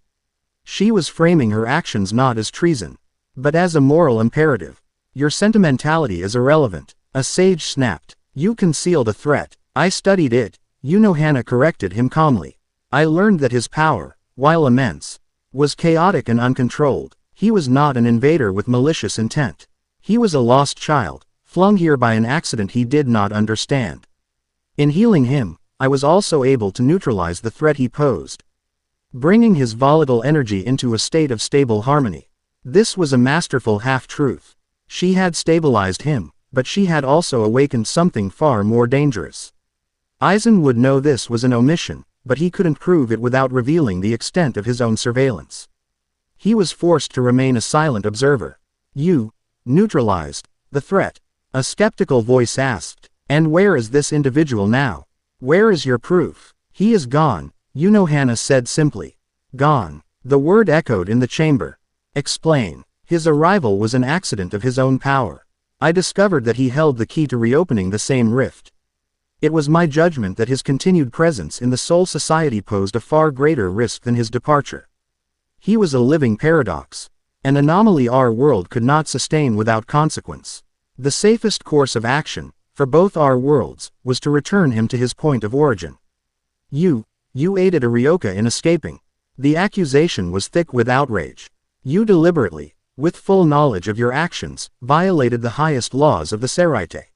She was framing her actions not as treason, but as a moral imperative. Your sentimentality is irrelevant, a sage snapped. You concealed a threat. I studied it, Unohana corrected him calmly. I learned that his power, while immense, was chaotic and uncontrolled. He was not an invader with malicious intent. He was a lost child, flung here by an accident he did not understand. In healing him, I was also able to neutralize the threat he posed, bringing his volatile energy into a state of stable harmony. This was a masterful half-truth. She had stabilized him, but she had also awakened something far more dangerous. Aizen would know this was an omission, but he couldn't prove it without revealing the extent of his own surveillance. He was forced to remain a silent observer. You neutralized the threat? A skeptical voice asked. And where is this individual now? Where is your proof? He is gone, Unohana said simply. Gone. The word echoed in the chamber. Explain. His arrival was an accident of his own power. I discovered that he held the key to reopening the same rift. It was my judgment that his continued presence in the Soul Society posed a far greater risk than his departure. He was a living paradox. An anomaly our world could not sustain without consequence. The safest course of action, for both our worlds, was to return him to his point of origin. You aided a Ryoka in escaping. The accusation was thick with outrage. You deliberately, with full knowledge of your actions, violated the highest laws of the Seraite.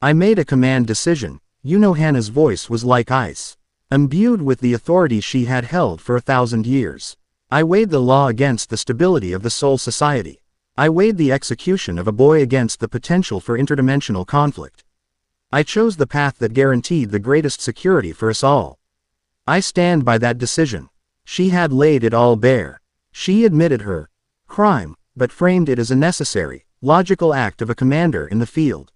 I made a command decision. Unohana's voice was like ice, imbued with the authority she had held for 1,000 years. I weighed the law against the stability of the Soul Society. I weighed the execution of a boy against the potential for interdimensional conflict. I chose the path that guaranteed the greatest security for us all. I stand by that decision. She had laid it all bare. She admitted her crime, but framed it as a necessary, logical act of a commander in the field.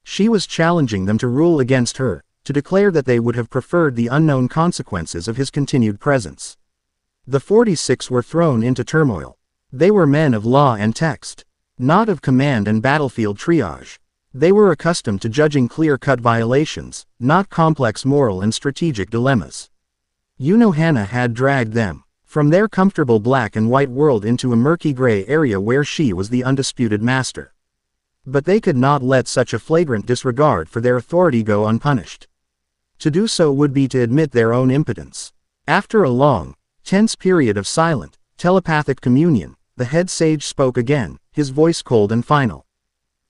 She was challenging them to rule against her, to declare that they would have preferred the unknown consequences of his continued presence. The 46 were thrown into turmoil. They were men of law and text, not of command and battlefield triage. They were accustomed to judging clear-cut violations, not complex moral and strategic dilemmas. Unohana had dragged them from their comfortable black and white world into a murky gray area where she was the undisputed master. But they could not let such a flagrant disregard for their authority go unpunished. To do so would be to admit their own impotence. After a long, tense period of silent, telepathic communion, the head sage spoke again, his voice cold and final.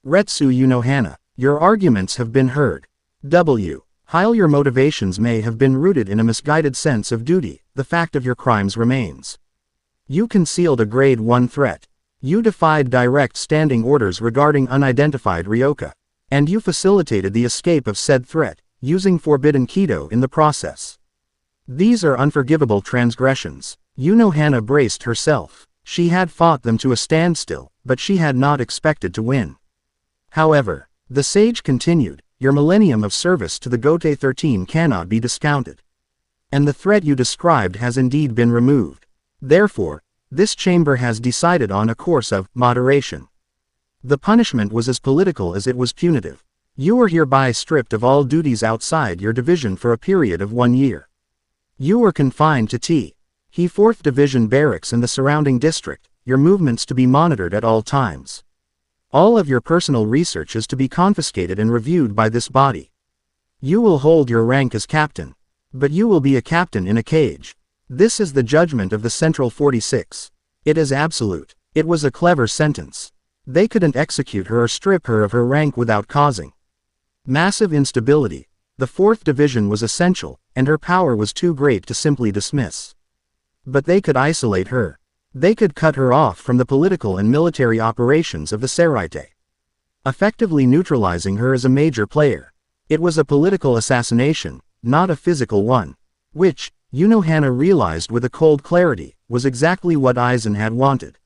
Retsu Unohana, your arguments have been heard. While your motivations may have been rooted in a misguided sense of duty, the fact of your crimes remains. You concealed a grade 1 threat. You defied direct standing orders regarding unidentified Ryoka. And you facilitated the escape of said threat, using forbidden Kido in the process. These are unforgivable transgressions. Unohana braced herself. She had fought them to a standstill, but she had not expected to win. However, the sage continued, your millennium of service to the Gote 13 cannot be discounted. And the threat you described has indeed been removed. Therefore, this chamber has decided on a course of moderation. The punishment was as political as it was punitive. You are hereby stripped of all duties outside your division for a period of 1 year. You are confined to He 4th Division barracks and the surrounding district, your movements to be monitored at all times. All of your personal research is to be confiscated and reviewed by this body. You will hold your rank as captain. But you will be a captain in a cage. This is the judgment of the Central 46. It is absolute. It was a clever sentence. They couldn't execute her or strip her of her rank without causing massive instability. The 4th Division was essential, and her power was too great to simply dismiss. But they could isolate her. They could cut her off from the political and military operations of the Seraite, effectively neutralizing her as a major player. It was a political assassination, not a physical one. Which, Unohana realized with a cold clarity, was exactly what Aizen had wanted.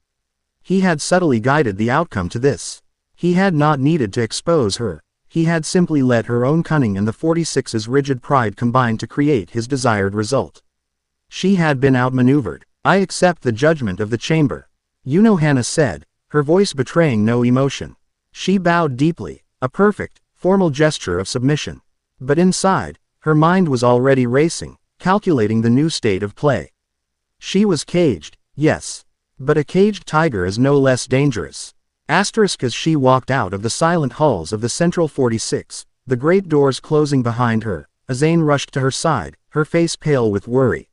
He had subtly guided the outcome to this. He had not needed to expose her. He had simply let her own cunning and the 46's rigid pride combine to create his desired result. She had been outmaneuvered. I accept the judgment of the chamber, Unohana said, her voice betraying no emotion. She bowed deeply, a perfect, formal gesture of submission. But inside, her mind was already racing, calculating the new state of play. She was caged, yes. But a caged tiger is no less dangerous. Asterisk as she walked out of the silent halls of the Central 46, the great doors closing behind her, Aizen rushed to her side, her face pale with worry.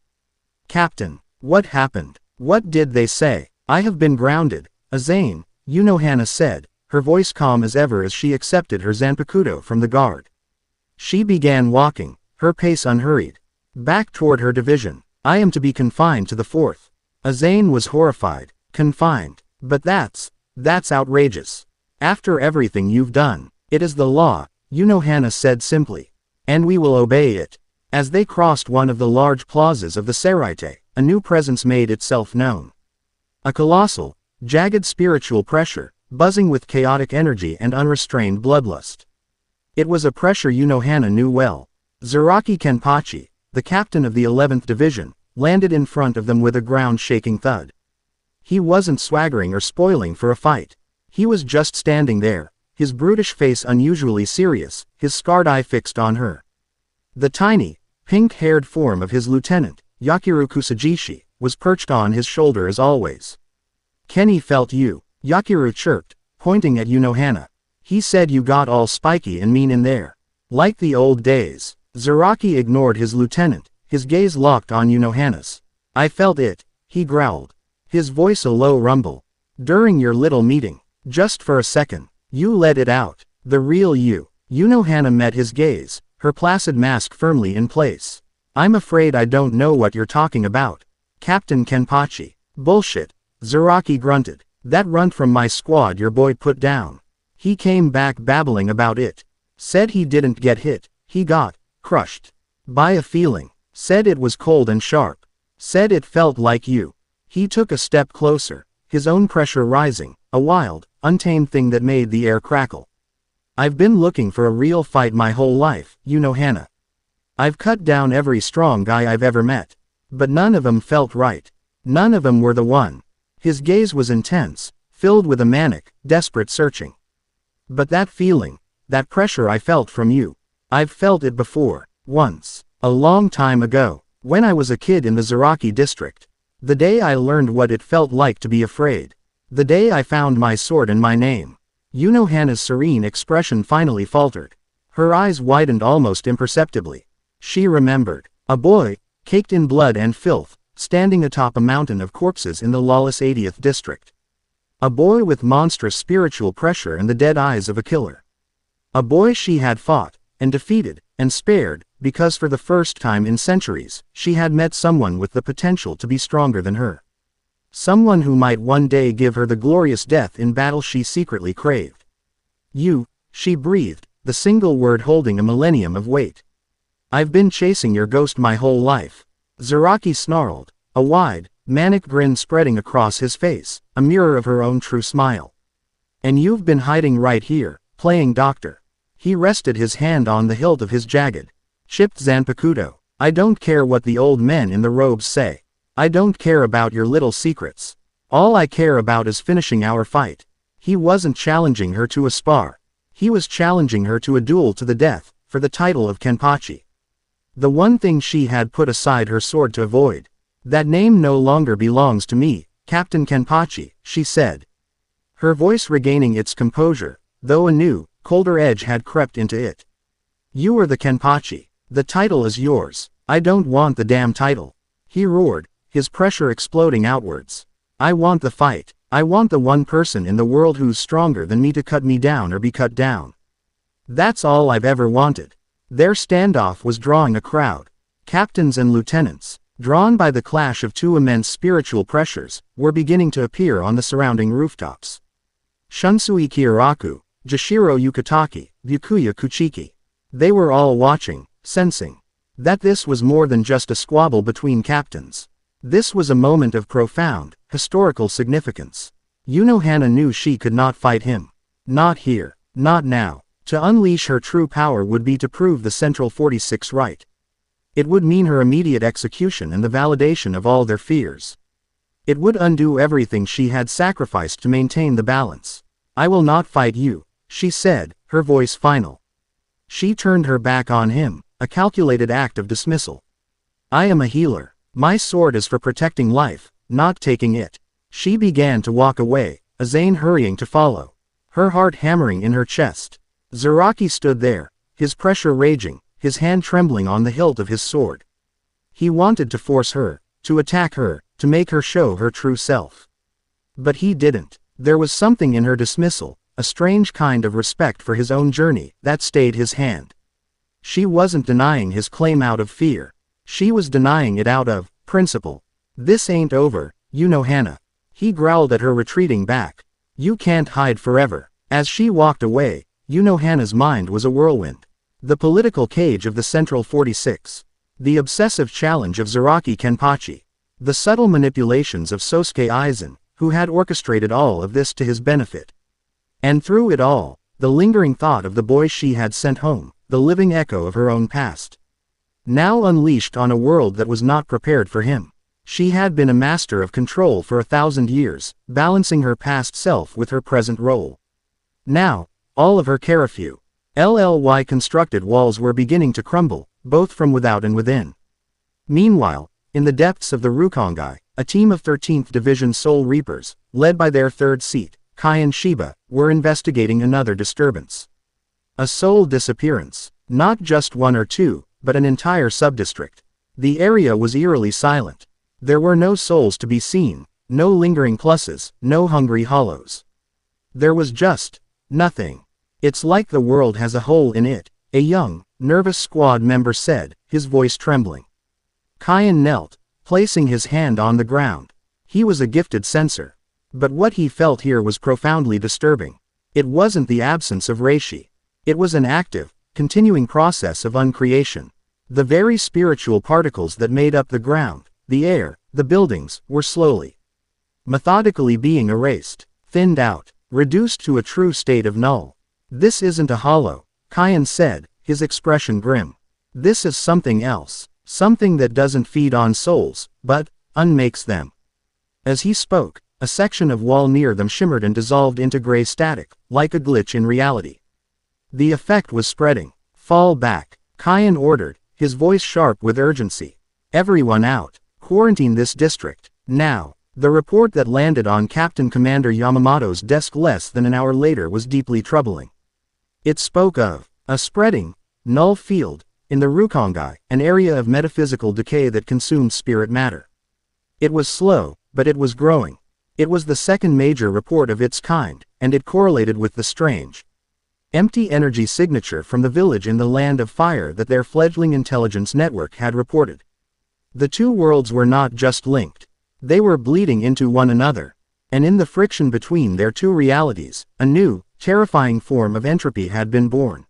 Captain, what happened? What did they say? I have been grounded, Aizen, Unohana said, her voice calm as ever as she accepted her zanpakuto from the guard. She began walking, her pace unhurried, back toward her division. I am to be confined to the 4th. Aizen was horrified. Confined. But that's outrageous. After everything you've done, it is the law, Unohana said simply. And we will obey it. As they crossed one of the large plazas of the Seraite, a new presence made itself known. A colossal, jagged spiritual pressure, buzzing with chaotic energy and unrestrained bloodlust. It was a pressure Unohana knew well. Zaraki Kenpachi, the captain of the 11th Division, landed in front of them with a ground-shaking thud. He wasn't swaggering or spoiling for a fight. He was just standing there, his brutish face unusually serious, his scarred eye fixed on her. The tiny, pink-haired form of his lieutenant, Yakiru Kusajishi, was perched on his shoulder as always. Kenny felt you, Yakiru chirped, pointing at Unohana. He said you got all spiky and mean in there. Like the old days. Zaraki ignored his lieutenant, his gaze locked on Unohana's. I felt it, he growled. His voice a low rumble. During your little meeting, just for a second, you let it out. The real you. Unohana met his gaze, her placid mask firmly in place. I'm afraid I don't know what you're talking about. Captain Kenpachi. Bullshit. Zaraki grunted. That runt from my squad your boy put down. He came back babbling about it. Said he didn't get hit, he got crushed by a feeling. Said it was cold and sharp. Said it felt like you. He took a step closer, his own pressure rising, a wild, untamed thing that made the air crackle. I've been looking for a real fight my whole life, Unohana. I've cut down every strong guy I've ever met. But none of them felt right. None of them were the one. His gaze was intense, filled with a manic, desperate searching. But that feeling, that pressure I felt from you, I've felt it before, once, a long time ago, when I was a kid in the Zaraki district. The day I learned what it felt like to be afraid. The day I found my sword and my name. Unohana's serene expression finally faltered. Her eyes widened almost imperceptibly. She remembered. A boy, caked in blood and filth, standing atop a mountain of corpses in the lawless 80th district. A boy with monstrous spiritual pressure and the dead eyes of a killer. A boy she had fought, and defeated, and spared, because for the first time in centuries, she had met someone with the potential to be stronger than her. Someone who might one day give her the glorious death in battle she secretly craved. You, she breathed, the single word holding a millennium of weight. I've been chasing your ghost my whole life. Zaraki snarled, a wide, manic grin spreading across his face, a mirror of her own true smile. And you've been hiding right here, playing doctor. He rested his hand on the hilt of his jagged, chipped Zanpakuto. I don't care what the old men in the robes say. I don't care about your little secrets. All I care about is finishing our fight. He wasn't challenging her to a spar. He was challenging her to a duel to the death, for the title of Kenpachi. The one thing she had put aside her sword to avoid. That name no longer belongs to me, Captain Kenpachi, she said. Her voice regaining its composure, though a new, colder edge had crept into it. You are the Kenpachi. The title is yours. I don't want the damn title. He roared, his pressure exploding outwards. I want the fight. I want the one person in the world who's stronger than me to cut me down or be cut down. That's all I've ever wanted. Their standoff was drawing a crowd. Captains and lieutenants, drawn by the clash of two immense spiritual pressures, were beginning to appear on the surrounding rooftops. Shunsui Kyoraku, Jashiro Yukitaki, Byakuya Kuchiki. They were all watching, sensing that this was more than just a squabble between captains. This was a moment of profound, historical significance. Unohana knew she could not fight him. Not here, not now. To unleash her true power would be to prove the Central 46 right. It would mean her immediate execution and the validation of all their fears. It would undo everything she had sacrificed to maintain the balance. I will not fight you, she said, her voice final. She turned her back on him, a calculated act of dismissal. I am a healer. My sword is for protecting life, not taking it. She began to walk away, Azane hurrying to follow, her heart hammering in her chest. Zaraki stood there, his pressure raging, his hand trembling on the hilt of his sword. He wanted to force her, to attack her, to make her show her true self. But he didn't. There was something in her dismissal, a strange kind of respect for his own journey, that stayed his hand. She wasn't denying his claim out of fear. She was denying it out of principle. This ain't over, Unohana. He growled at her retreating back. You can't hide forever. As she walked away, Unohana's mind was a whirlwind. The political cage of the Central 46. The obsessive challenge of Zaraki Kenpachi. The subtle manipulations of Sosuke Aizen, who had orchestrated all of this to his benefit. And through it all, the lingering thought of the boy she had sent home, the living echo of her own past. Now unleashed on a world that was not prepared for him. She had been a master of control for 1,000 years, balancing her past self with her present role. Now, all of her Karafu, LLY constructed walls were beginning to crumble, both from without and within. Meanwhile, in the depths of the Rukongai, a team of 13th Division Soul Reapers, led by their third seat, Kai and Shiba, were investigating another disturbance. A soul disappearance. Not just one or two, but an entire subdistrict. The area was eerily silent. There were no souls to be seen, no lingering pluses, no hungry hollows. There was just nothing. It's like the world has a hole in it, a young, nervous squad member said, his voice trembling. Kyan knelt, placing his hand on the ground. He was a gifted sensor. But what he felt here was profoundly disturbing. It wasn't the absence of reishi. It was an active, continuing process of uncreation. The very spiritual particles that made up the ground, the air, the buildings, were slowly, methodically being erased, thinned out, reduced to a true state of null. This isn't a hollow, Kyan said, his expression grim. This is something else, something that doesn't feed on souls, but unmakes them. As he spoke, a section of wall near them shimmered and dissolved into gray static, like a glitch in reality. The effect was spreading. Fall back, Kyan ordered, his voice sharp with urgency. Everyone out. Quarantine this district. Now. The report that landed on Captain Commander Yamamoto's desk less than an hour later was deeply troubling. It spoke of a spreading, null field, in the Rukongai, an area of metaphysical decay that consumed spirit matter. It was slow, but it was growing. It was the second major report of its kind, and it correlated with the strange Empty energy signature from the village in the Land of Fire that their fledgling intelligence network had reported. The two worlds were not just linked. They were bleeding into one another. And in the friction between their two realities, a new, terrifying form of entropy had been born.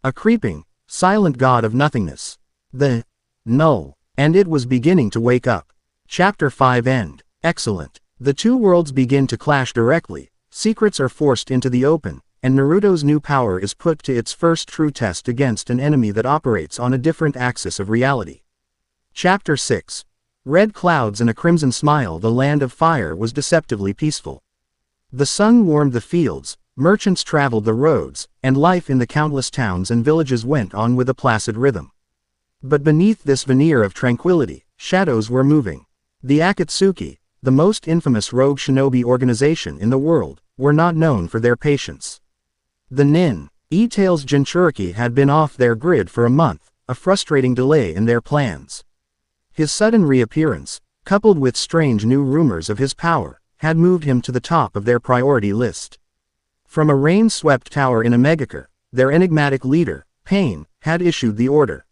A creeping, silent god of nothingness. The Null. And it was beginning to wake up. Chapter 5 End. Excellent. The two worlds begin to clash directly, secrets are forced into the open, and Naruto's new power is put to its first true test against an enemy that operates on a different axis of reality. Chapter 6. Red clouds and a crimson smile. The Land of Fire was deceptively peaceful. The sun warmed the fields, merchants traveled the roads, and life in the countless towns and villages went on with a placid rhythm. But beneath this veneer of tranquility, shadows were moving. The Akatsuki, the most infamous rogue shinobi organization in the world, were not known for their patience. The Nin E-Tails Jinchuriki had been off their grid for a month, a frustrating delay in their plans. His sudden reappearance, coupled with strange new rumors of his power, had moved him to the top of their priority list. From a rain-swept tower in Omegakure, their enigmatic leader, Pain, had issued the order.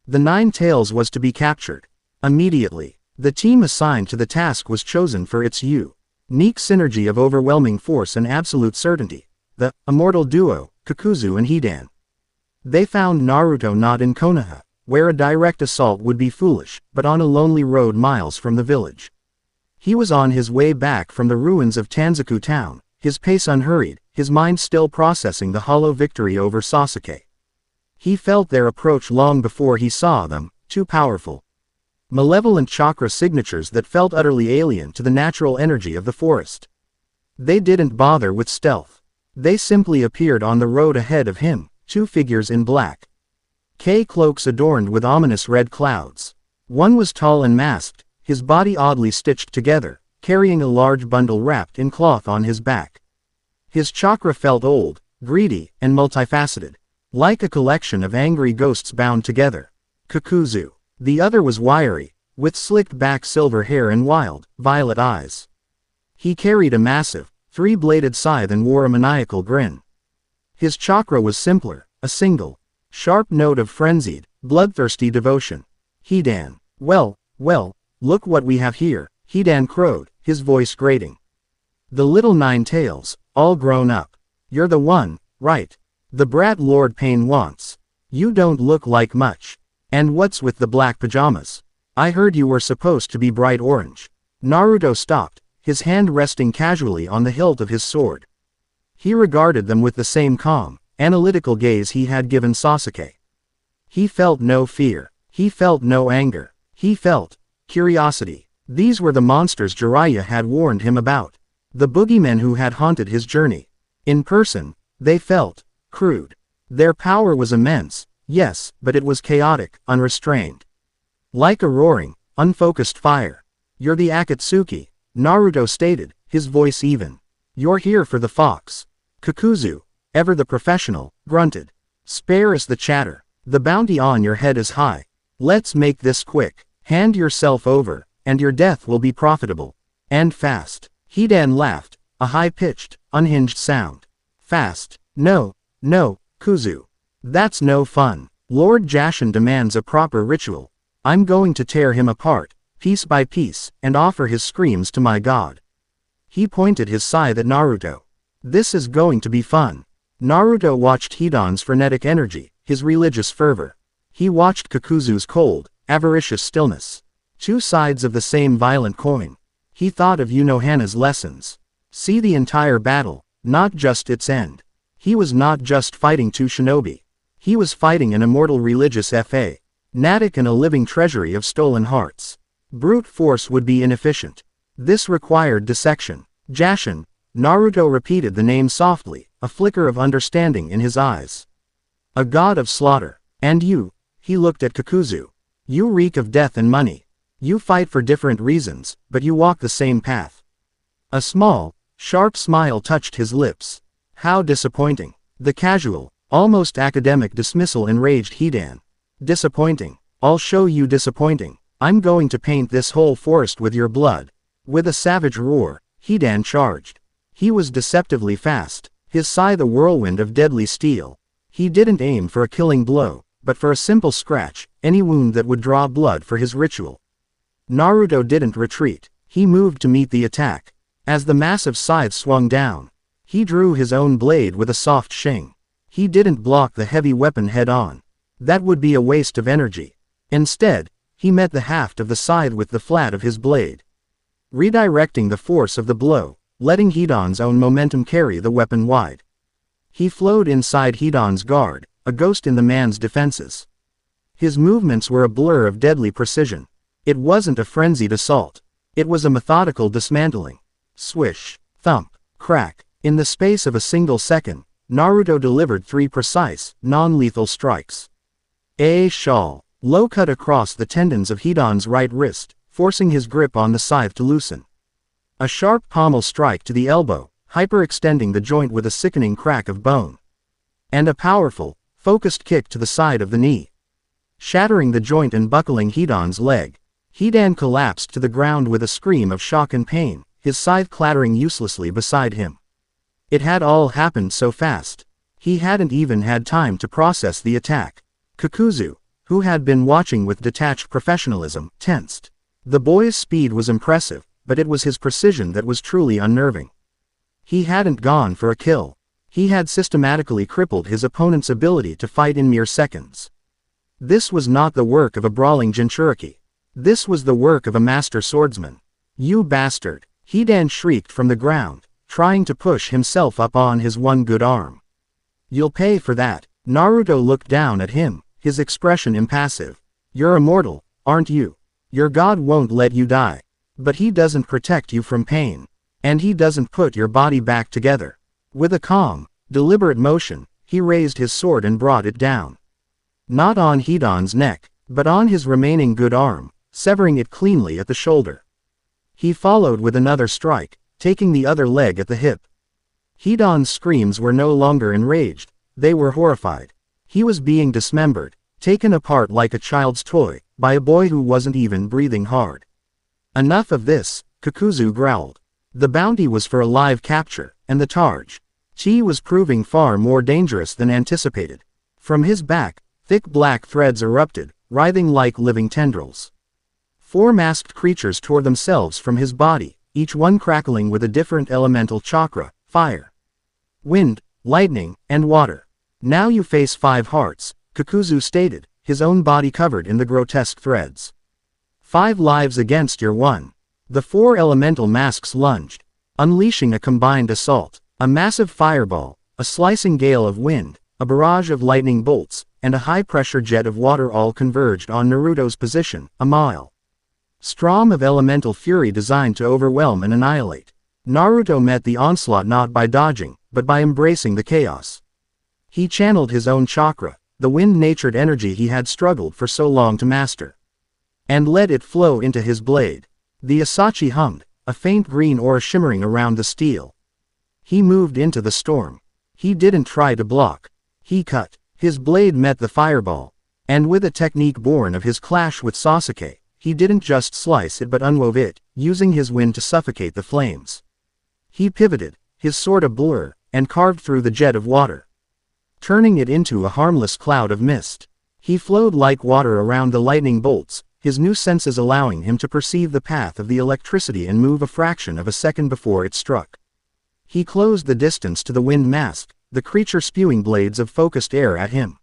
The Nine Tails was to be captured. Immediately, the team assigned to the task was chosen for its unique synergy of overwhelming force and absolute certainty, the immortal duo, Kakuzu and Hidan. They found Naruto not in Konoha, where a direct assault would be foolish, but on a lonely road miles from the village. He was on his way back from the ruins of Tanzaku town, his pace unhurried, his mind still processing the hollow victory over Sasuke. He felt their approach long before he saw them, too powerful. Malevolent chakra signatures that felt utterly alien to the natural energy of the forest. They didn't bother with stealth. They simply appeared on the road ahead of him, two figures in black cloaks adorned with ominous red clouds. One was tall and masked, his body oddly stitched together, carrying a large bundle wrapped in cloth on his back. His chakra felt old, greedy, and multifaceted, like a collection of angry ghosts bound together. Kakuzu. The other was wiry, with slicked back silver hair and wild, violet eyes. He carried a massive, three-bladed scythe and wore a maniacal grin. His chakra was simpler, a single, sharp note of frenzied, bloodthirsty devotion. Hidan. Well, look what we have here, Hidan crowed, his voice grating. The little Nine Tails, all grown up. You're the one, right? The brat Lord Pain wants. You don't look like much. And what's with the black pajamas? I heard you were supposed to be bright orange. Naruto stopped, his hand resting casually on the hilt of his sword. He regarded them with the same calm, analytical gaze he had given Sasuke. He felt no fear. He felt no anger. He felt curiosity. These were the monsters Jiraiya had warned him about. The boogeymen who had haunted his journey. In person, they felt crude. Their power was immense, yes, but it was chaotic, unrestrained. Like a roaring, unfocused fire. You're the Akatsuki, Naruto stated, his voice even. You're here for the fox. Kakuzu, ever the professional, grunted. Spare us the chatter. The bounty on your head is high. Let's make this quick. Hand yourself over, and your death will be profitable. And fast. Hidan laughed, a high-pitched, unhinged sound. Fast. No, Kuzu. That's no fun. Lord Jashin demands a proper ritual. I'm going to tear him apart, piece by piece, and offer his screams to my god. He pointed his scythe at Naruto. This is going to be fun. Naruto watched Hidan's frenetic energy, his religious fervor. He watched Kakuzu's cold, avaricious stillness. Two sides of the same violent coin. He thought of Unohana's lessons. See the entire battle, not just its end. He was not just fighting two shinobi. He was fighting an immortal religious fanatic and a living treasury of stolen hearts. Brute force would be inefficient. This required dissection. Jashin. Naruto repeated the name softly, a flicker of understanding in his eyes. A god of slaughter. And you, he looked at Kakuzu. You reek of death and money. You fight for different reasons, but you walk the same path. A small, sharp smile touched his lips. How disappointing. The casual, almost academic dismissal enraged Hidan. Disappointing. I'll show you disappointing. I'm going to paint this whole forest with your blood. With a savage roar, Hidan charged. He was deceptively fast, his scythe a whirlwind of deadly steel. He didn't aim for a killing blow, but for a simple scratch, any wound that would draw blood for his ritual. Naruto didn't retreat. He moved to meet the attack. As the massive scythe swung down, he drew his own blade with a soft shing. He didn't block the heavy weapon head-on. That would be a waste of energy. Instead, he met the haft of the scythe with the flat of his blade, redirecting the force of the blow, letting Hidan's own momentum carry the weapon wide. He flowed inside Hidan's guard, a ghost in the man's defenses. His movements were a blur of deadly precision. It wasn't a frenzied assault. It was a methodical dismantling. Swish, thump, crack. In the space of a single second, Naruto delivered 3 precise, non-lethal strikes. A shawl, low cut across the tendons of Hidan's right wrist, forcing his grip on the scythe to loosen. A sharp pommel strike to the elbow, hyperextending the joint with a sickening crack of bone. And a powerful, focused kick to the side of the knee, shattering the joint and buckling Hidan's leg. Hidan collapsed to the ground with a scream of shock and pain, his scythe clattering uselessly beside him. It had all happened so fast. He hadn't even had time to process the attack. Kakuzu, who had been watching with detached professionalism, tensed. The boy's speed was impressive, but it was his precision that was truly unnerving. He hadn't gone for a kill. He had systematically crippled his opponent's ability to fight in mere seconds. This was not the work of a brawling Jinchuriki. This was the work of a master swordsman. You bastard! Hidan shrieked from the ground, trying to push himself up on his one good arm. You'll pay for that. Naruto looked down at him, his expression impassive. You're immortal, aren't you? Your god won't let you die. But he doesn't protect you from pain. And he doesn't put your body back together. With a calm, deliberate motion, he raised his sword and brought it down. Not on Hidan's neck, but on his remaining good arm, severing it cleanly at the shoulder. He followed with another strike, taking the other leg at the hip. Hidan's screams were no longer enraged, they were horrified. He was being dismembered, taken apart like a child's toy, by a boy who wasn't even breathing hard. Enough of this, Kakuzu growled. The bounty was for a live capture, and the Targe Chi was proving far more dangerous than anticipated. From his back, thick black threads erupted, writhing like living tendrils. 4 masked creatures tore themselves from his body, each one crackling with a different elemental chakra: fire, wind, lightning, and water. Now you face 5 hearts, Kakuzu stated, his own body covered in the grotesque threads. 5 lives against your 1. The 4 elemental masks lunged, unleashing a combined assault. A massive fireball, a slicing gale of wind, a barrage of lightning bolts, and a high-pressure jet of water all converged on Naruto's position, a mile strong of elemental fury designed to overwhelm and annihilate. Naruto met the onslaught not by dodging, but by embracing the chaos. He channeled his own chakra, the wind-natured energy he had struggled for so long to master, and let it flow into his blade. The Asachi hummed, a faint green aura shimmering around the steel. He moved into the storm. He didn't try to block. He cut. His blade met the fireball. And with a technique born of his clash with Sasuke, he didn't just slice it but unwove it, using his wind to suffocate the flames. He pivoted, his sword a blur, and carved through the jet of water, turning it into a harmless cloud of mist. He flowed like water around the lightning bolts, his new senses allowing him to perceive the path of the electricity and move a fraction of a second before it struck. He closed the distance to the wind mask, the creature spewing blades of focused air at him.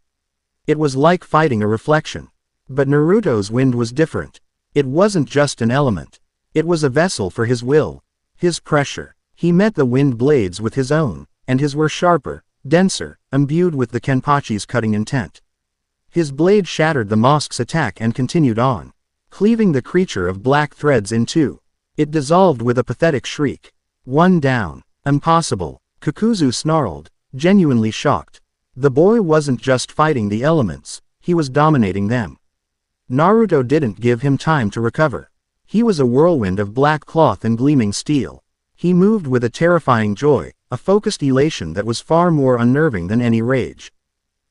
It was like fighting a reflection. But Naruto's wind was different. It wasn't just an element. It was a vessel for his will, his pressure. He met the wind blades with his own, and his were sharper, denser, imbued with the Kenpachi's cutting intent. His blade shattered the mosque's attack and continued on, cleaving the creature of black threads in 2. It dissolved with a pathetic shriek. 1 down. Impossible. Kakuzu snarled, genuinely shocked. The boy wasn't just fighting the elements, he was dominating them. Naruto didn't give him time to recover. He was a whirlwind of black cloth and gleaming steel. He moved with a terrifying joy, a focused elation that was far more unnerving than any rage.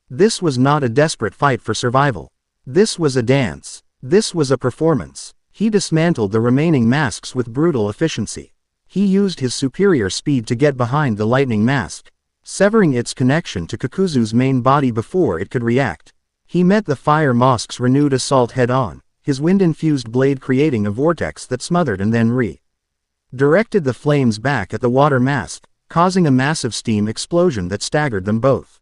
This was not a desperate fight for survival. This was a dance. This was a performance. He dismantled the remaining masks with brutal efficiency. He used his superior speed to get behind the lightning mask, severing its connection to Kakuzu's main body before it could react. He met the fire mosk's renewed assault head-on, his wind-infused blade creating a vortex that smothered and then directed the flames back at the water mask, causing a massive steam explosion that staggered them both.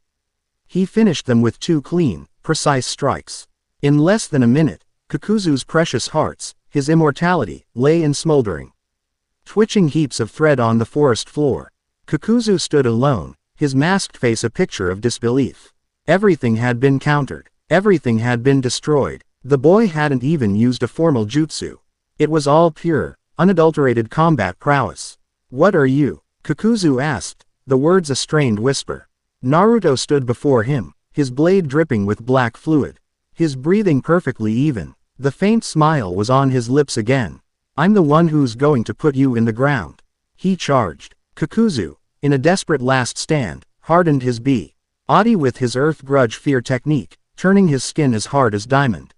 He finished them with 2 clean, precise strikes. In less than a minute, Kakuzu's precious hearts, his immortality, lay in smoldering, twitching heaps of thread on the forest floor. Kakuzu stood alone, his masked face a picture of disbelief. Everything had been countered. Everything had been destroyed. The boy hadn't even used a formal jutsu. It was all pure, unadulterated combat prowess. "What are you?" Kakuzu asked, the words a strained whisper. Naruto stood before him, his blade dripping with black fluid. His breathing perfectly even. The faint smile was on his lips again. "I'm the one who's going to put you in the ground." He charged. Kakuzu, in a desperate last stand, hardened his body with his earth grudge fear technique, turning his skin as hard as diamond.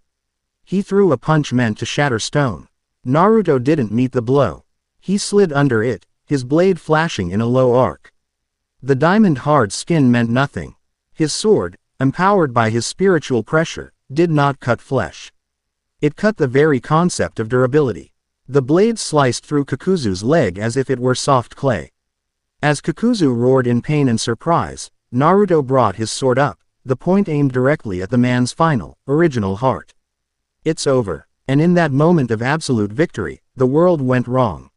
He threw a punch meant to shatter stone. Naruto didn't meet the blow. He slid under it, his blade flashing in a low arc. The diamond-hard skin meant nothing. His sword, empowered by his spiritual pressure, did not cut flesh. It cut the very concept of durability. The blade sliced through Kakuzu's leg as if it were soft clay. As Kakuzu roared in pain and surprise, Naruto brought his sword up, the point aimed directly at the man's final, original heart. "It's over." And in that moment of absolute victory, the world went wrong.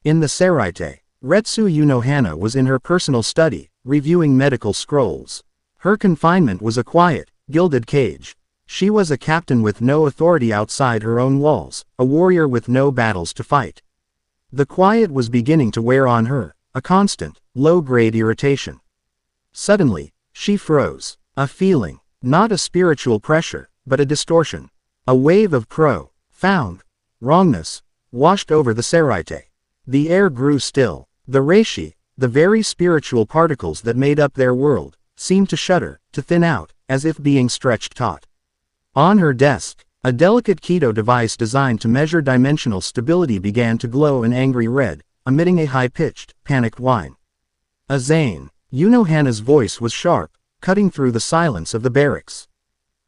In the Seraite, Retsu Unohana was in her personal study, reviewing medical scrolls. Her confinement was a quiet, gilded cage. She was a captain with no authority outside her own walls, a warrior with no battles to fight. The quiet was beginning to wear on her, a constant, low-grade irritation. Suddenly, she froze. A feeling, not a spiritual pressure, but a distortion. A wave of profound wrongness washed over the Seraite. The air grew still. The reishi, the very spiritual particles that made up their world, seemed to shudder, to thin out, as if being stretched taut. On her desk, a delicate Kido device designed to measure dimensional stability began to glow an angry red, emitting a high-pitched, panicked whine. "Azane." Unohana's voice was sharp, cutting through the silence of the barracks.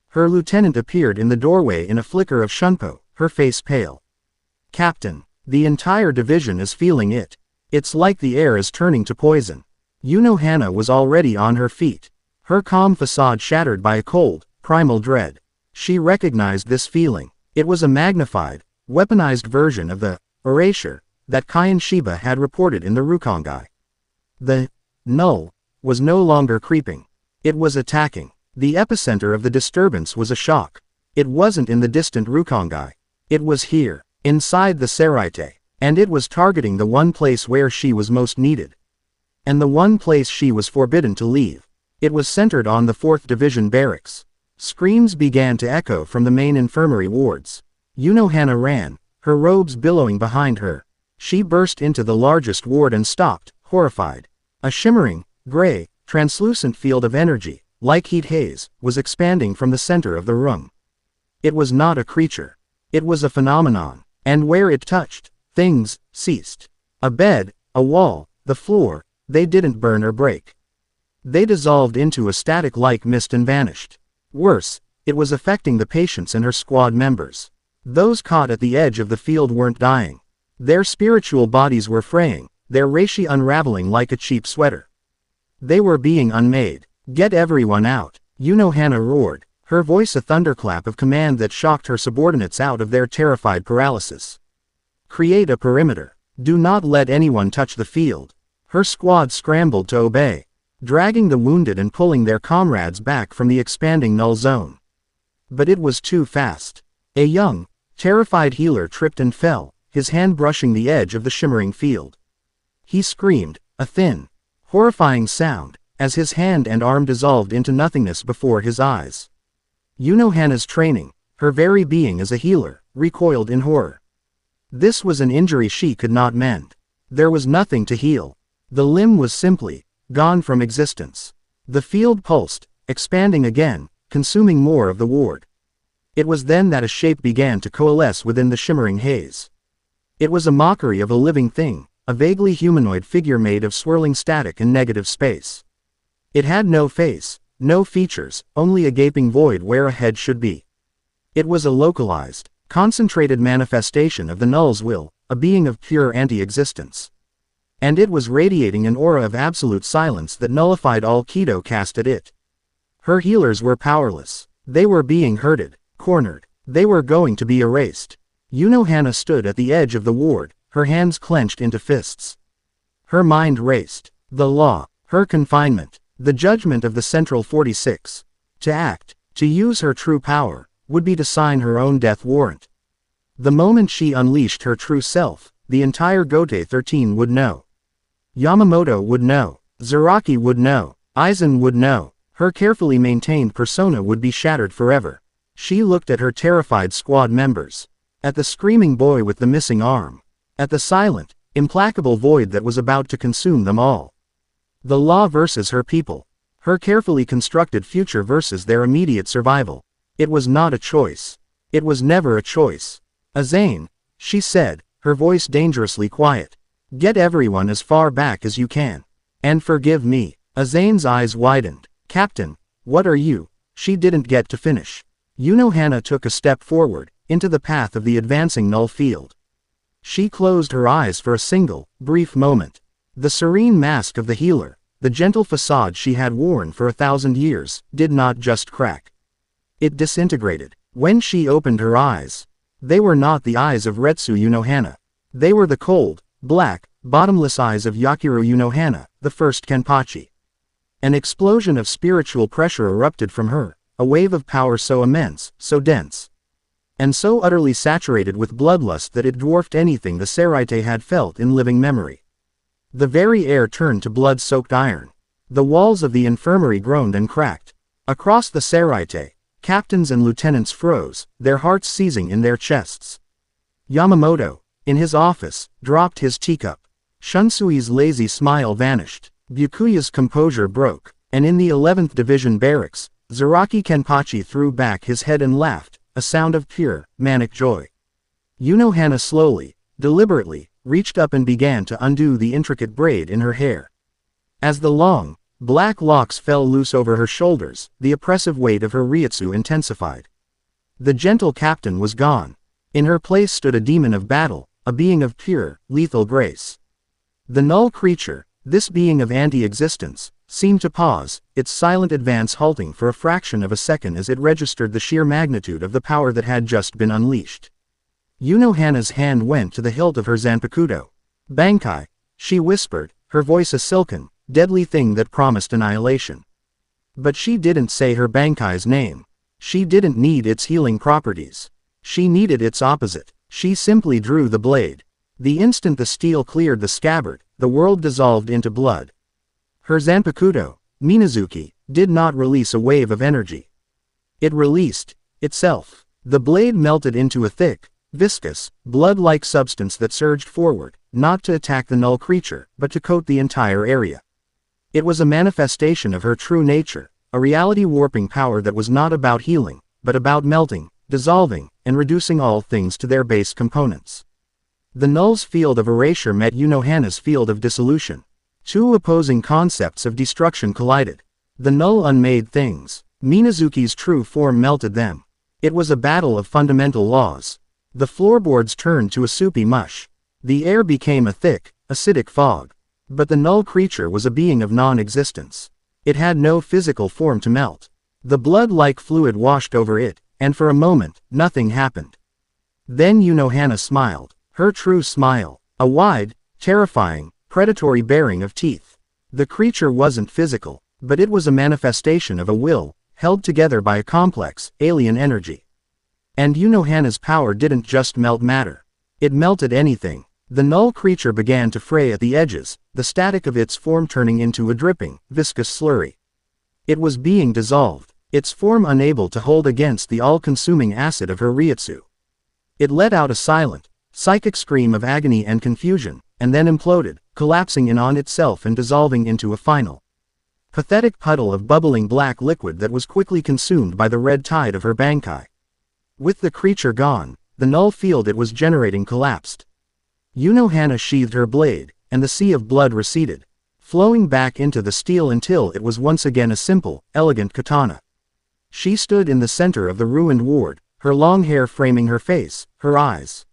Her lieutenant appeared in the doorway in a flicker of shunpo, her face pale. "Captain, the entire division is feeling it. It's like the air is turning to poison." Unohana was already on her feet, her calm facade shattered by a cold, primal dread. She recognized this feeling. It was a magnified, weaponized version of the erasure that Kyan Shiba had reported in the Rukongai. The null was no longer creeping. It was attacking. The epicenter of the disturbance was a shock. It wasn't in the distant Rukongai. It was here, inside the Seraite, and it was targeting the one place where she was most needed. And the one place she was forbidden to leave. It was centered on the 4th Division barracks. Screams began to echo from the main infirmary wards. Unohana ran, her robes billowing behind her. She burst into the largest ward and stopped, horrified. A shimmering, gray, translucent field of energy, like heat haze, was expanding from the center of the room. It was not a creature. It was a phenomenon, and where it touched, things ceased. A bed, a wall, the floor, they didn't burn or break. They dissolved into a static-like mist and vanished. Worse, it was affecting the patients and her squad members. Those caught at the edge of the field weren't dying. Their spiritual bodies were fraying, their reishi unraveling like a cheap sweater. They were being unmade. "Get everyone out," Unohana roared, her voice a thunderclap of command that shocked her subordinates out of their terrified paralysis. "Create a perimeter. Do not let anyone touch the field." Her squad scrambled to obey, dragging the wounded and pulling their comrades back from the expanding null zone. But it was too fast. A young, terrified healer tripped and fell, his hand brushing the edge of the shimmering field. He screamed, a thin, horrifying sound, as his hand and arm dissolved into nothingness before his eyes. Unohana's training, her very being as a healer, recoiled in horror. This was an injury she could not mend. There was nothing to heal. The limb was simply gone from existence. The field pulsed, expanding again, consuming more of the ward. It was then that a shape began to coalesce within the shimmering haze. It was a mockery of a living thing, a vaguely humanoid figure made of swirling static and negative space. It had no face, no features, only a gaping void where a head should be. It was a localized, concentrated manifestation of the null's will, a being of pure anti-existence. And it was radiating an aura of absolute silence that nullified all Kido cast at it. Her healers were powerless. They were being herded, cornered. They were going to be erased. Unohana stood at the edge of the ward, her hands clenched into fists. Her mind raced. The law, her confinement, the judgment of the Central 46. To act, to use her true power, would be to sign her own death warrant. The moment she unleashed her true self, the entire Gote 13 would know. Yamamoto would know. Zaraki would know. Aizen would know. Her carefully maintained persona would be shattered forever. She looked at her terrified squad members. At the screaming boy with the missing arm. At the silent, implacable void that was about to consume them all. The law versus her people. Her carefully constructed future versus their immediate survival. It was not a choice. It was never a choice. Azane, she said, her voice dangerously quiet. Get everyone as far back as you can. And forgive me. Azane's eyes widened. Captain, what are you? She didn't get to finish. Unohana took a step forward, into the path of the advancing null field. She closed her eyes for a single, brief moment. The serene mask of the healer, the gentle facade she had worn for 1,000 years, did not just crack. It disintegrated. When she opened her eyes, they were not the eyes of Retsu Unohana. They were the cold, black, bottomless eyes of Yakiru Unohana, the first Kenpachi. An explosion of spiritual pressure erupted from her, a wave of power so immense, so dense, and so utterly saturated with bloodlust that it dwarfed anything the Seraite had felt in living memory. The very air turned to blood-soaked iron. The walls of the infirmary groaned and cracked. Across the Seraite, captains and lieutenants froze, their hearts seizing in their chests. Yamamoto, in his office, dropped his teacup. Shunsui's lazy smile vanished. Byakuya's composure broke, and in the 11th Division barracks, Zaraki Kenpachi threw back his head and laughed, a sound of pure, manic joy. Unohana slowly, deliberately, reached up and began to undo the intricate braid in her hair. As the long, black locks fell loose over her shoulders, the oppressive weight of her Ryutsu intensified. The gentle captain was gone. In her place stood a demon of battle, a being of pure, lethal grace. The null creature, this being of anti-existence, seemed to pause, its silent advance halting for a fraction of a second as it registered the sheer magnitude of the power that had just been unleashed. Unohana's hand went to the hilt of her Zanpakuto. Bankai, she whispered, her voice a silken, deadly thing that promised annihilation. But she didn't say her Bankai's name. She didn't need its healing properties. She needed its opposite. She simply drew the blade. The instant the steel cleared the scabbard, the world dissolved into blood. Her Zanpakuto, Minazuki, did not release a wave of energy. It released itself. The blade melted into a thick, viscous, blood-like substance that surged forward, not to attack the null creature, but to coat the entire area. It was a manifestation of her true nature, a reality-warping power that was not about healing, but about melting, dissolving, and reducing all things to their base components. The null's field of erasure met Unohana's field of dissolution. Two opposing concepts of destruction collided. The null unmade things. Minazuki's true form melted them. It was a battle of fundamental laws. The floorboards turned to a soupy mush. The air became a thick, acidic fog. But the null creature was a being of non-existence. It had no physical form to melt. The blood-like fluid washed over it, and for a moment, nothing happened. Then Unohana smiled. Her true smile. A wide, terrifying, predatory baring of teeth. The creature wasn't physical, but it was a manifestation of a will, held together by a complex, alien energy. And Unohana's power didn't just melt matter. It melted anything. The null creature began to fray at the edges, the static of its form turning into a dripping, viscous slurry. It was being dissolved, its form unable to hold against the all-consuming acid of her Ryutsu. It let out a silent, psychic scream of agony and confusion, and then imploded, collapsing in on itself and dissolving into a final, pathetic puddle of bubbling black liquid that was quickly consumed by the red tide of her Bankai. With the creature gone, the null field it was generating collapsed. Unohana sheathed her blade, and the sea of blood receded. flowing back into the steel until it was once again a simple, elegant katana. She stood in the center of the ruined ward, her long hair framing her face, her eyes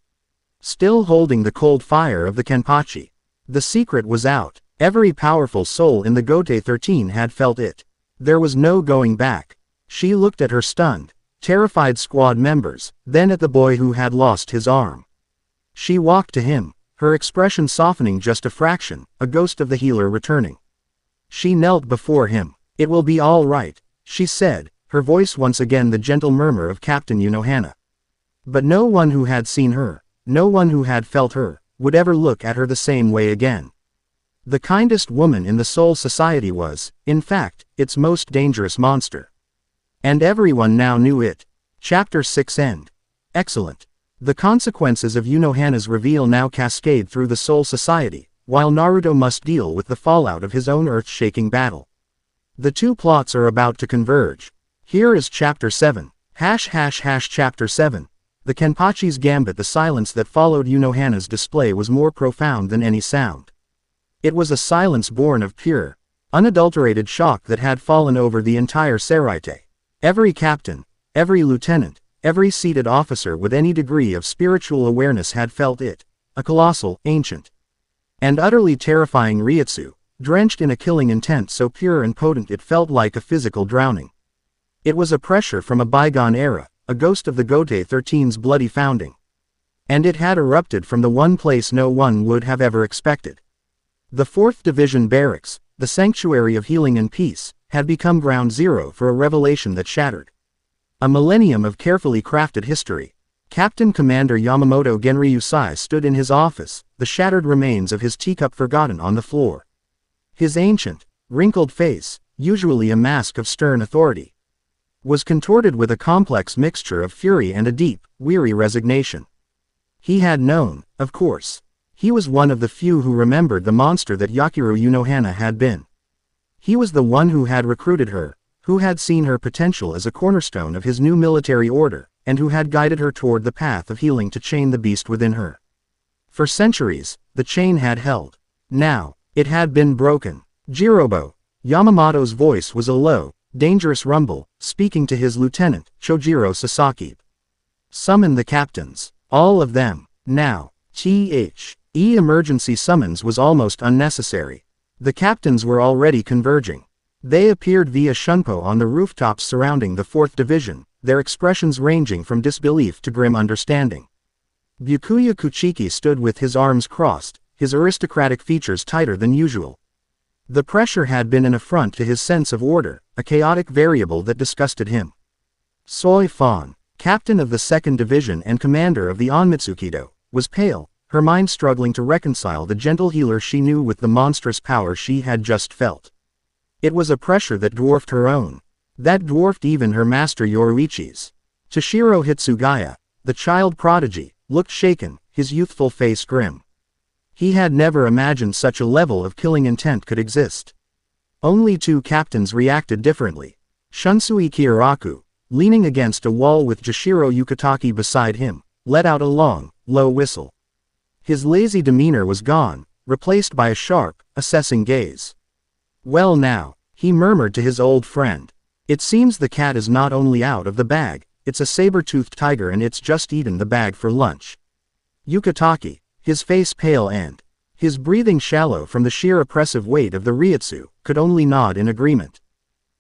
still holding the cold fire of the Kenpachi. The secret was out. Every powerful soul in the Gote 13 had felt it. There was no going back. She looked at her stunned, terrified squad members, then at the boy who had lost his arm. She walked to him, her expression softening just a fraction, a ghost of the healer returning. She knelt before him. "It will be all right," she said, her voice once again the gentle murmur of Captain Unohana. But no one who had seen her, no one who had felt her, would ever look at her the same way again. The kindest woman in the Soul Society was, in fact, its most dangerous monster. And everyone now knew it. Chapter 6 End. Excellent. The consequences of Unohana's reveal now cascade through the Soul Society, while Naruto must deal with the fallout of his own earth-shaking battle. The two plots are about to converge. Here is Chapter 7. Chapter 7. The Kenpachi's gambit. The silence that followed Unohana's display was more profound than any sound. It was a silence born of pure, unadulterated shock that had fallen over the entire Seraite. Every captain, every lieutenant, every seated officer with any degree of spiritual awareness had felt it, a colossal, ancient, and utterly terrifying Ryutsu, drenched in a killing intent so pure and potent it felt like a physical drowning. It was a pressure from a bygone era, a ghost of the Gote 13's bloody founding. And it had erupted from the one place no one would have ever expected. The 4th Division Barracks, the sanctuary of healing and peace, had become ground zero for a revelation that shattered a millennium of carefully crafted history. Captain Commander Yamamoto Genryusai stood in his office, the shattered remains of his teacup forgotten on the floor. His ancient, wrinkled face, usually a mask of stern authority, was contorted with a complex mixture of fury and a deep, weary resignation. He had known, of course. He was one of the few who remembered the monster that Yakiru Unohana had been. He was the one who had recruited her, who had seen her potential as a cornerstone of his new military order, and who had guided her toward the path of healing to chain the beast within her. For centuries, the chain had held. Now, it had been broken. "Jirobo." Yamamoto's voice was a low, dangerous rumble, speaking to his lieutenant, Chojiro Sasaki. "Summon the captains. All of them. Now." Emergency summons was almost unnecessary. The captains were already converging. They appeared via shunpo on the rooftops surrounding the 4th Division, their expressions ranging from disbelief to grim understanding. Byakuya Kuchiki stood with his arms crossed, his aristocratic features tighter than usual. The pressure had been an affront to his sense of order, a chaotic variable that disgusted him. Soi Fan, captain of the 2nd Division and commander of the Onmitsukido, was pale, her mind struggling to reconcile the gentle healer she knew with the monstrous power she had just felt. It was a pressure that dwarfed her own, that dwarfed even her master Yoruichi's. Toshiro Hitsugaya, the child prodigy, looked shaken, his youthful face grim. He had never imagined such a level of killing intent could exist. Only two captains reacted differently. Shunsui Kiraku, leaning against a wall with Jashiro Yukitaki beside him, let out a long, low whistle. His lazy demeanor was gone, replaced by a sharp, assessing gaze. "Well now," he murmured to his old friend. "It seems the cat is not only out of the bag, it's a saber-toothed tiger and it's just eaten the bag for lunch." Yukitaki, his face pale and his breathing shallow from the sheer oppressive weight of the Ryutsu, could only nod in agreement.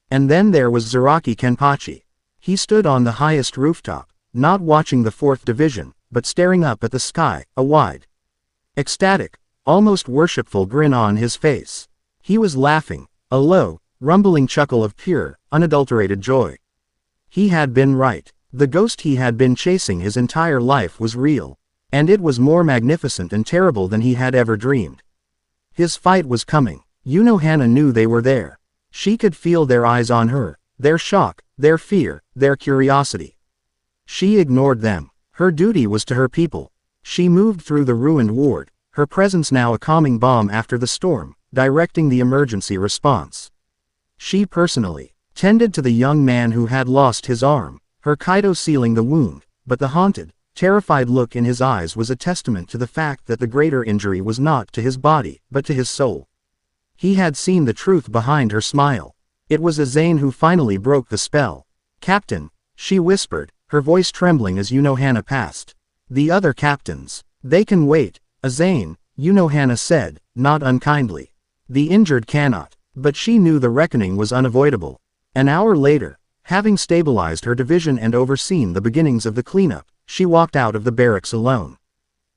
And then there was Zaraki Kenpachi. He stood on the highest rooftop, not watching the 4th Division, but staring up at the sky, a wide, ecstatic, almost worshipful grin on his face. He was laughing, a low, rumbling chuckle of pure, unadulterated joy. He had been right. The ghost he had been chasing his entire life was real. And it was more magnificent and terrible than he had ever dreamed. His fight was coming. Unohana knew they were there. She could feel their eyes on her, their shock, their fear, their curiosity. She ignored them. Her duty was to her people. She moved through the ruined ward, her presence now a calming balm after the storm, directing the emergency response. She personally tended to the young man who had lost his arm, her Kaido sealing the wound, but the haunted, terrified look in his eyes was a testament to the fact that the greater injury was not to his body, but to his soul. He had seen the truth behind her smile. It was Azane who finally broke the spell. "Captain," she whispered, her voice trembling as Unohana passed. "The other captains. They can wait." "Azane," Unohana said, not unkindly. "The injured cannot." But she knew the reckoning was unavoidable. An hour later, having stabilized her division and overseen the beginnings of the cleanup, she walked out of the barracks alone.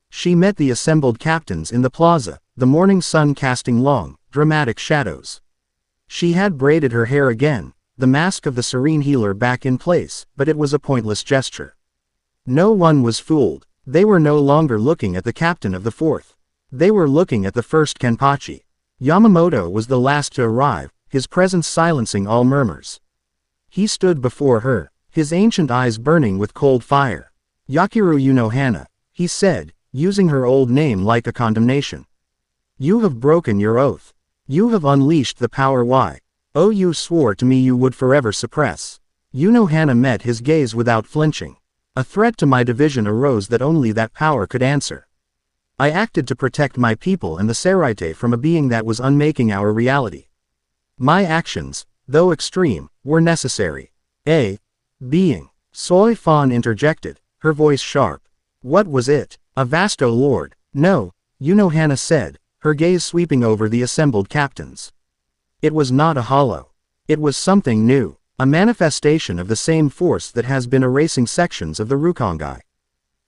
She met the assembled captains in the plaza, the morning sun casting long, dramatic shadows. She had braided her hair again, the mask of the serene healer back in place, but it was a pointless gesture. No one was fooled. They were no longer looking at the captain of the fourth. They were looking at the first Kenpachi. Yamamoto was the last to arrive, his presence silencing all murmurs. He stood before her, his ancient eyes burning with cold fire. "Yakiru Unohana," he said, using her old name like a condemnation. "You have broken your oath. You have unleashed the power you swore to me you would forever suppress." Unohana met his gaze without flinching. "A threat to my division arose that only that power could answer. I acted to protect my people and the Seraite from a being that was unmaking our reality. My actions, though extreme, were necessary." "A being," Soi Fan interjected, her voice sharp. "What was it?" "A vasto lord." "No," Unohana said, her gaze sweeping over the assembled captains. "It was not a hollow. It was something new, a manifestation of the same force that has been erasing sections of the Rukongai.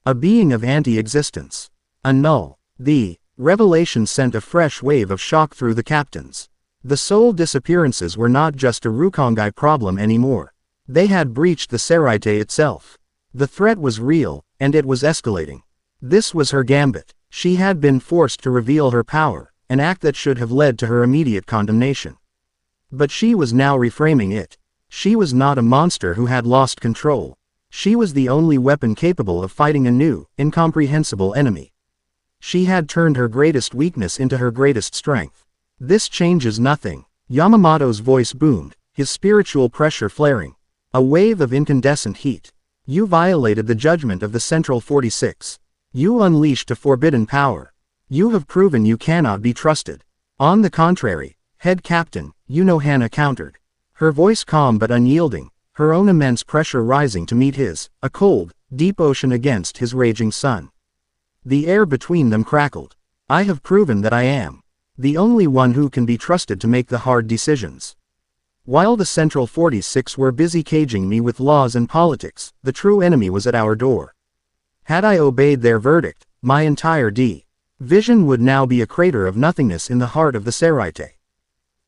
A being of anti-existence. A null." The revelation sent a fresh wave of shock through the captains. The soul disappearances were not just a Rukongai problem anymore. They had breached the Seraite itself. The threat was real, and it was escalating. This was her gambit. She had been forced to reveal her power, an act that should have led to her immediate condemnation. But she was now reframing it. She was not a monster who had lost control. She was the only weapon capable of fighting a new, incomprehensible enemy. She had turned her greatest weakness into her greatest strength. "This changes nothing." Yamamoto's voice boomed, his spiritual pressure flaring. A wave of incandescent heat. "You violated the judgment of the Central 46. You unleashed a forbidden power. You have proven you cannot be trusted." "On the contrary, head captain," Unohana countered. Her voice calm but unyielding, her own immense pressure rising to meet his, a cold, deep ocean against his raging sun. The air between them crackled. "I have proven that I am the only one who can be trusted to make the hard decisions. While the Central 46 were busy caging me with laws and politics, the true enemy was at our door. Had I obeyed their verdict, my entire vision would now be a crater of nothingness in the heart of the Seraite.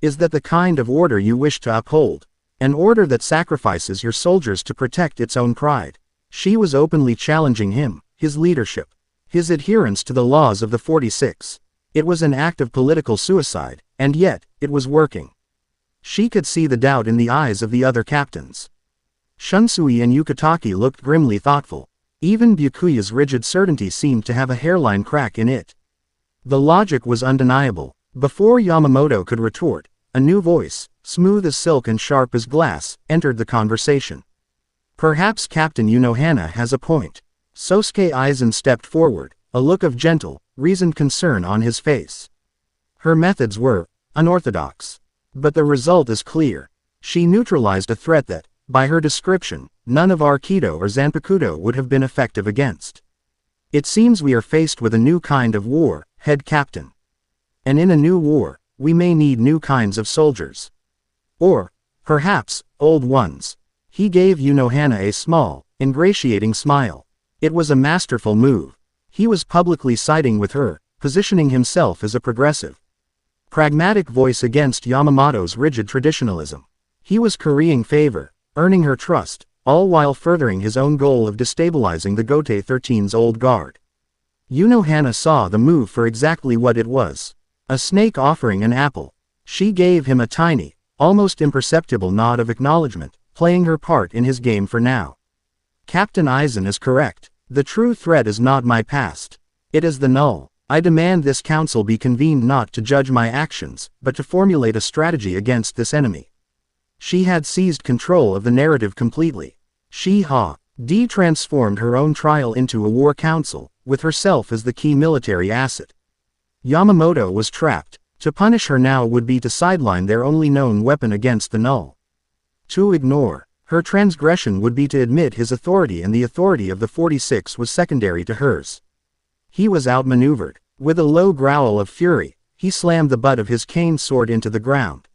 Is that the kind of order you wish to uphold? An order that sacrifices your soldiers to protect its own pride?" She was openly challenging him, his leadership, his adherence to the laws of the 46. It was an act of political suicide, and yet, it was working. She could see the doubt in the eyes of the other captains. Shunsui and Yukitaki looked grimly thoughtful. Even Byakuya's rigid certainty seemed to have a hairline crack in it. The logic was undeniable. Before Yamamoto could retort, a new voice, smooth as silk and sharp as glass, entered the conversation. "Perhaps Captain Unohana has a point." Sosuke Aizen stepped forward, a look of gentle, reasoned concern on his face. "Her methods were unorthodox. But the result is clear. She neutralized a threat that, by her description, none of our Kido or Zanpakuto would have been effective against. It seems we are faced with a new kind of war, head captain. And in a new war, we may need new kinds of soldiers. Or, perhaps, old ones." He gave Unohana a small, ingratiating smile. It was a masterful move. He was publicly siding with her, positioning himself as a progressive, pragmatic voice against Yamamoto's rigid traditionalism. He was currying favor, earning her trust, all while furthering his own goal of destabilizing the Gote 13's old guard. Unohana saw the move for exactly what it was. A snake offering an apple. She gave him a tiny, almost imperceptible nod of acknowledgement, playing her part in his game for now. "Captain Aizen is correct. The true threat is not my past. It is the null. I demand this council be convened not to judge my actions, but to formulate a strategy against this enemy." She had seized control of the narrative completely. She transformed her own trial into a war council, with herself as the key military asset. Yamamoto was trapped, To punish her now would be to sideline their only known weapon against the null. To ignore her transgression would be to admit his authority, and the authority of the 46 was secondary to hers. He was outmaneuvered. With a low growl of fury, he slammed the butt of his cane sword into the ground.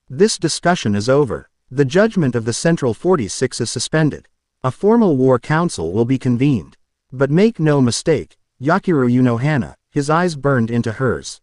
This discussion is over. The judgment of the Central 46 is suspended. A formal war council will be convened. But make no mistake, Yakiru Unohana, his eyes burned into hers.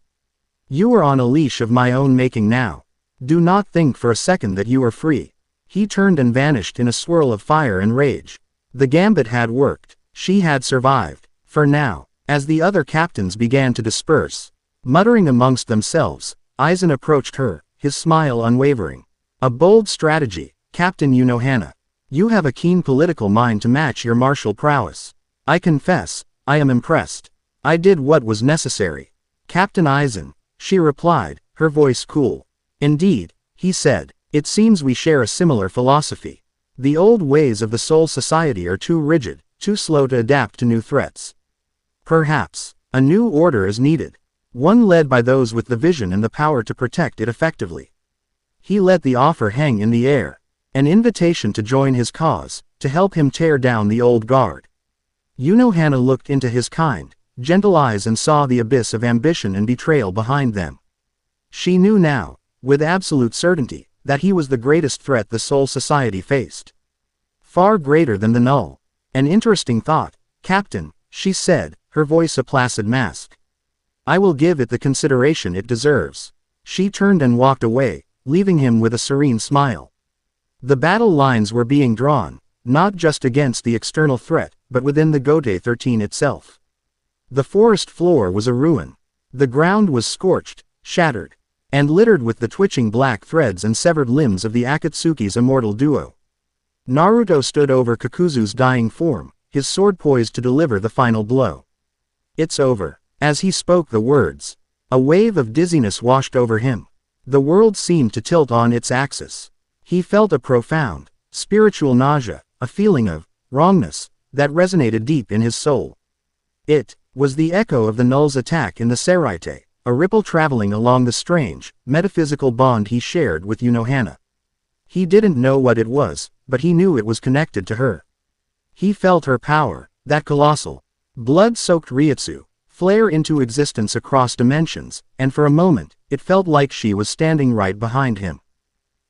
You are on a leash of my own making now. Do not think for a second that you are free. He turned and vanished in a swirl of fire and rage. The gambit had worked. She had survived. For now. As the other captains began to disperse, muttering amongst themselves, Aizen approached her, his smile unwavering. A bold strategy, Captain Unohana. You have a keen political mind to match your martial prowess. I confess, I am impressed. I did what was necessary. Captain Aizen, she replied, her voice cool. Indeed, he said, it seems we share a similar philosophy. The old ways of the Soul Society are too rigid, too slow to adapt to new threats. Perhaps, a new order is needed. One led by those with the vision and the power to protect it effectively. He let the offer hang in the air. An invitation to join his cause, to help him tear down the old guard. Unohana looked into his kind, gentle eyes and saw the abyss of ambition and betrayal behind them. She knew now, with absolute certainty, that he was the greatest threat the Soul Society faced. Far greater than the null. An interesting thought, Captain, she said, her voice a placid mask. I will give it the consideration it deserves. She turned and walked away, leaving him with a serene smile. The battle lines were being drawn, not just against the external threat, but within the Gote 13 itself. The forest floor was a ruin. The ground was scorched, shattered, and littered with the twitching black threads and severed limbs of the Akatsuki's immortal duo. Naruto stood over Kakuzu's dying form, his sword poised to deliver the final blow. It's over. As he spoke the words, a wave of dizziness washed over him. The world seemed to tilt on its axis. He felt a profound, spiritual nausea, a feeling of wrongness, that resonated deep in his soul. It was the echo of the null's attack in the Seraite, a ripple traveling along the strange, metaphysical bond he shared with Unohana. He didn't know what it was, but he knew it was connected to her. He felt her power, that colossal, blood-soaked Ryutsu, flare into existence across dimensions, and for a moment, it felt like she was standing right behind him.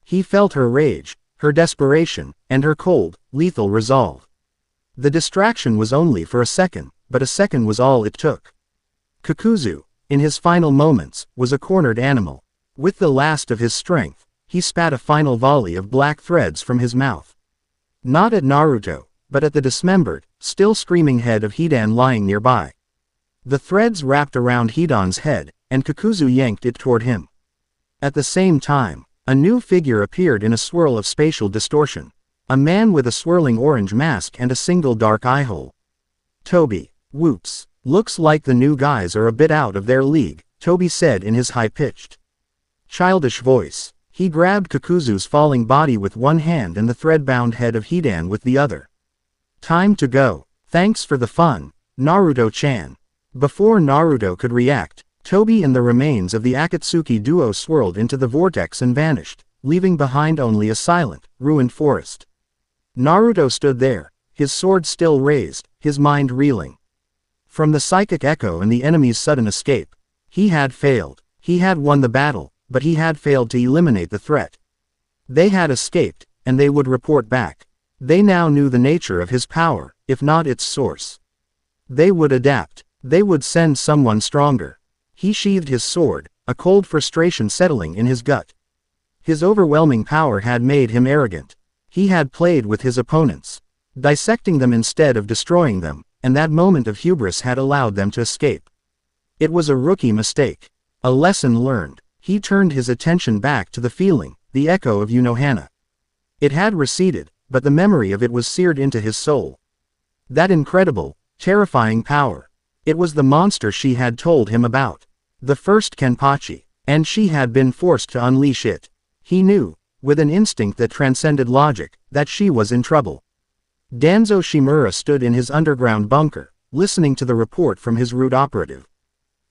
He felt her rage, her desperation, and her cold, lethal resolve. The distraction was only for a second, but a second was all it took. Kakuzu, in his final moments, was a cornered animal. With the last of his strength, he spat a final volley of black threads from his mouth. Not at Naruto, but at the dismembered, still screaming head of Hidan lying nearby. The threads wrapped around Hidan's head, and Kakuzu yanked it toward him. At the same time, a new figure appeared in a swirl of spatial distortion. A man with a swirling orange mask and a single dark eyehole. Toby, whoops, looks like the new guys are a bit out of their league, Toby said in his high-pitched, childish voice. He grabbed Kakuzu's falling body with one hand and the thread-bound head of Hidan with the other. Time to go. Thanks for the fun, Naruto-chan. Before Naruto could react, Toby and the remains of the Akatsuki duo swirled into the vortex and vanished, leaving behind only a silent, ruined forest. Naruto stood there, his sword still raised, his mind reeling. From the psychic echo and the enemy's sudden escape, he had failed. He had won the battle, but he had failed to eliminate the threat. They had escaped, and they would report back. They now knew the nature of his power, if not its source. They would adapt. They would send someone stronger. He sheathed his sword, a cold frustration settling in his gut. His overwhelming power had made him arrogant. He had played with his opponents, dissecting them instead of destroying them, and that moment of hubris had allowed them to escape. It was a rookie mistake. A lesson learned. He turned his attention back to the feeling, the echo of Unohana. It had receded, but the memory of it was seared into his soul. That incredible, terrifying power. It was the monster she had told him about. The first Kenpachi, and she had been forced to unleash it. He knew, with an instinct that transcended logic, that she was in trouble. Danzo Shimura stood in his underground bunker, listening to the report from his root operative.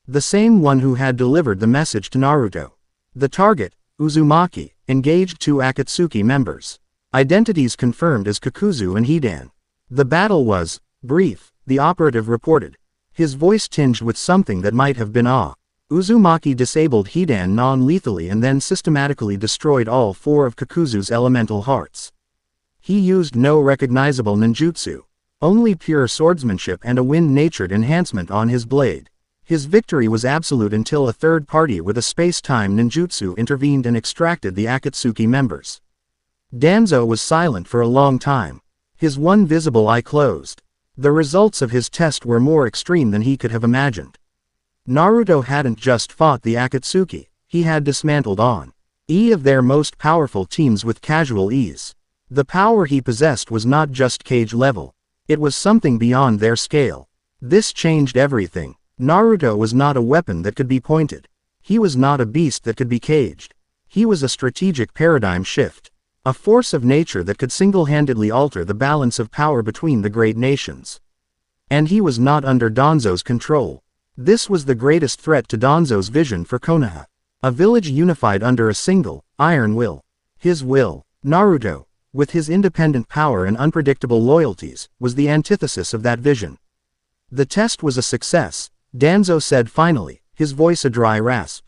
The same one who had delivered the message to Naruto. The target, Uzumaki, engaged 2 Akatsuki members. Identities confirmed as Kakuzu and Hidan. The battle was brief, the operative reported. His voice tinged with something that might have been awe. Uzumaki disabled Hidan non-lethally and then systematically destroyed all 4 of Kakuzu's elemental hearts. He used no recognizable ninjutsu. Only pure swordsmanship and a wind-natured enhancement on his blade. His victory was absolute until a third party with a space-time ninjutsu intervened and extracted the Akatsuki members. Danzo was silent for a long time. His one visible eye closed. The results of his test were more extreme than he could have imagined. Naruto hadn't just fought the Akatsuki, he had dismantled one of their most powerful teams with casual ease. The power he possessed was not just cage level. It was something beyond their scale. This changed everything. Naruto was not a weapon that could be pointed. He was not a beast that could be caged. He was a strategic paradigm shift. A force of nature that could single-handedly alter the balance of power between the great nations. And he was not under Danzo's control. This was the greatest threat to Danzo's vision for Konoha. A village unified under a single, iron will. His will, Naruto, with his independent power and unpredictable loyalties, was the antithesis of that vision. The test was a success, Danzo said finally, his voice a dry rasp.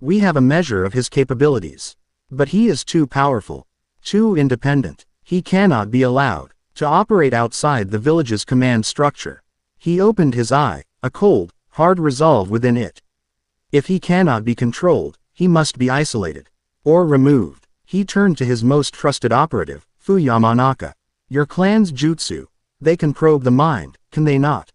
We have a measure of his capabilities. But he is too powerful. Too independent. He cannot be allowed to operate outside the village's command structure. He opened his eye, a cold, hard resolve within it. If he cannot be controlled, he must be isolated. Or removed. He turned to his most trusted operative, Yamanaka. Your clan's jutsu. They can probe the mind, can they not?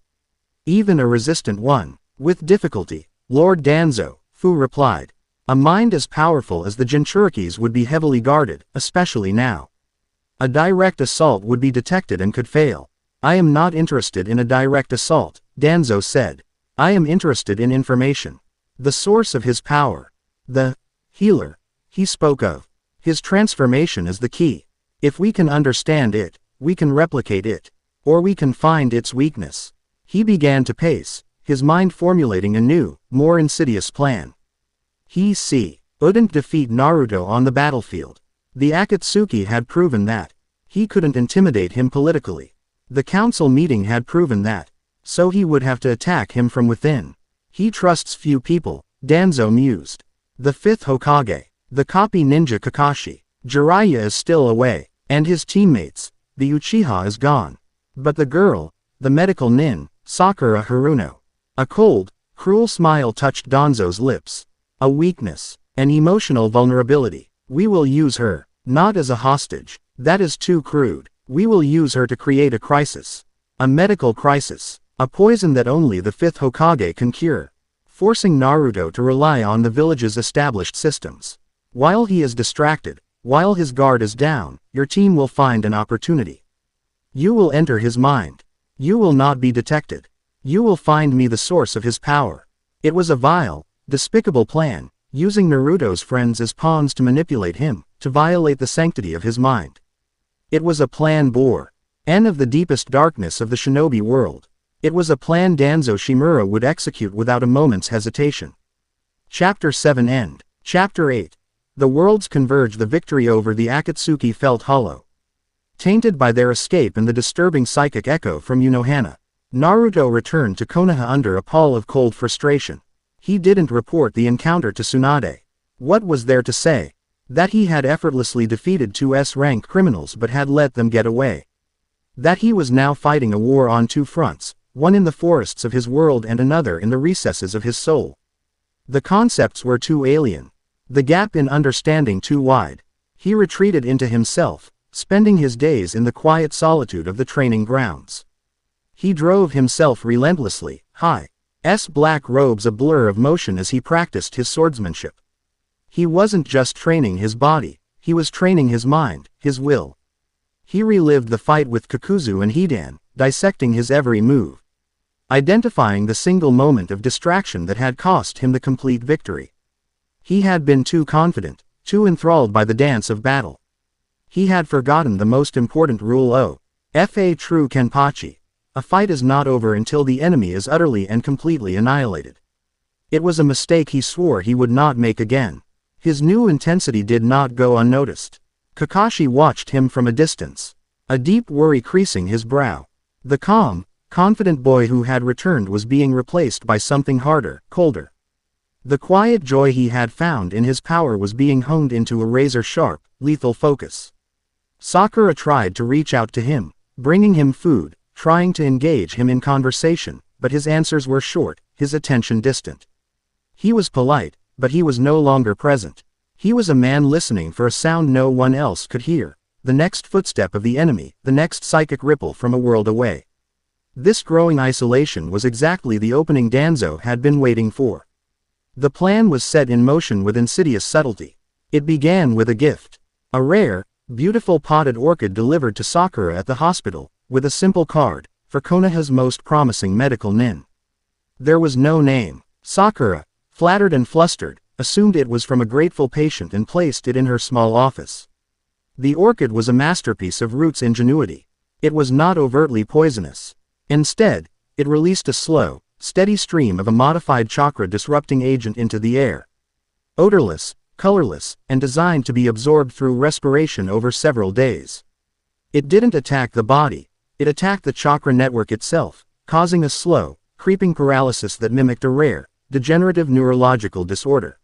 Even a resistant one. With difficulty, Lord Danzo, Fu replied. A mind as powerful as the Jinchurikis would be heavily guarded, especially now. A direct assault would be detected and could fail. I am not interested in a direct assault, Danzo said. I am interested in information. The source of his power. The healer he spoke of. His transformation is the key. If we can understand it, we can replicate it. Or we can find its weakness. He began to pace, his mind formulating a new, more insidious plan. He couldn't defeat Naruto on the battlefield. The Akatsuki had proven that. He couldn't intimidate him politically. The council meeting had proven that. So he would have to attack him from within. He trusts few people, Danzo mused. The 5th Hokage, the copy ninja Kakashi, Jiraiya is still away, and his teammates, the Uchiha is gone. But the girl, the medical nin, Sakura Haruno. A cold, cruel smile touched Danzo's lips. A weakness, an emotional vulnerability. We will use her, not as a hostage. That is too crude. We will use her to create a crisis. A medical crisis. A poison that only the 5th Hokage can cure. Forcing Naruto to rely on the village's established systems. While he is distracted, while his guard is down, your team will find an opportunity. You will enter his mind. You will not be detected. You will find me the source of his power. It was a vile, despicable plan, using Naruto's friends as pawns to manipulate him, to violate the sanctity of his mind. It was a plan born of the deepest darkness of the shinobi world. It was a plan Danzo Shimura would execute without a moment's hesitation. Chapter 7 End. Chapter 8. The worlds converge. The victory over the Akatsuki felt hollow. Tainted by their escape and the disturbing psychic echo from Unohana, Naruto returned to Konoha under a pall of cold frustration. He didn't report the encounter to Tsunade. What was there to say? That he had effortlessly defeated 2 S-rank criminals but had let them get away. That he was now fighting a war on 2 fronts, one in the forests of his world and another in the recesses of his soul. The concepts were too alien. The gap in understanding too wide. He retreated into himself, spending his days in the quiet solitude of the training grounds. He drove himself relentlessly, his black robes a blur of motion as he practiced his swordsmanship. He wasn't just training his body, he was training his mind, his will. He relived the fight with Kakuzu and Hidan, dissecting his every move. Identifying the single moment of distraction that had cost him the complete victory. He had been too confident, too enthralled by the dance of battle. He had forgotten the most important rule of a true Kenpachi. A fight is not over until the enemy is utterly and completely annihilated. It was a mistake he swore he would not make again. His new intensity did not go unnoticed. Kakashi watched him from a distance, a deep worry creasing his brow. The calm, confident boy who had returned was being replaced by something harder, colder. The quiet joy he had found in his power was being honed into a razor-sharp, lethal focus. Sakura tried to reach out to him, bringing him food, trying to engage him in conversation, but his answers were short, his attention distant. He was polite, but he was no longer present. He was a man listening for a sound no one else could hear, the next footstep of the enemy, the next psychic ripple from a world away. This growing isolation was exactly the opening Danzo had been waiting for. The plan was set in motion with insidious subtlety. It began with a gift. A rare, beautiful potted orchid delivered to Sakura at the hospital, with a simple card, for Konoha's most promising medical nin. There was no name. Sakura, flattered and flustered, assumed it was from a grateful patient and placed it in her small office. The orchid was a masterpiece of Root's ingenuity. It was not overtly poisonous. Instead, it released a slow, steady stream of a modified chakra-disrupting agent into the air. Odorless, colorless, and designed to be absorbed through respiration over several days. It didn't attack the body, it attacked the chakra network itself, causing a slow, creeping paralysis that mimicked a rare, degenerative neurological disorder.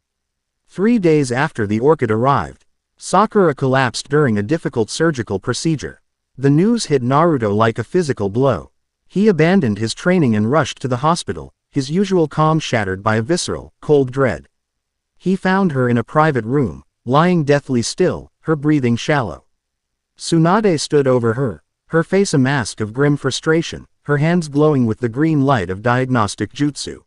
3 days after the orchid arrived, Sakura collapsed during a difficult surgical procedure. The news hit Naruto like a physical blow. He abandoned his training and rushed to the hospital, his usual calm shattered by a visceral, cold dread. He found her in a private room, lying deathly still, her breathing shallow. Tsunade stood over her, her face a mask of grim frustration, her hands glowing with the green light of diagnostic jutsu.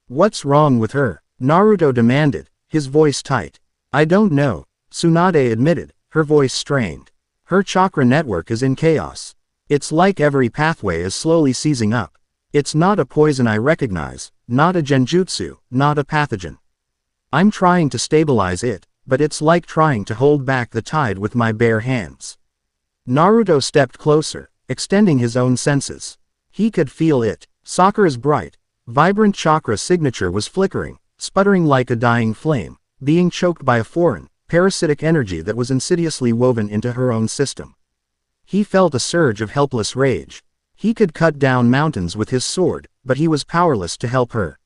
"What's wrong with her?" Naruto demanded, his voice tight. "I don't know," Tsunade admitted, her voice strained. "Her chakra network is in chaos. It's like every pathway is slowly seizing up. It's not a poison I recognize, not a genjutsu, not a pathogen. I'm trying to stabilize it, but it's like trying to hold back the tide with my bare hands." Naruto stepped closer, extending his own senses. He could feel it. Sakura's bright, vibrant chakra signature was flickering, sputtering like a dying flame, being choked by a foreign, parasitic energy that was insidiously woven into her own system. He felt a surge of helpless rage. He could cut down mountains with his sword, but he was powerless to help her.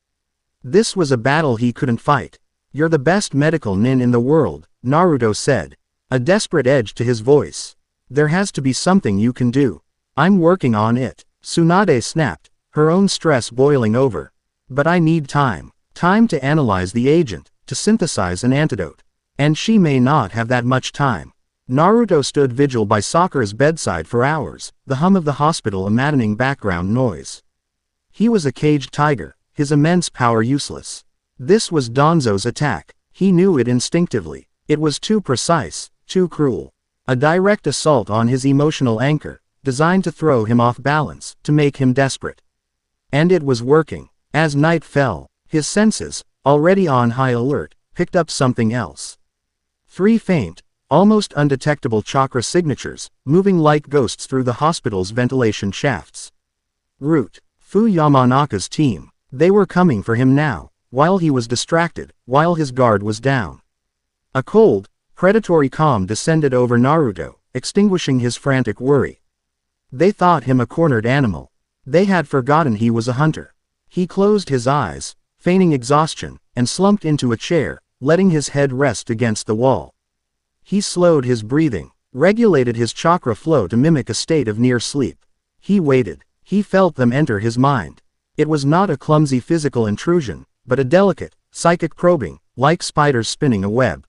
This was a battle he couldn't fight. "You're the best medical nin in the world," Naruto said, a desperate edge to his voice. "There has to be something you can do." "I'm working on it," Tsunade snapped, her own stress boiling over. "But I need time. Time to analyze the agent, to synthesize an antidote. And she may not have that much time." Naruto stood vigil by Sakura's bedside for hours, the hum of the hospital a maddening background noise. He was a caged tiger, his immense power useless. This was Danzo's attack. He knew it instinctively. It was too precise, too cruel. A direct assault on his emotional anchor, designed to throw him off balance, to make him desperate. And it was working. As night fell, his senses, already on high alert, picked up something else. 3 faint, almost undetectable chakra signatures, moving like ghosts through the hospital's ventilation shafts. Root, Fu Yamanaka's team. They were coming for him now, while he was distracted, while his guard was down. A cold, predatory calm descended over Naruto, extinguishing his frantic worry. They thought him a cornered animal. They had forgotten he was a hunter. He closed his eyes, feigning exhaustion, and slumped into a chair, letting his head rest against the wall. He slowed his breathing, regulated his chakra flow to mimic a state of near sleep. He waited. He felt them enter his mind. It was not a clumsy physical intrusion, but a delicate, psychic probing, like spiders spinning a web.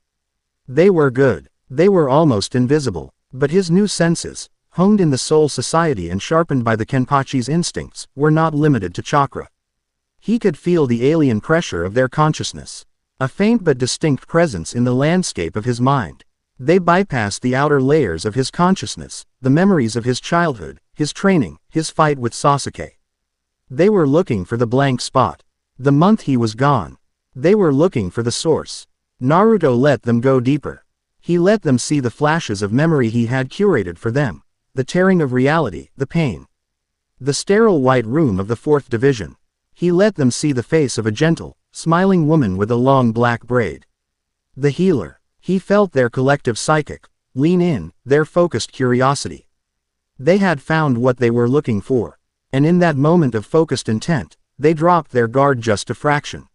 They were good. They were almost invisible. But his new senses, honed in the soul society and sharpened by the Kenpachi's instincts, were not limited to chakra. He could feel the alien pressure of their consciousness. A faint but distinct presence in the landscape of his mind. They bypassed the outer layers of his consciousness, the memories of his childhood, his training, his fight with Sasuke. They were looking for the blank spot. The month he was gone. They were looking for the source. Naruto let them go deeper. He let them see the flashes of memory he had curated for them, the tearing of reality, the pain. The sterile white room of the 4th Division. He let them see the face of a gentle, smiling woman with a long black braid. The healer. He felt their collective psychic lean in, their focused curiosity. They had found what they were looking for, and in that moment of focused intent, they dropped their guard just a fraction.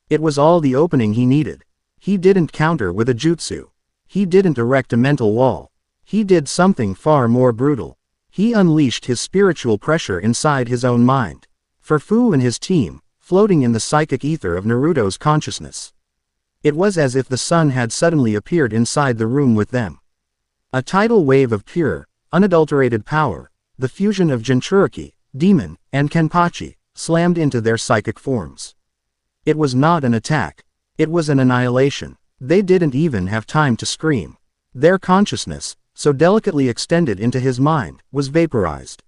It was all the opening he needed. He didn't counter with a jutsu. He didn't erect a mental wall. He did something far more brutal. He unleashed his spiritual pressure inside his own mind. For Fu and his team, floating in the psychic ether of Naruto's consciousness. It was as if the sun had suddenly appeared inside the room with them. A tidal wave of pure, unadulterated power, the fusion of Jinchuriki, demon, and Kenpachi, slammed into their psychic forms. It was not an attack. It was an annihilation. They didn't even have time to scream. Their consciousness, so delicately extended into his mind, was vaporized.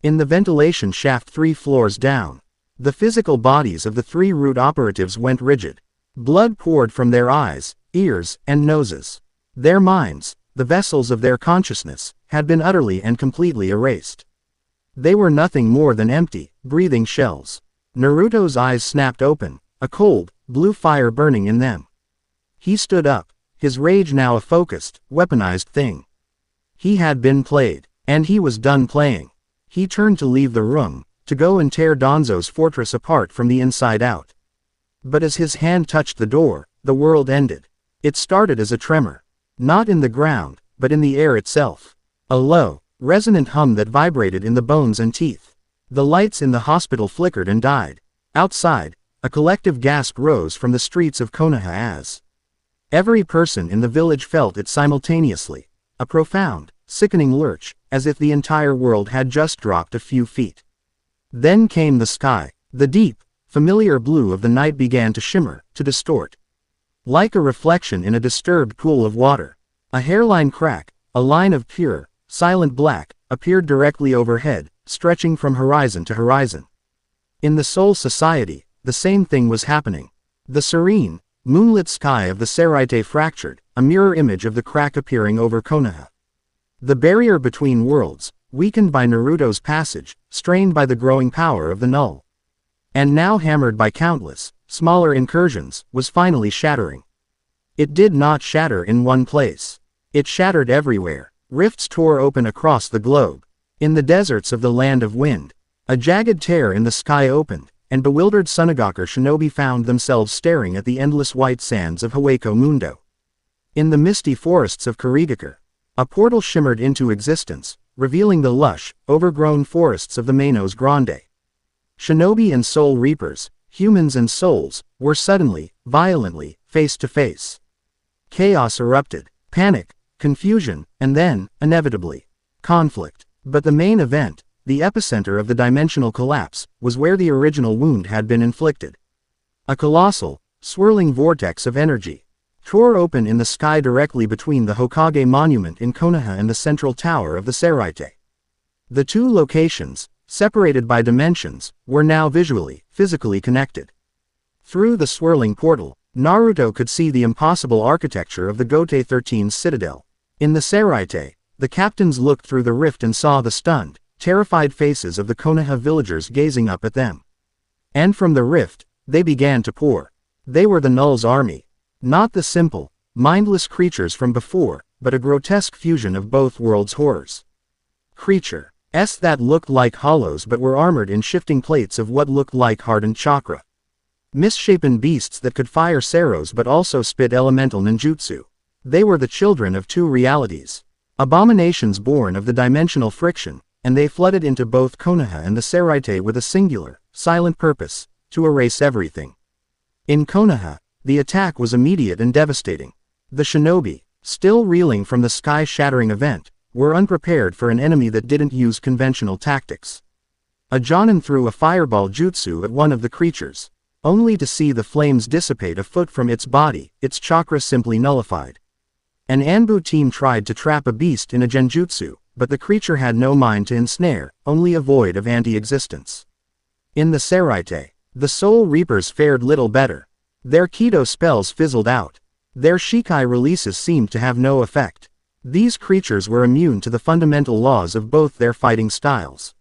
In the ventilation shaft 3 floors down, the physical bodies of the 3 root operatives went rigid. Blood poured from their eyes, ears, and noses. Their minds, the vessels of their consciousness, had been utterly and completely erased. They were nothing more than empty, breathing shells. Naruto's eyes snapped open, a cold, blue fire burning in them. He stood up, his rage now a focused, weaponized thing. He had been played, and he was done playing. He turned to leave the room, to go and tear Danzo's fortress apart from the inside out. But as his hand touched the door, the world ended. It started as a tremor. Not in the ground, but in the air itself. A low, resonant hum that vibrated in the bones and teeth. The lights in the hospital flickered and died. Outside, a collective gasp rose from the streets of Konoha as every person in the village felt it simultaneously. A profound, sickening lurch, as if the entire world had just dropped a few feet. Then came the sky. The deep, familiar blue of the night began to shimmer, to distort. Like a reflection in a disturbed pool of water. A hairline crack, a line of pure, silent black, appeared directly overhead, stretching from horizon to horizon. In the Soul Society, the same thing was happening. The serene, moonlit sky of the Seraite fractured, a mirror image of the crack appearing over Konoha. The barrier between worlds, weakened by Naruto's passage, strained by the growing power of the null. And now hammered by countless, smaller incursions, was finally shattering. It did not shatter in one place. It shattered everywhere. Rifts tore open across the globe. In the deserts of the Land of Wind, a jagged tear in the sky opened, and bewildered Sunagaku shinobi found themselves staring at the endless white sands of Hueco Mundo. In the misty forests of Kurigakure, a portal shimmered into existence, revealing the lush, overgrown forests of the Manos Grande. Shinobi and soul reapers, humans and souls, were suddenly, violently, face to face. Chaos erupted, panic, confusion, and then, inevitably, conflict. But the main event, the epicenter of the dimensional collapse, was where the original wound had been inflicted. A colossal, swirling vortex of energy tore open in the sky directly between the Hokage monument in Konoha and the central tower of the Seraite. The two locations, separated by dimensions, were now visually, physically connected. Through the swirling portal, Naruto could see the impossible architecture of the Gote 13's citadel. In the Seraite, the captains looked through the rift and saw the stunned, terrified faces of the Konoha villagers gazing up at them. And from the rift, they began to pour. They were the Null's army. Not the simple, mindless creatures from before, but a grotesque fusion of both worlds' horrors. Creatures that looked like hollows but were armored in shifting plates of what looked like hardened chakra. Misshapen beasts that could fire seros but also spit elemental ninjutsu. They were the children of two realities. Abominations born of the dimensional friction, and they flooded into both Konoha and the Seraite with a singular, silent purpose, to erase everything. In Konoha, the attack was immediate and devastating. The shinobi, still reeling from the sky-shattering event, were unprepared for an enemy that didn't use conventional tactics. A Jonin threw a fireball jutsu at one of the creatures, only to see the flames dissipate a foot from its body, its chakra simply nullified. An Anbu team tried to trap a beast in a genjutsu, but the creature had no mind to ensnare, only a void of anti-existence. In the Seraite, the Soul Reapers fared little better. Their Kido spells fizzled out. Their Shikai releases seemed to have no effect. These creatures were immune to the fundamental laws of both their fighting styles.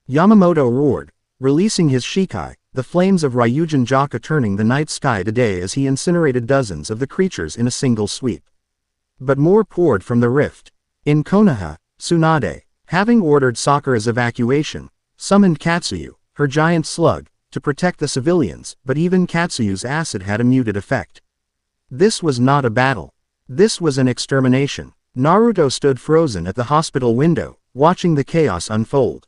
Yamamoto roared, releasing his Shikai, the flames of Ryujin Jaka turning the night sky to day as he incinerated dozens of the creatures in a single sweep. But more poured from the rift. In Konoha, Tsunade, having ordered Sakura's evacuation, summoned Katsuyu, her giant slug, to protect the civilians, but even Katsuyu's acid had a muted effect. This was not a battle. This was an extermination. Naruto stood frozen at the hospital window, watching the chaos unfold.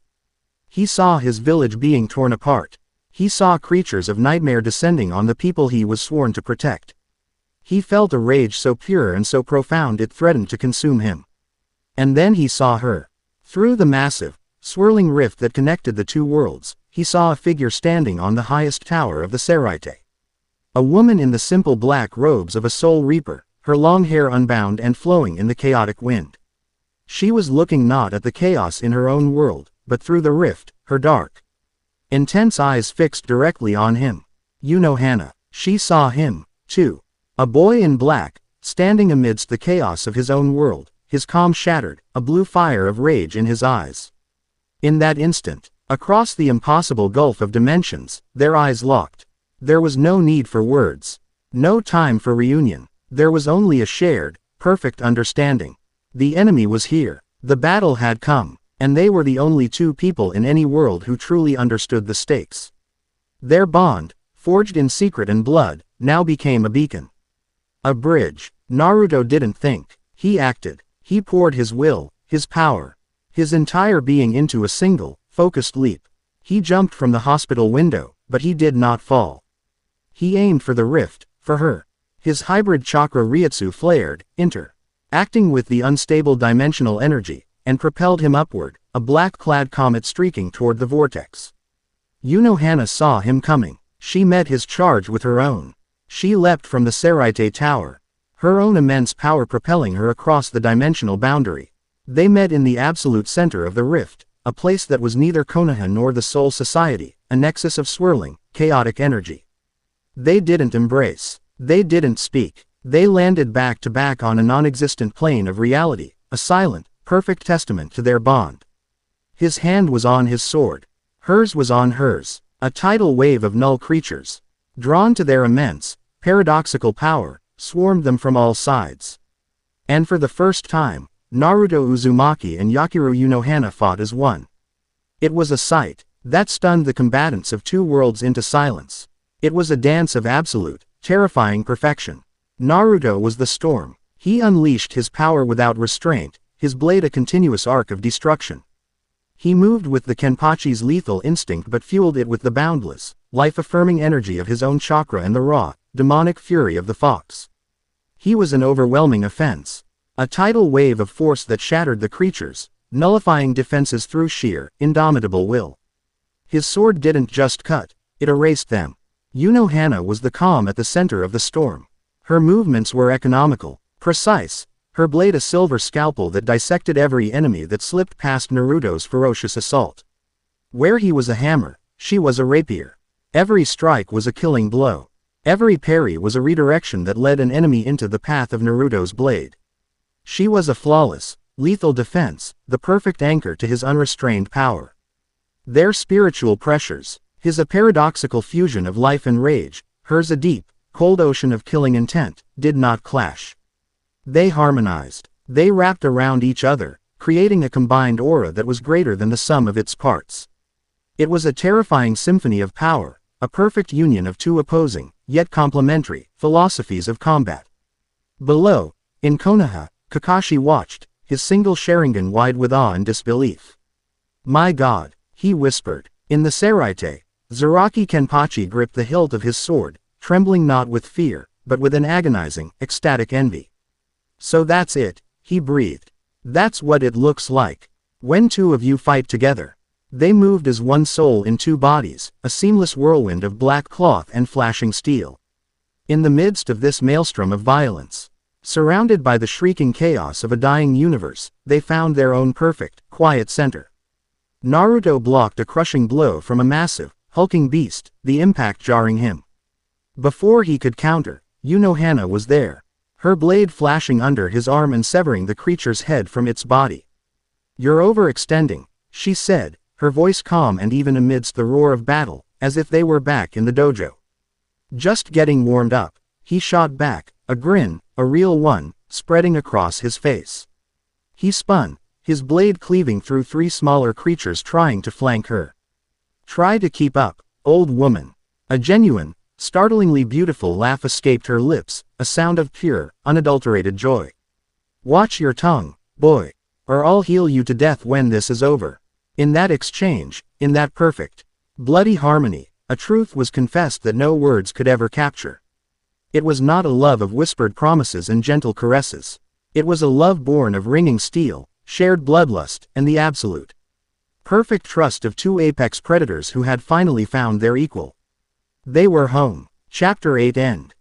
He saw his village being torn apart. He saw creatures of nightmare descending on the people he was sworn to protect. He felt a rage so pure and so profound it threatened to consume him. And then he saw her. Through the massive, swirling rift that connected the two worlds, he saw a figure standing on the highest tower of the Seraite. A woman in the simple black robes of a soul reaper, her long hair unbound and flowing in the chaotic wind. She was looking not at the chaos in her own world, but through the rift, her dark, intense eyes fixed directly on him. Unohana. She saw him, too. A boy in black, standing amidst the chaos of his own world, his calm shattered, a blue fire of rage in his eyes. In that instant, across the impossible gulf of dimensions, their eyes locked. There was no need for words. No time for reunion. There was only a shared, perfect understanding. The enemy was here. The battle had come. And they were the only two people in any world who truly understood the stakes. Their bond, forged in secret and blood, now became a beacon. A bridge. Naruto didn't think. He acted. He poured his will, his power, his entire being into a single, focused leap. He jumped from the hospital window, but he did not fall. He aimed for the rift, for her. His hybrid chakra Ryutsu flared, acting with the unstable dimensional energy, and propelled him upward, a black-clad comet streaking toward the vortex. Unohana saw him coming. She met his charge with her own. She leapt from the Seraite tower, her own immense power propelling her across the dimensional boundary. They met in the absolute center of the rift, a place that was neither Konoha nor the Soul Society, a nexus of swirling, chaotic energy. They didn't embrace. They didn't speak. They landed back to back on a non-existent plane of reality, a silent, perfect testament to their bond. His hand was on his sword. Hers was on hers. A tidal wave of null creatures, drawn to their immense, paradoxical power, swarmed them from all sides. And for the first time, Naruto Uzumaki and Yakiru Unohana fought as one. It was a sight that stunned the combatants of two worlds into silence. It was a dance of absolute, terrifying perfection. Naruto was the storm. He unleashed his power without restraint, his blade a continuous arc of destruction. He moved with the Kenpachi's lethal instinct but fueled it with the boundless, life-affirming energy of his own chakra and the raw, demonic fury of the fox. He was an overwhelming offense. A tidal wave of force that shattered the creatures, nullifying defenses through sheer, indomitable will. His sword didn't just cut, it erased them. Unohana was the calm at the center of the storm. Her movements were economical, precise, her blade a silver scalpel that dissected every enemy that slipped past Naruto's ferocious assault. Where he was a hammer, she was a rapier. Every strike was a killing blow. Every parry was a redirection that led an enemy into the path of Naruto's blade. She was a flawless, lethal defense, the perfect anchor to his unrestrained power. Their spiritual pressures, his a paradoxical fusion of life and rage, hers a deep, cold ocean of killing intent, did not clash. They harmonized. They wrapped around each other, creating a combined aura that was greater than the sum of its parts. It was a terrifying symphony of power, a perfect union of two opposing, yet complementary, philosophies of combat. Below, in Konoha, Kakashi watched, his single Sharingan wide with awe and disbelief. "My God," he whispered. In the Seraite, Zaraki Kenpachi gripped the hilt of his sword, trembling not with fear, but with an agonizing, ecstatic envy. "So that's it," he breathed. "That's what it looks like. When two of you fight together." They moved as one soul in two bodies, a seamless whirlwind of black cloth and flashing steel. In the midst of this maelstrom of violence, surrounded by the shrieking chaos of a dying universe, they found their own perfect, quiet center. Naruto blocked a crushing blow from a massive, hulking beast, the impact jarring him. Before he could counter, Unohana was there, her blade flashing under his arm and severing the creature's head from its body. "You're overextending," she said, her voice calm and even amidst the roar of battle, as if they were back in the dojo. Just getting warmed up, he shot back, a grin, a real one, spreading across his face. He spun, his blade cleaving through 3 smaller creatures trying to flank her. Try to keep up, old woman. A genuine, startlingly beautiful laugh escaped her lips, a sound of pure, unadulterated joy. Watch your tongue, boy, or I'll heal you to death when this is over. In that exchange, in that perfect, bloody harmony, a truth was confessed that no words could ever capture. It was not a love of whispered promises and gentle caresses. It was a love born of ringing steel, shared bloodlust, and the absolute, perfect trust of 2 apex predators who had finally found their equal. They were home. Chapter 8 End.